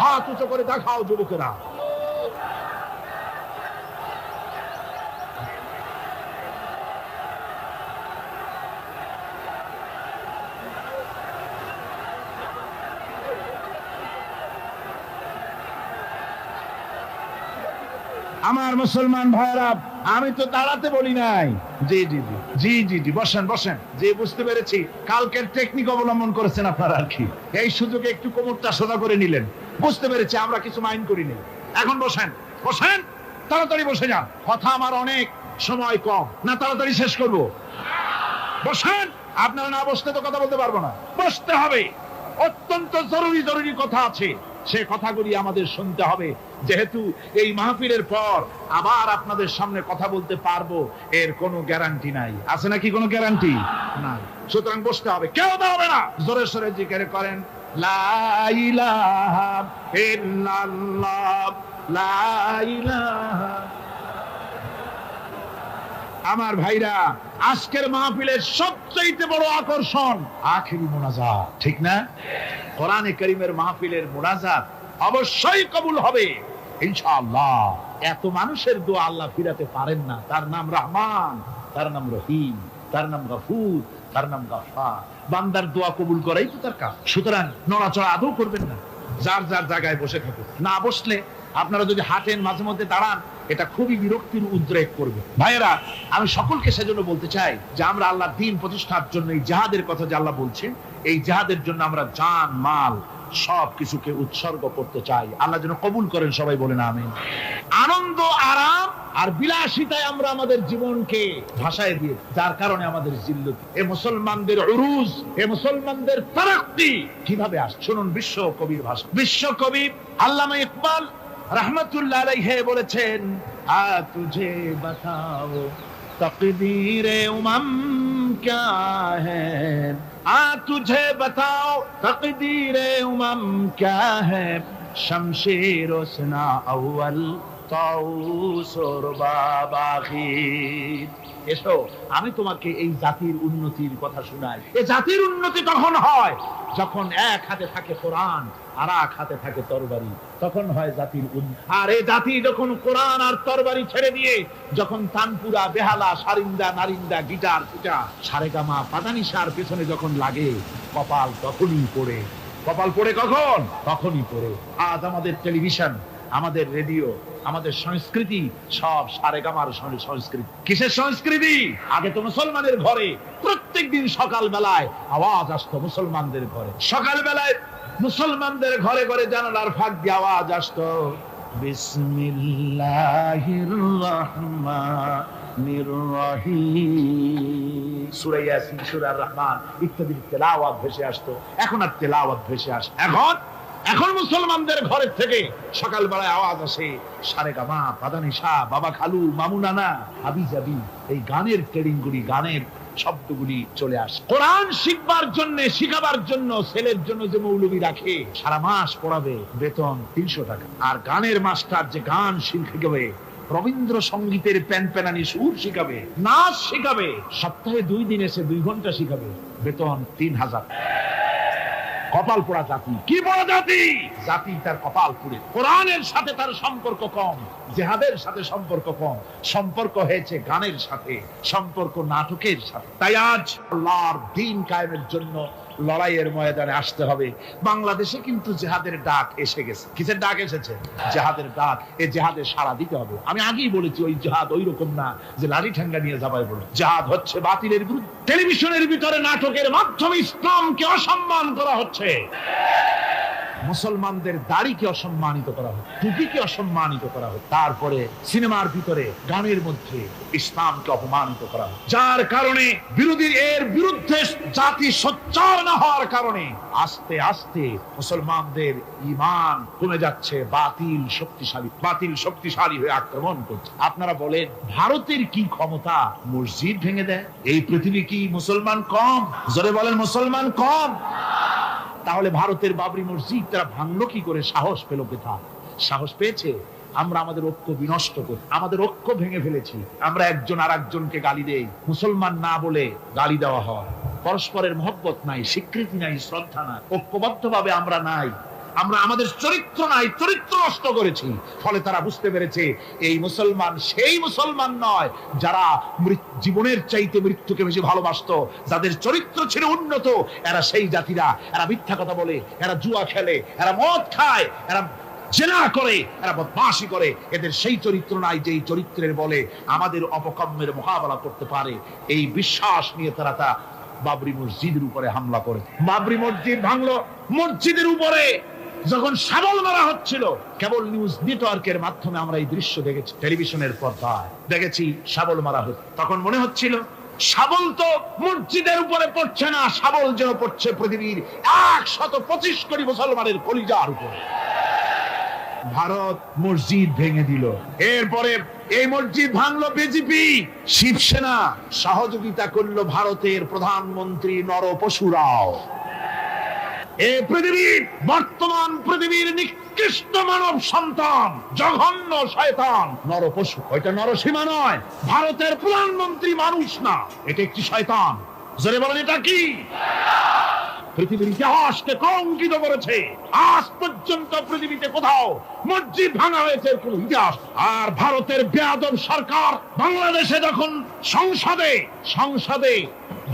হাত উঁচু করে দেখাও যুবকেরা। আমার মুসলমান ভাইরা, আমি তো দাঁড়াতে বলি নাই। জি জি জি জি জি জি বসেন বসেন। যে বুঝতে পেরেছি কালকের টেকনিক অবলম্বন করেছেন আপনারা আর কি। এই সুযোগে একটু কোমরটা সোজা করে নিলেন। বুঝতে পেরেছি, আমরা কিছু মাইন্ড করিনি। এখন বসেন, বসেন, তাড়াতাড়ি বসে যান। কথা আমার অনেক, সময় কম, না তাড়াতাড়ি শেষ করব। বসেন। আপনারা না বসতে তো কথা বলতে পারবো না, বসতে হবে। অত্যন্ত জরুরি জরুরি কথা আছে, সে কথাগুলি আমাদের শুনতে হবে। যেহেতু এই মাহফিলের পর আবার আপনাদের সামনে কথা বলতে পারবো, এর কোনো গ্যারান্টি নাই। আছে নাকি কোনো গ্যারান্টি? নাই। সুতরাং বসতে হবে, কেউ দাঁড়াবে না। জোরে সোরে জিকির করেন, লা ইলাহা ইল্লাল্লাহ, লা ইলাহা। আমার ভাইরা, আজকের মাহফিলের সবচেয়ে বড় আকর্ষণ আখিরি মুনাজাত, ঠিক না? কোরআনে কারীমের মাহফিলের মুনাজাত অবশ্যই কবুল হবে ইনশাআল্লাহ। এত মানুষের দোয়া আল্লাহ ফিরাতে পারেন না। তার নাম রহমান, তার নাম রহিম, তার নাম গফুর, তার নাম গফফার। বান্দার দোয়া কবুল করাই তো তার কাজ। সুতরাং নড়াচড়া আদৌ করবেন না, যার যার জায়গায় বসে থাকুন। না বসলে আপনারা যদি হাঁটেন, মাঝে মধ্যে দাঁড়ান, এটা খুবই বিরক্তির উদ্রেক করবে। ভাইয়েরা, আমি সকলকে সেজন্য বলতে চাই যে আমরা আল্লাহর দ্বীন প্রতিষ্ঠার জন্য এই জিহাদের কথা যে আল্লাহ বলছেন, এই জিহাদের জন্য আমরা জান মাল সব কিছুকে উৎসর্গ করতে চাই। আল্লাহ যেন কবুল করেন, সবাই বলেন আমিন। আনন্দ, আরাম আর বিলাসিতায় আমরা আমাদের জীবনকে ভাসায় দিয়ে, যার কারণে আমাদের জিল্লতি। এ মুসলমানদের উরুজ, এ মুসলমানদের তারাক্কি কিভাবে আসে শুনুন। বিশ্ব কবির ভাষা, বিশ্ব কবি আল্লামা ইকবাল रहमतुल्लाह अलैहि বলেছেন, আ তুঝে বাতাও তকদীরে উমম क्या है, आ तुझे बताओ तकदीरे उमम क्या है, शमशीर उसना अव्वल ताऊस और बाबाखीर। এসো, আমি তোমাকে এই জাতির উন্নতির কথা শোনাই। এই জাতির উন্নতি তখন হয় যখন এক হাতে থাকে কোরআন আর এক হাতে থাকে তরবারি, তখন হয় জাতির উন্নতি। আর এই জাতি যখন কোরআন আর তরবারি ছেড়ে দিয়ে যখন তানপুরা, বেহালা, সারিন্দা, নারিন্দা, গিটার, পিটা, সারেগামা, পাদানিসার পেছনে যখন লাগে, কপাল তখনই পড়ে। কপাল পড়ে কখন? তখনই পড়ে। আজ আমাদের টেলিভিশন, আমাদের রেডিও, আমাদের সংস্কৃতি সব সারেগামার সংস্কৃতি। কিসের সংস্কৃতি? আগে তো মুসলমানের ঘরে প্রত্যেকদিন সকাল বেলায় আওয়াজ আসতো, মুসলমানদের ঘরে সকাল বেলায় মুসলমানদের ঘরে ঘরে জানালার ফাঁক দিয়ে আওয়াজ আসতো, বিসমিল্লাহির রহমান রহমানির রহিম। সূরা ইয়াসিন, সূরা রহমান ইত্যাদির তেলাওয়াত ভেসে আসতো, এখন আর তেলাওয়াত ভেসে আসে। এখন মুসলমানদের ঘরের থেকে সকালবেলায় আওয়াজ আসে সারেগামা, পাদানিসা, বাবা খালু, মামু নানা, হাবি জাবি, এই গানের ট্রেডিংগুলি, গানের শব্দগুলি চলে আসে। কোরআন শিখবার জন্য, শিখাবার জন্য ছেলের জন্য যে মৌলবী রাখে, সারা মাস পড়াবে, বেতন 300 টাকা। আর গানের মাস্টার যে গান শিখাবে, রবীন্দ্র সঙ্গীতের প্যানপ্যানানি সুর শিখাবে, নাচ শিখাবে, সপ্তাহে 2 দিন এসে 2 ঘন্টা শিখাবে, বেতন 3000। কপাল পোড়া জাতি। কি বড় জাতি? জাতি তার কপাল পুড়ে। কোরআনের সাথে তার সম্পর্ক কম, জিহাদের সাথে সম্পর্ক কম, সম্পর্ক হয়েছে গানের সাথে, সম্পর্ক নাটকের সাথে। তাই আজ আল্লাহর দ্বীন কায়েমের জন্য লড়াইয়ের ময়দানে আসতে হবে। বাংলাদেশে কিন্তু জিহাদের ডাক এসে গেছে। কিসের ডাক এসেছে? জিহাদের ডাক। এই জিহাদে সাড়া দিতে হবে। আমি আগেই বলেছি, ওই জিহাদ ওই রকম না যে লাঠি ঠ্যাঙ্গা নিয়ে যাবাই বলো। জিহাদ হচ্ছে বাতিলের বিরুদ্ধে। টেলিভিশনের ভিতরে নাটকের মাধ্যমে ইসলামকে অসম্মান করা হচ্ছে, মুসলমানদের দাড়িকে অসম্মানিত করা হচ্ছে, টুপিকে অসম্মানিত করা হচ্ছে, তারপরে সিনেমার ভিতরে গানের মধ্যে ইসলামকে অপমানিত করা হচ্ছে, যার কারণে এর বিরুদ্ধে জাতি সোচ্চার না হওয়ার কারণে আস্তে আস্তে মুসলমানদের ঈমান কমে যাচ্ছে। বাতিল শক্তিশালী হয়ে আক্রমণ করছে। আপনারা বলেন, ভারতের কি ক্ষমতা মসজিদ ভেঙে দেয়? এই পৃথিবী কি মুসলমান কম? জোরে বলেন, মুসলমান কম? তাহলে ভারতের বাবরি মসজিদ তারা ভাঙলো কি করে? সাহস পেল কোথা? সাহস পেয়েছে আমরা আমাদের ঐক্য বিনষ্ট করি, আমাদের ঐক্য ভেঙে ফেলেছি। আমরা একজন আর একজনকে গালি দেই, মুসলমান না বলে গালি দেওয়া হয়। পরস্পরের মহব্বত নাই, স্বীকৃতি নাই, শ্রদ্ধা নাই, ঐক্যবদ্ধ ভাবে আমরা নাই। আমরা আমাদের চরিত্র নাই, চরিত্র নষ্ট করেছি। ফলে তারা বুঝতে পেরেছে এই মুসলমান সেই মুসলমান নয় যারা জীবনের চাইতে মৃত্যুকে বেশি ভালোবাসতো, যাদের চরিত্র ছিল উন্নত। এরা সেই জাতিরা, এরা মিথ্যা কথা বলে, এরা জুয়া খেলে, এরা মদ খায়, এরা জেনা করে, এরা বদমাশি করে। এদের সেই চরিত্র নাই যেই চরিত্রের বলে আমাদের অপকর্মের মোকাবেলা করতে পারে। এই বিশ্বাস নিয়ে তারা তা বাবরি মসজিদের উপরে হামলা করে। বাবরি মসজিদ ভাঙলো। মসজিদের উপরে যখন শাবল মারা হচ্ছিল, কেবল নিউজ নেটওয়ার্কের মাধ্যমে আমরা এই দৃশ্য দেখেছি, টেলিভিশনের পর্দায় দেখেছি শাবল মারা হচ্ছে। তখন মনে হচ্ছিল শাবল তো মসজিদের উপরে পড়ছে না, শাবল যেন পড়ছে পৃথিবীর 125 কোটি মুসলমানের কলিজার উপরে। ভারত মসজিদ ভেঙে দিল। এরপরে এই মসজিদ ভাঙলো বিজেপি, শিবসেনা সহযোগিতা করলো ভারতের প্রধানমন্ত্রী নরপশুরাও। এই পৃথিবীর বর্তমান পৃথিবীর নিকৃষ্ট মানব সন্তান, জঘন্য শয়তান নরপশু। ওইটা নরসীমা নয়, ভারতের প্রধানমন্ত্রী মানুষ না, এটা একটি শয়তান। জোরে বলেন, এটা কি? পৃথিবীর ইতিহাসকে কলঙ্কিত করেছে। আজ পর্যন্ত পৃথিবীতে কোথাও মসজিদ ভাঙা হয়েছে কোন ইতিহাস। আর ভারতের বেয়াদব সরকার বাংলাদেশে যখন সংসদে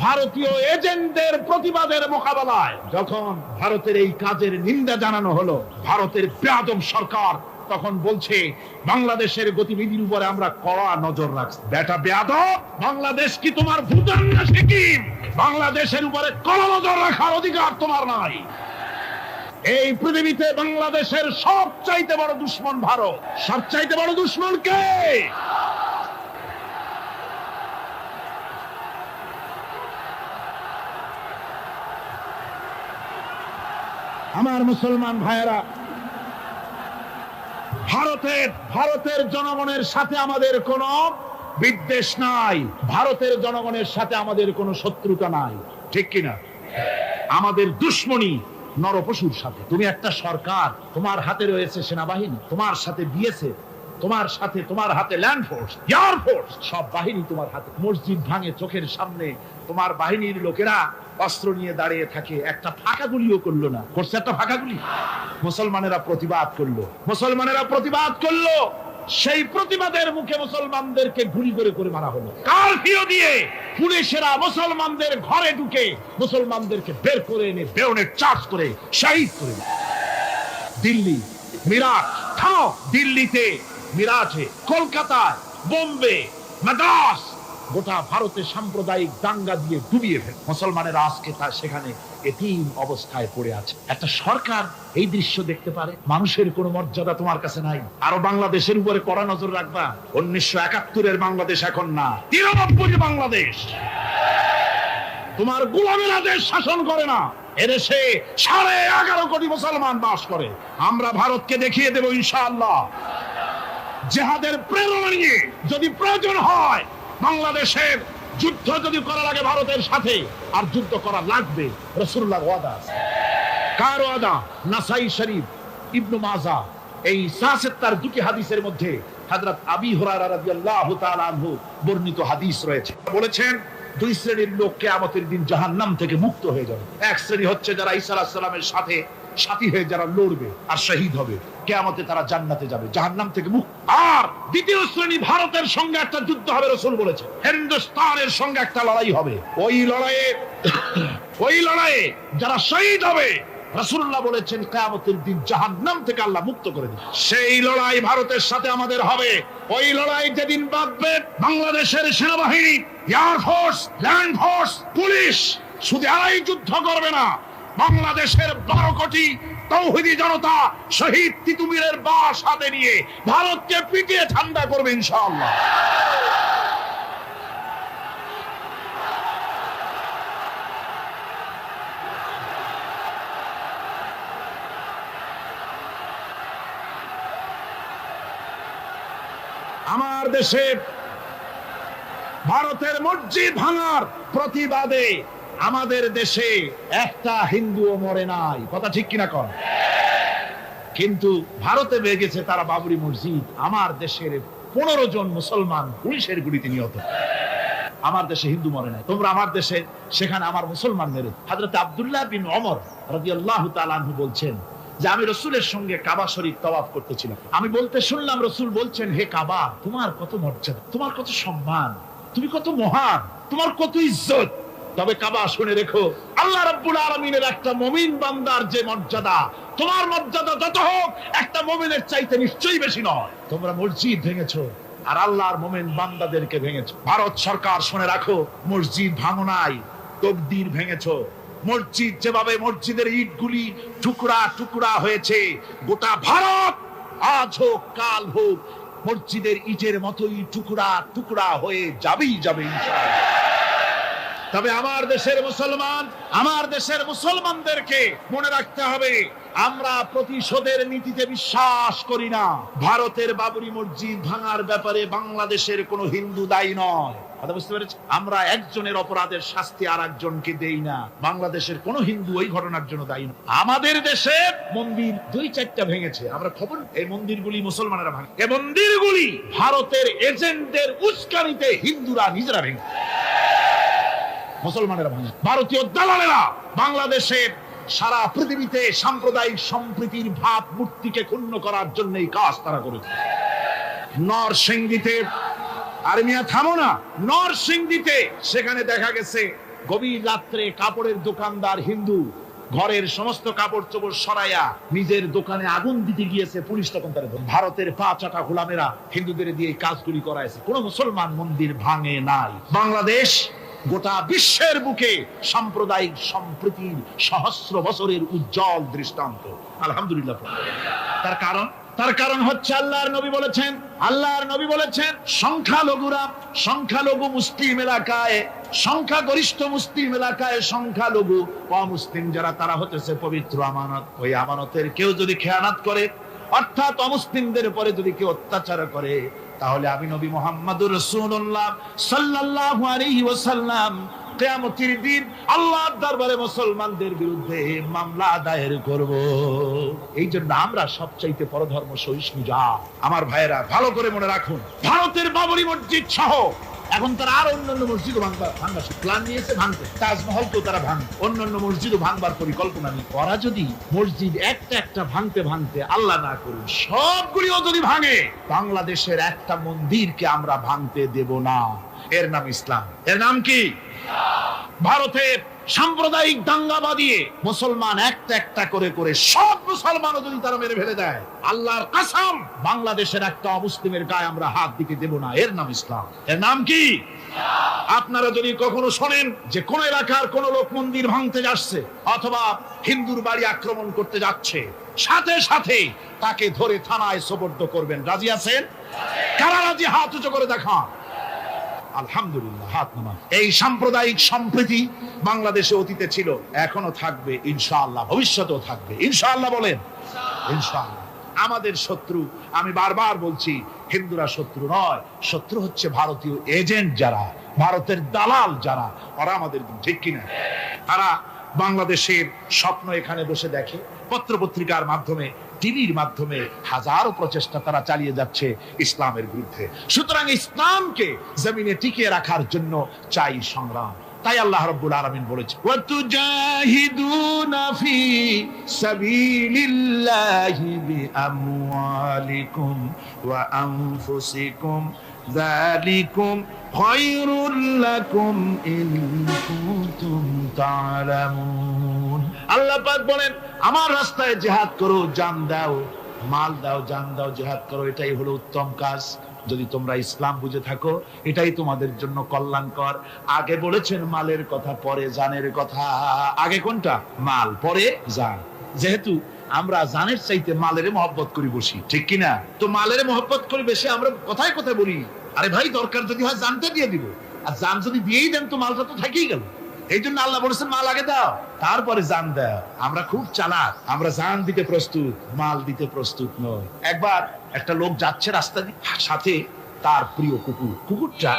ভারতীয় এজেন্টদের প্রতিবাদের মোকাবেলায় যখন ভারতের এই কাজের নিন্দা জানানো হলো, ভারতের বেয়াদব সরকার তখন বলছে বাংলাদেশের গতিবিধির উপরে আমরা কড়া নজর রাখছি। বেটা বেয়াদব, বাংলাদেশ কি তোমার ভুটান না সিকিম? বাংলাদেশের উপরে কড়া নজর রাখার অধিকার তোমার নাই। এই পৃথিবীতে বাংলাদেশের সবচাইতে বড় দুশ্মন ভারত। সবচাইতে বড় দুশ্মন কে? আমার মুসলমান ভাইয়েরা, ভারতের জনগণের সাথে আমাদের কোনো বিদ্বেষ নাই, ভারতের জনগণের সাথে আমাদের কোনো শত্রুতা নাই, ঠিক কিনা? আমাদের দুশ্মনী নরপশুর সাথে। তুমি একটা সরকার, তোমার হাতে রয়েছে সেনাবাহিনী, তোমার সাথে বিএসএফ, তোমার হাতে ল্যান্ড ফোর্স, এয়ার ফোর্স, সব বাহিনী তোমার হাতে। মসজিদ ভাঙে চোখের সামনে, তোমার বাহিনীর লোকেরা অস্ত্র নিয়ে দাঁড়িয়ে থাকে, একটা ফাঁকা গুলিও করলো না। করছে একটা ফাঁকা গুলি? মুসলমানেরা প্রতিবাদ করলো। সেই প্রতিবাদের মুখে মুসলমানদেরকে গুলি করে মারা হলো। কারফিউ দিয়ে পুলিশেরা মুসলমানদের ঘরে ঢুকে মুসলমানদেরকে বের করে এনে বেয়নেট চার্জ করে শহীদ করে। দিল্লি, মিরাট, দিল্লিতে, মিরাটে, কলকাতায়, বোম্বে, মাদ্রাস, গোটা ভারতে সাম্প্রদায়িক দাঙ্গা দিয়ে ডুবিয়ে ফেলে। মুসলমানেরা আজকে তার সেখানে এতিম অবস্থায় পড়ে আছে। একটা সরকার এই দৃশ্য দেখতে পারে? মানুষের কোনো মর্যাদা তোমার কাছে নাই। আরো বাংলাদেশের উপরে কড়া নজর রাখবা। 1971-এর বাংলাদেশ এখন না, 93 বাংলাদেশ। তোমার গোলামেরা দেশ শাসন করে না, এদেশে 11.5 কোটি মুসলমান বাস করে। আমরা ভারতকে দেখিয়ে দেব ইনশাআল্লাহ, জিহাদের প্রেরণা নিয়ে যদি প্রয়োজন হয় বাংলাদেশের যুদ্ধ যদি করা লাগে ভারতের সাথে, আর যুদ্ধ করা লাগবে। রাসূলুল্লাহর ওয়াদা আছে। কার ওয়াদা? নাসাই শরীফ, ইবনে মাজাহ, এই সাহাসেত্তার দুটি হাদিসের মধ্যে হযরত আবী হুরায়রা রাদিয়াল্লাহু তাআলা আনহু বর্ণিত হাদিস রয়েছে। বলেছেন, দুই শ্রেণীর লোক কিয়ামতের দিন জাহান্নাম থেকে মুক্ত হয়ে যাবে। এক শ্রেণী হচ্ছে যারা ঈসা আলাইহিস সালামের সাথে সাথী হয়ে যারা লড়বে আর শহীদ হবে, কিয়ামতে তারা জান্নাতে যাবে, জাহান্নাম থেকে মুক্ত। আর দ্বিতীয় শ্রেণী, ভারতের সঙ্গে একটা যুদ্ধ হবে, রাসূল বলেছে হিন্দুস্তানের সঙ্গে একটা লড়াই হবে। ওই লড়াইয়ে যারা শহীদ হবে, রাসূলুল্লাহ বলেছেন কিয়ামতের দিন জাহান্নাম থেকে আল্লাহ মুক্ত করে দিবেন। সেই লড়াই ভারতের সাথে আমাদের হবে। ওই লড়াই যেদিন বাঁধবে, বাংলাদেশের সেনাবাহিনী, air force, land force, police শুধু এরাই যুদ্ধ করবে না, বাংলাদেশের 12 কোটি তৌহিদি জনতা শহীদ তিতুমীরের বাস হাতে নিয়ে ভারতকে পিটিয়ে ঠান্ডা করবে ইনশাআল্লাহ। আমার দেশে ভারতের মসজিদ ভাঙার প্রতিবাদে আমাদের দেশে একটা হিন্দুও মরে নাই, কথা ঠিক কিনা কন? কিন্তু ভারতে ভেঙেছে তারা বাবরি মসজিদ। আমার দেশের 15 জন মুসলমান পুলিশের গুলিতে নিহত। আমার দেশে হিন্দু মরে নাই। তোমরা আমার দেশে, সেখানে আমার মুসলমান মেরে। হযরত আব্দুল্লাহ বিন ওমর রাদিয়াল্লাহু তাআলা আনহু বলছেন যে আমি রাসূলের সঙ্গে কাবা শরীফ তাওয়াফ করতেছিলাম। আমি বলতে শুনলাম রাসূল বলছেন, হে কাবা, তোমার কত মর্যাদা, তোমার কত সম্মান, তুমি কত মহান, তোমার কত ইজ্জত। তবে কাবা শুনে রেখো, আল্লাহ রাব্বুল আলামিনের একটা মুমিন বান্দার যে মর্যাদা, তোমার মর্যাদা যত হোক একটা মুমিনের চাইতে নিশ্চয়ই বেশি নয়। তোমরা মসজিদ ভেঙেছো আর আল্লাহর মুমিন বান্দাদেরকে ভেঙেছো। ভারত সরকার শুনে রাখো, মসজিদ ভাঙো নাই, তকদির ভেঙেছো। মসজিদ যেভাবে মসজিদের ইটগুলি টুকরা টুকরা হয়েছে, গোটা ভারত আজ হোক কাল হোক মসজিদের ইটের মতোই টুকরা টুকরা হয়ে যাবেই যাবে ইনশাআল্লাহ। তবে আমার দেশের মুসলমানদেরকে মনে রাখতে হবে, আমরা প্রতিশোধের নীতিতে বিশ্বাস করি না। ভারতের বাবরি মসজিদ ভাঙার ব্যাপারে বাংলাদেশের কোনো হিন্দু দায়ী নয়, কথা বুঝতে পেরেছি? আমরা একজনের অপরাধের শাস্তি আর একজনকে দেই না। বাংলাদেশের কোন হিন্দু ওই ঘটনার জন্য দায়ী নয়। আমাদের দেশে মন্দির 2-4টা ভেঙেছে, আমরা খবর, এই মন্দিরগুলি মুসলমানেরা ভাঙে। এই মন্দিরগুলি ভারতের এজেন্টদের উস্কানিতে হিন্দুরা নিজেরা ভেঙে, মুসলমানেরা ভাঙে। ভারতীয় দালালেরা বাংলাদেশের সারা পৃথিবীতে সাম্প্রদায়িক সম্প্রীতির ভাব মূর্তিকে ক্ষুণ্ণ করার জন্য এই কাজ তারা করেছে। নরসিংদীতে, আর মিয়া থামো না, নরসিংদীতে সেখানে দেখা গেছে গভীর রাত্রে কাপড়ের দোকানদার হিন্দু ঘরের সমস্ত কাপড় চোপড় সরাইয়া নিজের দোকানে আগুন দিতে গিয়েছে, পুলিশ তখন তার ভারতের 5-8 গোলামেরা হিন্দুদের দিয়ে এই কাজগুলি করাইছে। কোন মুসলমান মন্দির ভাঙে নাই। বাংলাদেশ গোটা বিশ্বের বুকে সাম্প্রদায়িক সম্প্রীতির সহস্র বছরের উজ্জ্বল দৃষ্টান্ত, আলহামদুলিল্লাহ। তার কারণ হচ্ছে আল্লাহর নবী বলেছেন সংখ্যালঘু মুসলিম এলাকায়, সংখ্যাগরিষ্ঠ মুসলিম এলাকায় সংখ্যালঘু অমুসলিম যারা, তারা হতেছে পবিত্র আমানত। ওই আমানতের কেউ যদি খেয়ানত করে, অর্থাৎ অমুসলিমদের উপরে যদি কেউ অত্যাচার করে, তাহলে আমি নবী মুহাম্মদুর রাসূলুল্লাহ সাল্লাল্লাহু আলাইহি ওয়াসাল্লাম কিয়ামতের দিন আল্লাহর দরবারে মুসলমানদের বিরুদ্ধে মামলা দায়ের করব। এই জন্য আমরা সবচাইতে পরধর্ম সহিষ্ণু জাত। আমার ভাইয়েরা ভালো করে মনে রাখুন, ভারতের বাবরি মসজিদ সহ এখন তারা আর অন্যান্য মসজিদও ভাঙবার প্ল্যান নিয়েছে, ভাঙতে। তাজমহল তো তারা ভাঙবে, অন্যান্য মসজিদও ভাঙবার পরিকল্পনা নেই। ওরা যদি মসজিদ একটা একটা ভাঙতে ভাঙতে, আল্লাহ না করুন, সবগুলিও যদি ভাঙে, বাংলাদেশের একটা মন্দিরকে আমরা ভাঙতে দেব না। এর নাম ইসলাম। এর নাম কি? ভারতের সাম্প্রদায়িক দাঙ্গা বাঁধিয়ে মুসলমান একটা একটা করে করে সব মুসলমানও যদি তারা মেরে ফেলে দেয়, আল্লাহর কসম বাংলাদেশের একটা অমুসলিমের গায়ে আমরা হাত দিতে দেব না। এর নাম ইসলাম। এর নাম কি? আপনারা যদি কখনো শোনেন যে কোন এলাকার কোন লোক মন্দির ভাঙতে যাচ্ছে অথবা হিন্দুর বাড়ি আক্রমণ করতে যাচ্ছে, সাথে সাথে তাকে ধরে থানায় সোপর্দ করবেন। রাজি আছেন? কারা রাজি? হাত উঁচু করে দেখান। আলহামদুলিল্লাহ, হাত নামান। এই সাম্প্রদায়িক সম্প্রীতি বাংলাদেশে অতীতে ছিল, এখনো থাকবে ইনশাআল্লাহ, ভবিষ্যতেও থাকবে ইনশাআল্লাহ। বলেন ইনশাআল্লাহ। আমাদের শত্রু, আমি বারবার বলছি, হিন্দুরা শত্রু নয়, শত্রু হচ্ছে ভারতীয় এজেন্ট যারা, ভারতের দালাল যারা, ওরা আমাদের, ঠিক কিনা? তারা বাংলাদেশের স্বপ্ন এখানে বসে দেখে, পত্রপত্রিকার মাধ্যমে, টিভির মাধ্যমে হাজারো প্রচেষ্টা তারা চালিয়ে যাচ্ছে ইসলামের বিরুদ্ধে। সুতরাং ইসলামকে জমিনে টিকিয়ে রাখার জন্য চাই সংগ্রাম। তাই আল্লাহ রাব্বুল আলামিন বলেছে, ওয়াতুজাহিদুনা ফি সাবিলিল্লাহি বিআমওয়ালিকুম ওয়া আনফুসিকুম যালিকুম খায়রুল লাকুম ইন কুনতুম তা'লামুন। আল্লাহ পাক বলেন, আমার রাস্তায় জিহাদ করো, জান দাও, মাল দাও, জান দাও, জিহাদ করো, এটাই হলো উত্তম কাজ। যদি তোমরা ইসলাম বুঝে থাকো, এটাই তোমাদের জন্য কল্যাণকর। আগে বলেছেন মালের কথা, পরে জানের কথা। আগে কোনটা? মাল, পরে জান। যেহেতু আমরা জানের চাইতে মালের মহব্বত করি বসি, ঠিক কিনা? তো মালের মহব্বত করি বেশি, আমরা কথায় কথায় বলি, আরে ভাই দরকার যদি হয় জানতে দিয়ে দিব, আর জান যদি দিয়েই দেন তো মালটা তো থেকেই গেল। এই জন্য আল্লাহ বলেছেন মাল আগে দাও, তারপরে জান দাও। আমরা খুব চালাক, আমরা জান দিতে প্রস্তুত, মাল দিতে প্রস্তুত নয়। একবার একটা লোক যাচ্ছে রাস্তা দিয়ে, সাথে তার প্রিয় কুকুর। কুকুরটা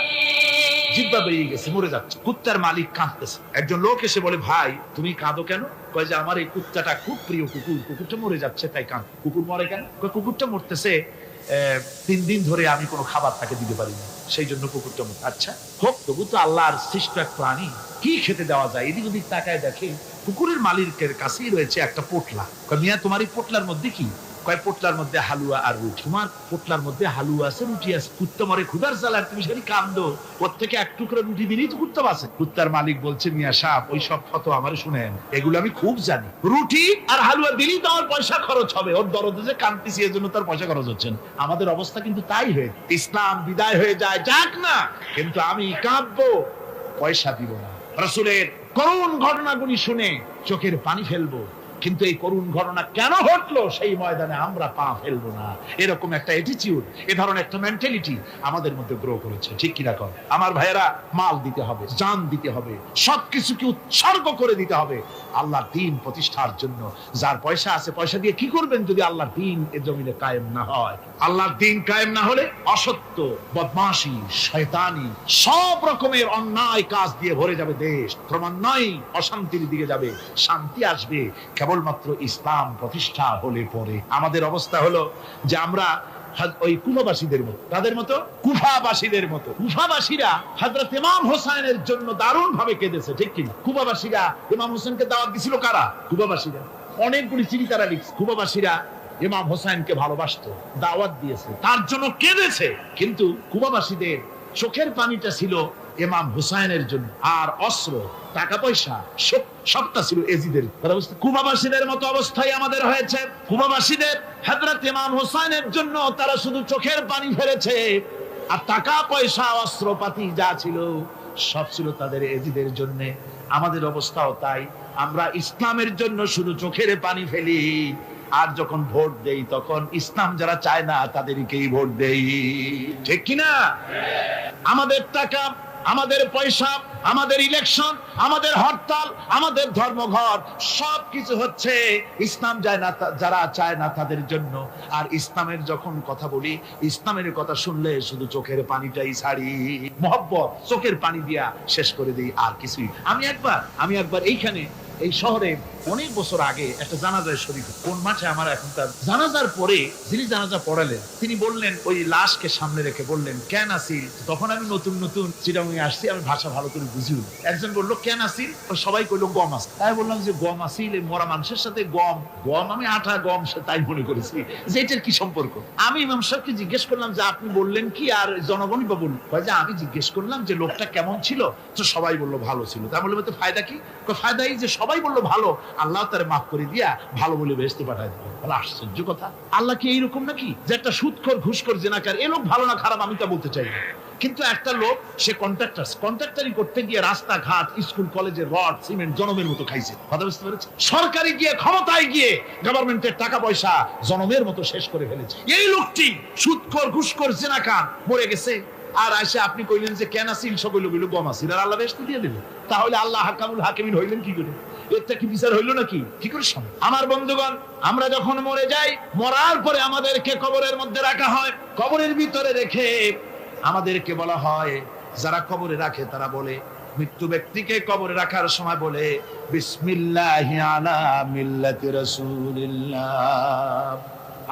জিহ্বা বেরিয়ে গেছে, মরে যাচ্ছে। কুত্তার মালিক কাঁদতেছে। একজন লোক এসে বলে, ভাই তুমি কাঁদো কেন? কয় যে আমার এই কুত্তাটা খুব প্রিয় কুকুর, কুকুরটা মরে যাচ্ছে তাই কাঁদ। কুকুর মরে কেন? কয় কুকুরটা মরতেছে 3 দিন ধরে আমি কোনো খাবার তাকে দিতে পারি না, সেই জন্য কুকুরটা মরে। আচ্ছা হোক, তবু তো আল্লাহর সৃষ্ট এক প্রাণী, কি খেতে দেওয়া যায়? এদিক ওদিক তাকায় দেখে কুকুরের মালিকের কাছেই রয়েছে একটা পোটলা। কয় মিয়া তোমার এই পোটলার মধ্যে কি? কয় পোটলার মধ্যে হালুয়া আর রুটি। তোমার পোটলার মধ্যে হালুয়া আছে, রুটি আছে। কুত্তা মরে ক্ষুধার জ্বালায় তুমি সেটি কান্দো, ওর থেকে এক টুকরো রুটি দিলেই তো কুত্তা বাঁচে। কুত্তার মালিক বলছে, মিয়া সাহেব ওই সব ফতো আমার শুনেন, এগুলো আমি খুব জানি। রুটি আর হালুয়া দিলেই তো আমার পয়সা খরচ হবে, ওর দরদে যে কান্দতেছি এর জন্য তার পয়সা খরচ হচ্ছেন। আমাদের অবস্থা কিন্তু তাই হয়ে, ইসলাম বিদায় হয়ে যায়, যাক না, কিন্তু আমি কাঁদবো, পয়সা দিব না। রাসূলের করুণ ঘটনাগুলি শুনে চোখের পানি ফেলবো, কিন্তু এই করুণ ঘটনা কেন ঘটলো সেই ময়দানে আমরা পা ফেলবো না। এরকম একটা অ্যাটিটিউড, এ ধরনের একটা মেন্টালিটি আমাদের মধ্যে গ্রো করেছে, ঠিক কিনা? কর আমার ভাইয়েরা, মাল দিতে হবে, জান দিতে হবে, সবকিছুকে উৎসর্গ করে দিতে হবে আল্লাহর দ্বীন প্রতিষ্ঠার জন্য। যার পয়সা আছে, পয়সা দিয়ে কি করবেন যদি আল্লাহর দ্বীন এ জমিনে কায়েম না হয়? আল্লাহর দ্বীন কায়েম না হলে অসত্য, বদমাশি, শয়তানি, সব রকমের অন্যায় কাজ দিয়ে ভরে যাবে দেশ, ক্রমান্বয়ে অশান্তির দিকে যাবে। শান্তি আসবে কেবলমাত্র ইসলাম প্রতিষ্ঠা হলে পরে। আমাদের অবস্থা হলো যে আমরা ওই কুফাবাসীদের মতো, তাদের মতো কুফাবাসীদের মতো। কুফাবাসীরা হযরত ইমাম হোসেনের জন্য দারুণ ভাবে কেঁদেছে, ঠিক কিনা? কুফাবাসীরা ইমাম হোসেনকে দাওয়াত দিছিল। কারা? কুফাবাসীরা। অনেকগুলি চিঠি তারা লিখছে। কুফাবাসীরা ইমাম হোসেনকে ভালোবাসতো, দাওয়াত দিয়েছে, তার জন্য কেঁদেছে। কিন্তু কুফাবাসীদের চোখের পানিটা ছিল ইমাম হুসাইনের জন্য, আর অস্ত্র, টাকা পয়সা সবটা ছিল এজিদের। কুফাবাসীদের মতো অবস্থায় আমাদের হয়েছে। কুফাবাসীদের হযরত ইমাম হুসাইনের জন্য তারা শুধু চোখের পানি ফেলেছে, আর টাকা পয়সা, অস্ত্রপাতি যা ছিল সব ছিল তাদের এজিদের জন্য। আমাদের অবস্থাও তাই, আমরা ইসলামের জন্য শুধু চোখের পানি ফেলি, আর যখন ভোট দেই তখন ইসলাম যারা চায় না তাদেরকেই ভোট দেই, ঠিক কিনা? আমাদের টাকা, আমাদের পয়সা, আমাদের ইলেকশন, আমাদের হরতাল, আমাদের ধর্মঘট সবকিছু হচ্ছে ইসলাম যায় না, যারা চায় না তাদের জন্য। আর ইসলামের যখন কথা বলি, ইসলামের কথা শুনলে শুধু চোখের পানিটাই ছাড়ি, মহব্বত চোখের পানি দিয়া শেষ করে দিই, আর কিছুই। আমি একবার এইখানে এই শহরে অনেক বছর আগে একটা জানাজায় শরীক, কোন মাঠে আমার এখন তার জানাজার পরে যিনি জানাজা পড়ালেন তিনি বললেন, ওই লাশকে সামনে রেখে বললেন, কেন আসিল? তখন আমি নতুন নতুন চিটাগাং আসছি, আমি ভাষা ভালো করে বুঝি। একজন বললো কেন আসিল? সবাই কইলো গম আসিল। তাই বললাম যে গম আসিল, এই মরা মানুষের সাথে গম গম আমি আটা গম তাই মনে করেছি যে এটার কি সম্পর্ক। আমি ইমাম সাহেবকে জিজ্ঞেস করলাম যে আপনি বললেন কি, আর জনগণই বা বলল? যে আমি জিজ্ঞেস করলাম যে লোকটা কেমন ছিল, তো সবাই বললো ভালো ছিল। তা বললো তো ফায়দা কি? ফায়দা এই যে সবাই বললো ভালো, আল্লাহ তারে মাফ করে দিয়া ভালো বলে বেহেশতে পাঠায় দিল। বলে আশ্চর্য কথা, আল্লাহ কি এইরকম নাকি যে একটা সুদখোর ঘুষখোর জেনাকার এ লোক ভালো না খারাপ আমি তা বলতে চাই না, কিন্তু একটা লোক সে কন্ট্রাক্টারি করতে গিয়ে রাস্তাঘাট স্কুল কলেজের রড সিমেন্ট জনমের মতো খাইছে। কথা বুঝতে পেরেছে? সরকারি গিয়ে ক্ষমতায় গিয়ে গভর্নমেন্টের টাকা পয়সা জনমের মতো শেষ করে ফেলেছে। এই লোকটি সুদখোর ঘুষখোর জেনাকার মরে গেছে, আর আসে আপনি কইলেন যে কেন আসিল? সকল লোক গম আসিল, আর আল্লাহ বেহেশতে দিয়ে দিল। তাহলে আল্লাহ হাকামুল হাকিমিন হইলেন কি করে? এর কি বিচার হইলো নাকি? কি করে সম্ভব? আমার বন্ধুগণ, আমরা যখন মরে যাই, মরার পরে আমাদেরকে কবরের মধ্যে রাখা হয়। কবরের ভিতরে রেখে আমাদেরকে বলা হয়, যারা কবরে রাখে তারা বলে, মৃত্যু ব্যক্তিকে কবরে রাখার সময় বলে, বিসমিল্লাহি আলা মিল্লাতি রাসূলিল্লাহ,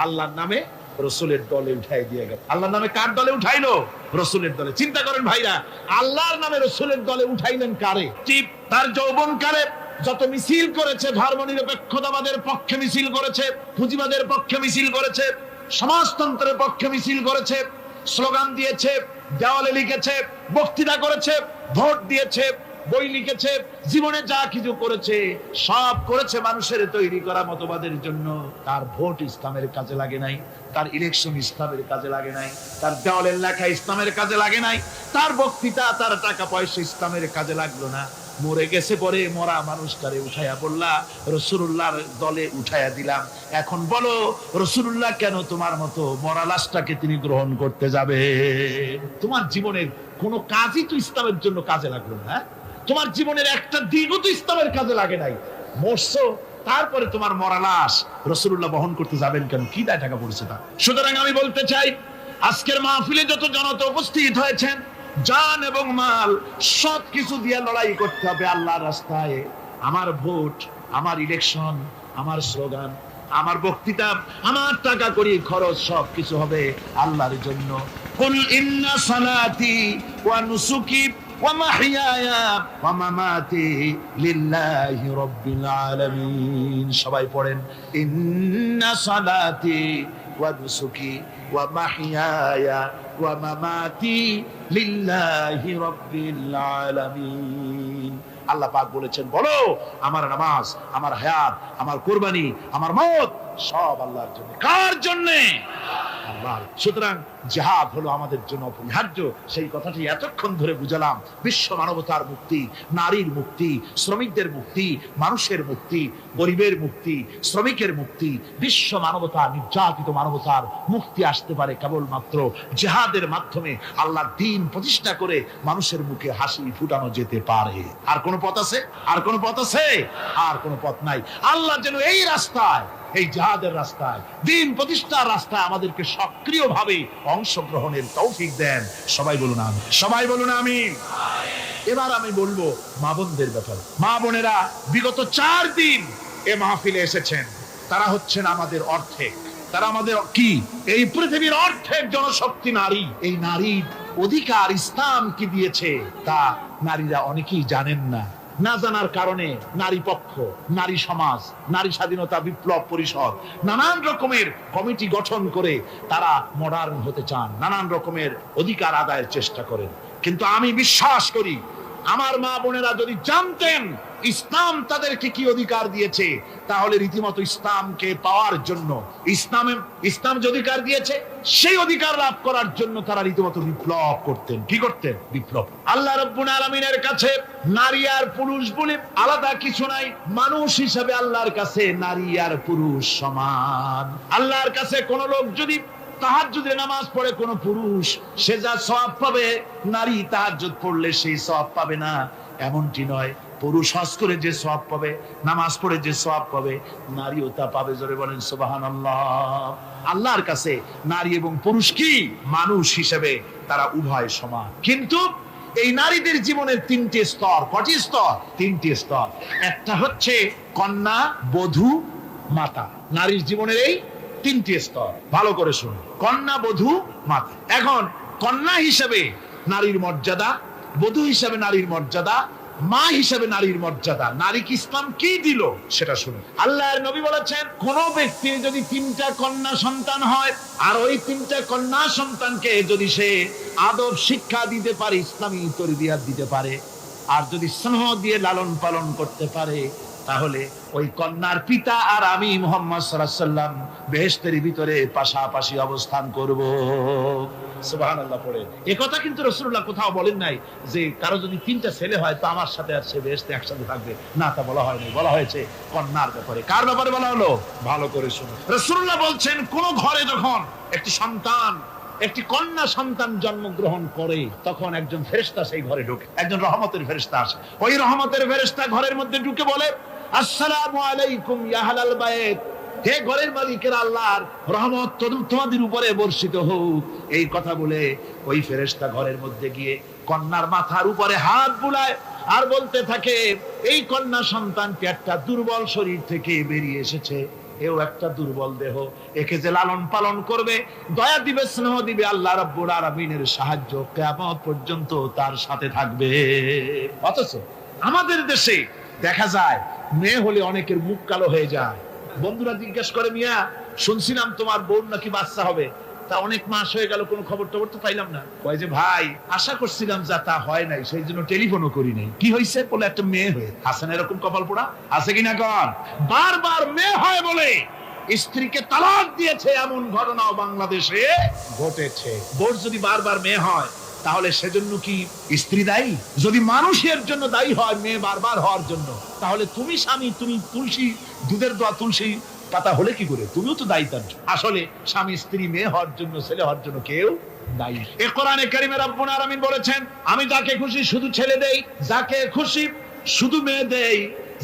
আল্লাহর নামে রসুলের দলে উঠাই দিয়ে গেল। আল্লাহর নামে কার দলে উঠাইলো? রসুলের দলে। চিন্তা করেন ভাইরা, আল্লাহর নামে রসুলের দলে উঠাইলেন কারে? ঠিক তার যৌবন কালে যত মিছিল করেছে, ধর্মনিরপেক্ষতাবাদের পক্ষে মিছিল করেছে, পুঁজিবাদের পক্ষে মিছিল করেছে, সমাজতন্ত্রের পক্ষে মিছিল করেছে, স্লোগান দিয়েছে, দেওয়ালে লিখেছে, বক্তৃতা করেছে, ভোট দিয়েছে, বই লিখেছে, জীবনে যা কিছু করেছে সব করেছে মানুষের তৈরি করা মতবাদের জন্য। তার ভোট ইসলামের কাজে লাগে নাই, তার ইলেকশন ইসলামের কাজে লাগে নাই, তার দেওয়ালের লেখা ইসলামের কাজে লাগে নাই, তার বক্তৃতা তার টাকা পয়সা ইসলামের কাজে লাগলো না। মরে গেছে, পরে মরা মানুষটারে উঠাইয়া বললা রাসূলুল্লাহর দলে উঠাইয়া দিলাম। এখন বলো রাসূলুল্লাহ কেন তোমার মতো মরা লাশটাকে তিনি গ্রহণ করতে যাবে? তোমার জীবনের কোনো কাজই তো ইসলামের জন্য কাজে লাগলো না। তোমার জীবনের একটা দিনও তো ইসলামের কাজে লাগে নাই। মরছো, তারপরে তোমার মরা লাশ রাসূলুল্লাহ বহন করতে যাবেন কেন? কি দায় টাকা পড়েছে তা? সুতরাং আমি বলতে চাই, আজকের মাহফিলে যত জনতা উপস্থিত হয়েছেন, জান এবং মাল সব কিছু দিয়ে লড়াই করতে হবে আল্লাহর রাস্তায়। আমার ভোট, আমার ইলেকশন, আমার স্লোগান, আমার বক্তৃতা, আমার টাকা করি খরচ সব কিছু হবে আল্লাহর জন্য। কুল ইন্না সালাতি ওয়া নুসুকি ওয়া মাহইয়ায়া ওয়া মামাতি লিল্লাহি রাব্বিল আলামিন। সবাই পড়েন, ইন্না সালাতি ওয়া নুসুকি ওয়া মাহইয়ায়া ওয়া মামাতি লিল্লাহি রাব্বিল আলামিন। আল্লাহ পাক বলেছেন, বলো আমার নামাজ, আমার হায়াত, আমার কুরবানি, আমার মওত সব আল্লাহর জন্য। কার জন্য? আল্লাহর। সুতরাং জিহাদ হলো আমাদের জন্য অপরিহার্য। সেই কথাটি এতক্ষণ ধরে বুঝালাম। বিশ্ব মানবতার মুক্তি, নারীর মুক্তি, শ্রমিকদের মুক্তি, মানুষের মুক্তি, গরিবের মুক্তি, শ্রমিকের মুক্তি, বিশ্ব মানবতা, নির্যাতিত মানবতার মুক্তি আসতে পারে কেবলমাত্র জিহাদের মাধ্যমে। আল্লাহর দ্বীন প্রতিষ্ঠা করে মানুষের মুখে হাসি ফুটানো যেতে পারে। আর কোন পথ আছে? আর কোন পথ আছে? আর কোন পথ নাই। আল্লাহ যেন এই রাস্তায়, এই জিহাদের রাস্তায়, দ্বীন প্রতিষ্ঠার রাস্তায় আমাদেরকে সক্রিয়ভাবে অংশগ্রহণের তৌফিক দেন। সবাই বলুন আমিন। সবাই বলুন আমিন। এবার আমি বলবো মা বোনদের ব্যাপারে। মা বোনেরা বিগত 4 দিন এ মাহফিলে এসেছেন। তারা হচ্ছেন আমাদের অর্ধেক। তারা আমাদের কি? এই পৃথিবীর অর্ধেক জনশক্তি নারী। এই নারীর অধিকার ইসলাম কি দিয়েছে তা নারীরা অনেকেই জানেন না। না জানার কারণে নারী পক্ষ, নারী সমাজ, নারী স্বাধীনতা বিপ্লব পরিষদ নানান রকমের কমিটি গঠন করে তারা মডার্ন হতে চান, নানান রকমের অধিকার আদায়ের চেষ্টা করেন। কিন্তু আমি বিশ্বাস করি, আমার মা বোনেরা যদি জানতেন ইসলাম তাদেরকে কি অধিকার দিয়েছে, তাহলে রীতিমতো ইসলামকে পাওয়ার জন্য, ইসলাম যে অধিকার দিয়েছে সেই অধিকার লাভ করার জন্য তারা রীতিমতো বিপ্লব করতেন। কি করতেন? বিপ্লব। আল্লাহ রাব্বুল আলামিনের কাছে নারী আর পুরুষ বলে আলাদা কিছু নাই। মানুষ হিসেবে আল্লাহর কাছে নারী আর পুরুষ সমান। আল্লাহর কাছে কোন লোক যদি তাহাজ্জুদের নামাজ পড়ে, কোন পুরুষ, সে যা সওয়াব পাবে নারী তাহাজ্জুদ পড়লে সেই সওয়াব পাবে না, এমনটি নয়। পুরুষ হজ করে যে সওয়াব পাবে, নামাজ পড়ে যে সওয়াব পাবে, নারীও তা পাবে। জোরে বলেন সুবহানাল্লাহ। আল্লাহর কাছে নারী এবং পুরুষ কি? মানুষ হিসেবে তারা উভয় সমান। কিন্তু এই নারীদের জীবনের তিনটি স্তর। কটি স্তর? তিনটি স্তর। একটা হচ্ছে কন্যা, বধূ, মাতা। নারীর জীবনের এই তিনটি স্তর, ভালো করে শুনুন। কন্যা, বধূ, মাতা। এখন কন্যা হিসেবে নারীর মর্যাদা, বধূ হিসেবে নারীর মর্যাদা, মা হিসেবে নারীর মর্যাদা। নারীকে ইসলাম কি দিল সেটা শুনুন। আল্লাহর নবী বলেছেন, কোন ব্যক্তির যদি তিনটা কন্যা সন্তান হয়, আর ওই তিনটা কন্যা সন্তানকে যদি সে আদব শিক্ষা দিতে পারে, ইসলামী তরবিয়ত দিতে পারে, আর যদি স্নেহ দিয়ে লালন পালন করতে পারে, তাহলে ওই কন্যার পিতা আর আমি মুহাম্মদ সাল্লাল্লাহু আলাইহি ওয়াসাল্লাম বেহেশতের ভিতরে পাশাপাশি অবস্থান করব। সুবহানাল্লাহ পড়ে। এই কথা কিন্তু রাসূলুল্লাহ কোথাও বলেন নাই যে কারো যদি তিনটা ছেলে হয় তো আমার সাথে আর সে বেহেশতে একসাথে থাকবে, না, তা বলা হয়নি। বলা হয়েছে কন্যার ব্যাপারে। কার ব্যাপারে বলা হলো? ভালো করে শুনুন। রাসূলুল্লাহ বলছেন, কোন ঘরে যখন একটি সন্তান, একটি কন্যা সন্তান জন্মগ্রহণ করে, তখন একজন ফেরেশতা সেই ঘরে ঢোকে, একজন রহমতের ফেরেশতা আসে। ওই রহমতের ফেরেশতা ঘরের মধ্যে ঢুকে বলে, আসসালামু আলাইকুম ইয়া আহলাল বাইত, হে ঘরের মালিকের আল্লাহর রহমত তোমাদের উপরে বর্ষিত হোক। এই কথা বলে ওই ফেরেশতা ঘরের মধ্যে গিয়ে কন্যার মাথার উপরে হাত বুলায় আর বলতে থাকে, এই কন্যা সন্তানটি একটা দুর্বল শরীর থেকে বেরিয়ে এসেছে, এও একটা দুর্বল দেহ, একে যে লালন পালন করবে, দয়া দিবে, স্নেহ দিবে, আল্লাহ রাব্বুল আলামিনের সাহায্য কিয়ামত পর্যন্ত তার সাথে থাকবে। অথচ আমাদের দেশে দেখা যায় মেয়ে হলে অনেকের মুখ কালো হয়ে যায়। বন্ধুরা জিজ্ঞেস করে, মিয়া শুনছিলাম তোমার বোন নাকি বাচ্চা হবে, তা অনেক মাস হয়ে গেল, কোনো খবর টবর তো পাইলাম না। কয় যে ভাই, আশা করছিলাম যা তা হয় নাই, সেই জন্য টেলিফোনও করি নাই। কি হয়েছে? বলে একটা মেয়ে হয়ে। আছে না এরকম কপাল পোড়া? আছে কিনা কন? বারবার মেয়ে হয় বলে স্ত্রীকে তালাক দিয়েছে, এমন ঘটনাও বাংলাদেশে ঘটেছে। বোর যদি বারবার মেয়ে হয়, তাহলে সেজন্য কি স্ত্রী দায়ী? যদি মানুষের জন্য দায়ী হয় মেয়ে বারবার হওয়ার জন্য, তাহলে তুমি স্বামী, তুমি তুলসী দুধের দোয়া তুলসী পাতা হলে কি করে? তুমিও তো দায়ী তার জন্য। আসলে স্বামী স্ত্রী মেয়ে হওয়ার জন্য, ছেলে হওয়ার জন্য কেউ দায়ী। এ কোরআনে কারিমে রব্বুল আলামিন বলেছেন, আমি যাকে খুশি শুধু ছেলে দেই, যাকে খুশি শুধু মেয়ে দেই,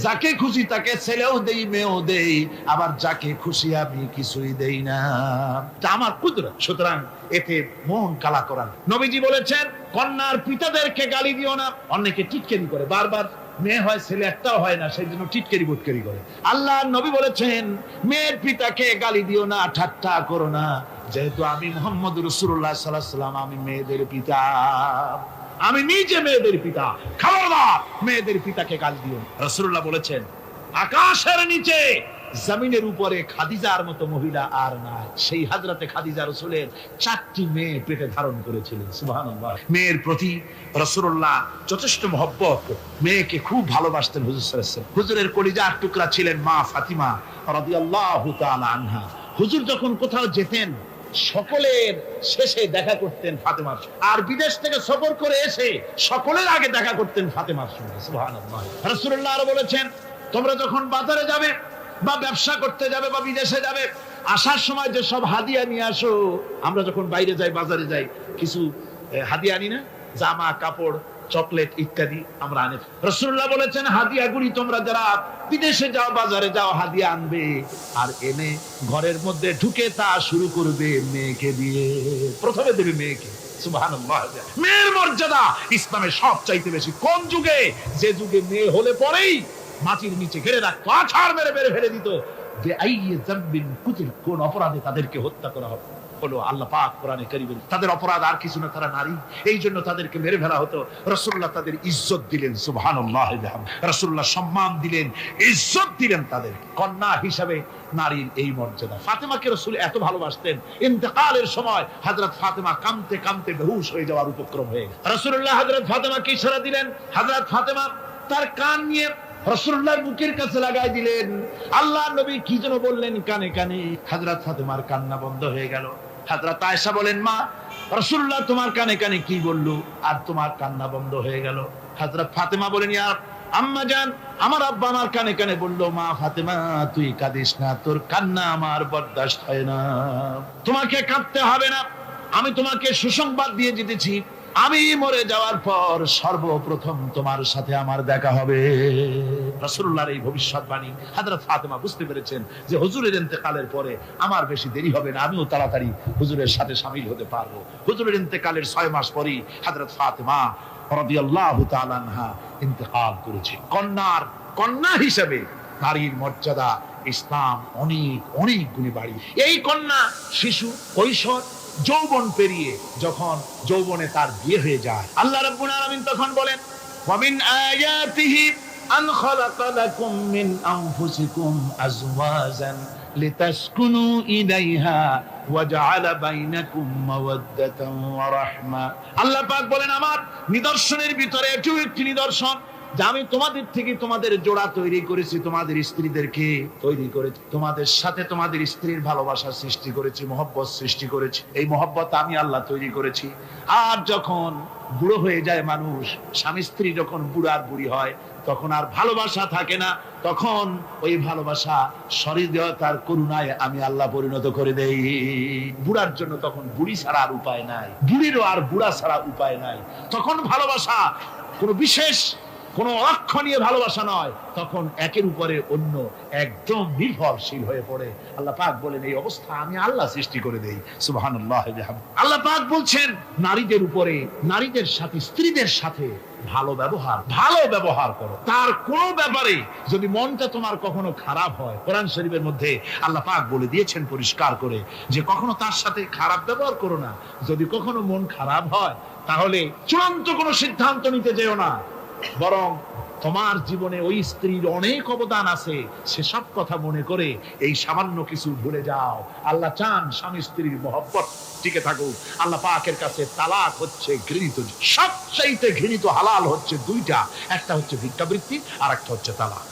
যাকে খুশি তাকে ছেলেও দেই, মেয়েও দেই, আবার যাকে খুশি আমি কিছুই দেই না। তা আমার কুদরত। সুতরাং এতে মন কালা করান। নবীজি বলেছেন, কন্যার পিতাদেরকে গালি দিও না। অনেকে টিটকারি করে, বারবার মেয়ে হয় ছেলে একটাও হয় না, সেই জন্য টিটকারি বুটকারি করে। আল্লাহ নবী বলেছেন, মেয়ের পিতাকে গালি দিও না, ঠাট্টা করো না, যেহেতু আমি মুহাম্মদ রাসূলুল্লাহ সাল্লাল্লাহু আলাইহি ওয়াসাল্লাম, আমি মেয়েদের পিতা, আমি নিজে মেয়েদের পিতা, খবরদার মেয়েদের পিতাকে গালি দিও না। রাসূলুল্লাহ বলেছেন, আকাশের নিচে জমিনের উপরে খাদিজার মতো মহিলা আর নাই। সেই হযরতে খাদিজা রাসূলের 4টি মেয়ে পেটে ধারণ করেছিলেন। সুবহানাল্লাহ। মেয়ের প্রতি রাসূলুল্লাহ যথেষ্ট মহব্বত, মেয়েকে খুব ভালোবাসতেন হুজুর সাল্লাল্লাহু আলাইহি ওয়াসাল্লাম। হুজুরের কলিজার টুকরা ছিলেন মা ফাতিমা রাদিয়াল্লাহু তাআলা আনহা। হুজুর যখন কোথাও যেতেন, সকলের শেষে দেখা করতেন ফাতেমার সঙ্গে, আর বিদেশ থেকে সফর করে এসে সকলের আগে দেখা করতেন ফাতেমার সঙ্গে। সুবহানাল্লাহ। রাসূলুল্লাহ আরো বলেছেন, তোমরা যখন বাজারে যাবে বা ব্যবসা করতে যাবে বা বিদেশে যাবে, আসার সময় যে সব হাদিয়া নিয়ে আসো। আমরা যখন বাইরে যাই, বাজারে যাই, কিছু হাদিয়া আনি না? জামা, কাপড়, চকলেট ইত্যাদি আমরা আনি। রাসূলুল্লাহ বলেছেন, হাদিয়াগুলি তোমরা যারা বিদেশে যাও, বাজারে যাও, হাদিয়া আনবে, আর এনে ঘরের মধ্যে ঢুকে তা শুরু করবে মেয়েকে দিয়ে। প্রথমে দেবে মেয়েকে। সুবহানাল্লাহ। মেয়ের মর্যাদা ইসলামে সব চাইতে বেশি। কোন যুগে? যে যুগে মেয়ে হলে পরেই মাটির নিচে ঘিরে রাখতো, আছাড় মেরে মেরে ফেলে দিত। কোন অপরাধে তাদেরকে হত্যা করা হবে হলো আল্লাহ পাক কোরআনে কারীমে, তাদের অপরাধ আর কিছু না, তারা নারী, এই জন্য তাদেরকে মেরে ফেলা হতো। রাসূলুল্লাহ তাদের ইজ্জত দিলেন। সুবহানাল্লাহ। রাসূলুল্লাহ সম্মান দিলেন, ইজ্জত দিলেন তাদের। কন্যা হিসাবে নারীর এই মর্যাদা। ফাতেমাকে রাসূল এত ভালোবাসতেন, ইন্তেকালের সময় হযরত ফাতেমা কাঁদতে কাঁদতে বেহুশ হয়ে যাওয়ার উপক্রম হয়ে গেল। রাসূলুল্লাহ হযরত ফাতেমাকে ইশারা দিলেন, হযরত ফাতেমা তার কান নিয়ে রাসূলুল্লাহর মুখের কাছে লাগাই দিলেন। আল্লাহর নবী কি যেন বললেন কানে কানে, হযরত ফাতেমার কান্না বন্ধ হয়ে গেল। হযরত আয়েশা বলেন, মা রাসূলুল্লাহ তোমার কানে কানে কি বলল আর তোমার কান্না বন্ধ হয়ে গেল? হযরত ফাতেমা বলেন, ইয়া আম্মা জান, আমার আব্বা আমার কানে কানে বলল, মা ফাতেমা তুই কাঁদিস না, তোর কান্না আমার বরদাস্ত হয় না, তোমাকে কাঁদতে হবে না। আমি তোমাকে সুসংবাদ দিয়ে যেতেছি, আমি মরে যাওয়ার পর সর্বপ্রথম তোমার সাথে আমার দেখা হবে। রাসূলুল্লাহর এই ভবিষ্যৎবাণী হযরত ফাতেমা বুঝতে পেরেছেন যে হুজুরের ইন্তেকালের পরে আমার বেশি দেরি হবে না, আমিও তাড়াতাড়ি হুজুরের সাথে শামিল হতে পারবো। হুজুরের ইন্তেকালের 6 মাস পরেই হযরত ফাতেমা রাদিয়াল্লাহু তাআলা আনহা ইন্তেকাল করেছে। কন্যা হিসেবে নারীর মর্যাদা ইসলাম অনেক অনেক গুণে বাড়িয়ে। এই কন্যা শিশু কৈশোর যৌবন পেরিয়ে যখন যৌবনে তার বিয়ে হয়ে যায়, আল্লাহ রাব্বুল আলামিন তখন বলেন, ওয়া মিন আয়াতিহি আন খালাকা লাকুম মিন আনফুসিকুম আজওয়াজান লিতাসকুনু ইলাইহা ওয়া জাআলা বাইনাকুম মাওয়াদ্দাতান ওয়া রাহমা। আল্লাহ পাক বলেন, আমার নিদর্শনের ভিতরে এটিও একটি নিদর্শন যে আমি তোমাদের থেকে তোমাদের জোড়া তৈরি করেছি, তোমাদের স্ত্রীদেরকে তৈরি করেছি, তোমাদের সাথে তোমাদের স্ত্রীর ভালোবাসা সৃষ্টি করেছি, মহব্বত সৃষ্টি করেছি। এই মহব্বত আমি আল্লাহ তৈরি করেছি। আর যখন বুড়ো হয়ে যায় মানুষ, স্বামী স্ত্রী যখন বুড়ার বুড়ি হয়, তখন আর ভালোবাসা থাকে না, তখন ওই ভালোবাসা সহৃদয়তার করুণায় আমি আল্লাহ পরিণত করে দেই। বুড়ার জন্য তখন বুড়ি ছাড়া আর উপায় নাই, বুড়িরও আর বুড়া ছাড়া উপায় নাই। তখন ভালোবাসা কোনো বিশেষ কোনো লক্ষ্য নিয়ে ভালোবাসা নয়, তখন একের উপরে অন্য একদম নির্ভরশীল হয়ে পড়ে। আল্লাহ পাক বলেন, এই অবস্থা আমি আল্লাহ সৃষ্টি করে দেই। সুবহানাল্লাহ। আল্লাহ পাক বলছেন, নারীদের উপরে, নারীদের সাথে, স্ত্রীদের সাথে ভালো ব্যবহার করো। তার কোন ব্যাপারে যদি মনটা তোমার কখনো খারাপ হয়, কোরআন শরীফের মধ্যে আল্লাহ পাক বলে দিয়েছেন পরিষ্কার করে যে কখনো তার সাথে খারাপ ব্যবহার করো না। যদি কখনো মন খারাপ হয়, তাহলে চূড়ান্ত কোনো সিদ্ধান্ত নিতে যেও না, বরং তোমার জীবনে ওই স্ত্রীর অনেক অবদান আছে, সেসব কথা মনে করে এই সামান্য কিছু ভুলে যাও। আল্লাহ চান স্বামী স্ত্রীর মহব্বত টিকে থাকুক। আল্লাহ পাকের কাছে তালাক হচ্ছে ঘৃণিত, সবচাইতে ঘৃণিত হালাল হচ্ছে দুইটা, একটা হচ্ছে ভিক্ষাবৃত্তি আর একটা হচ্ছে তালাক।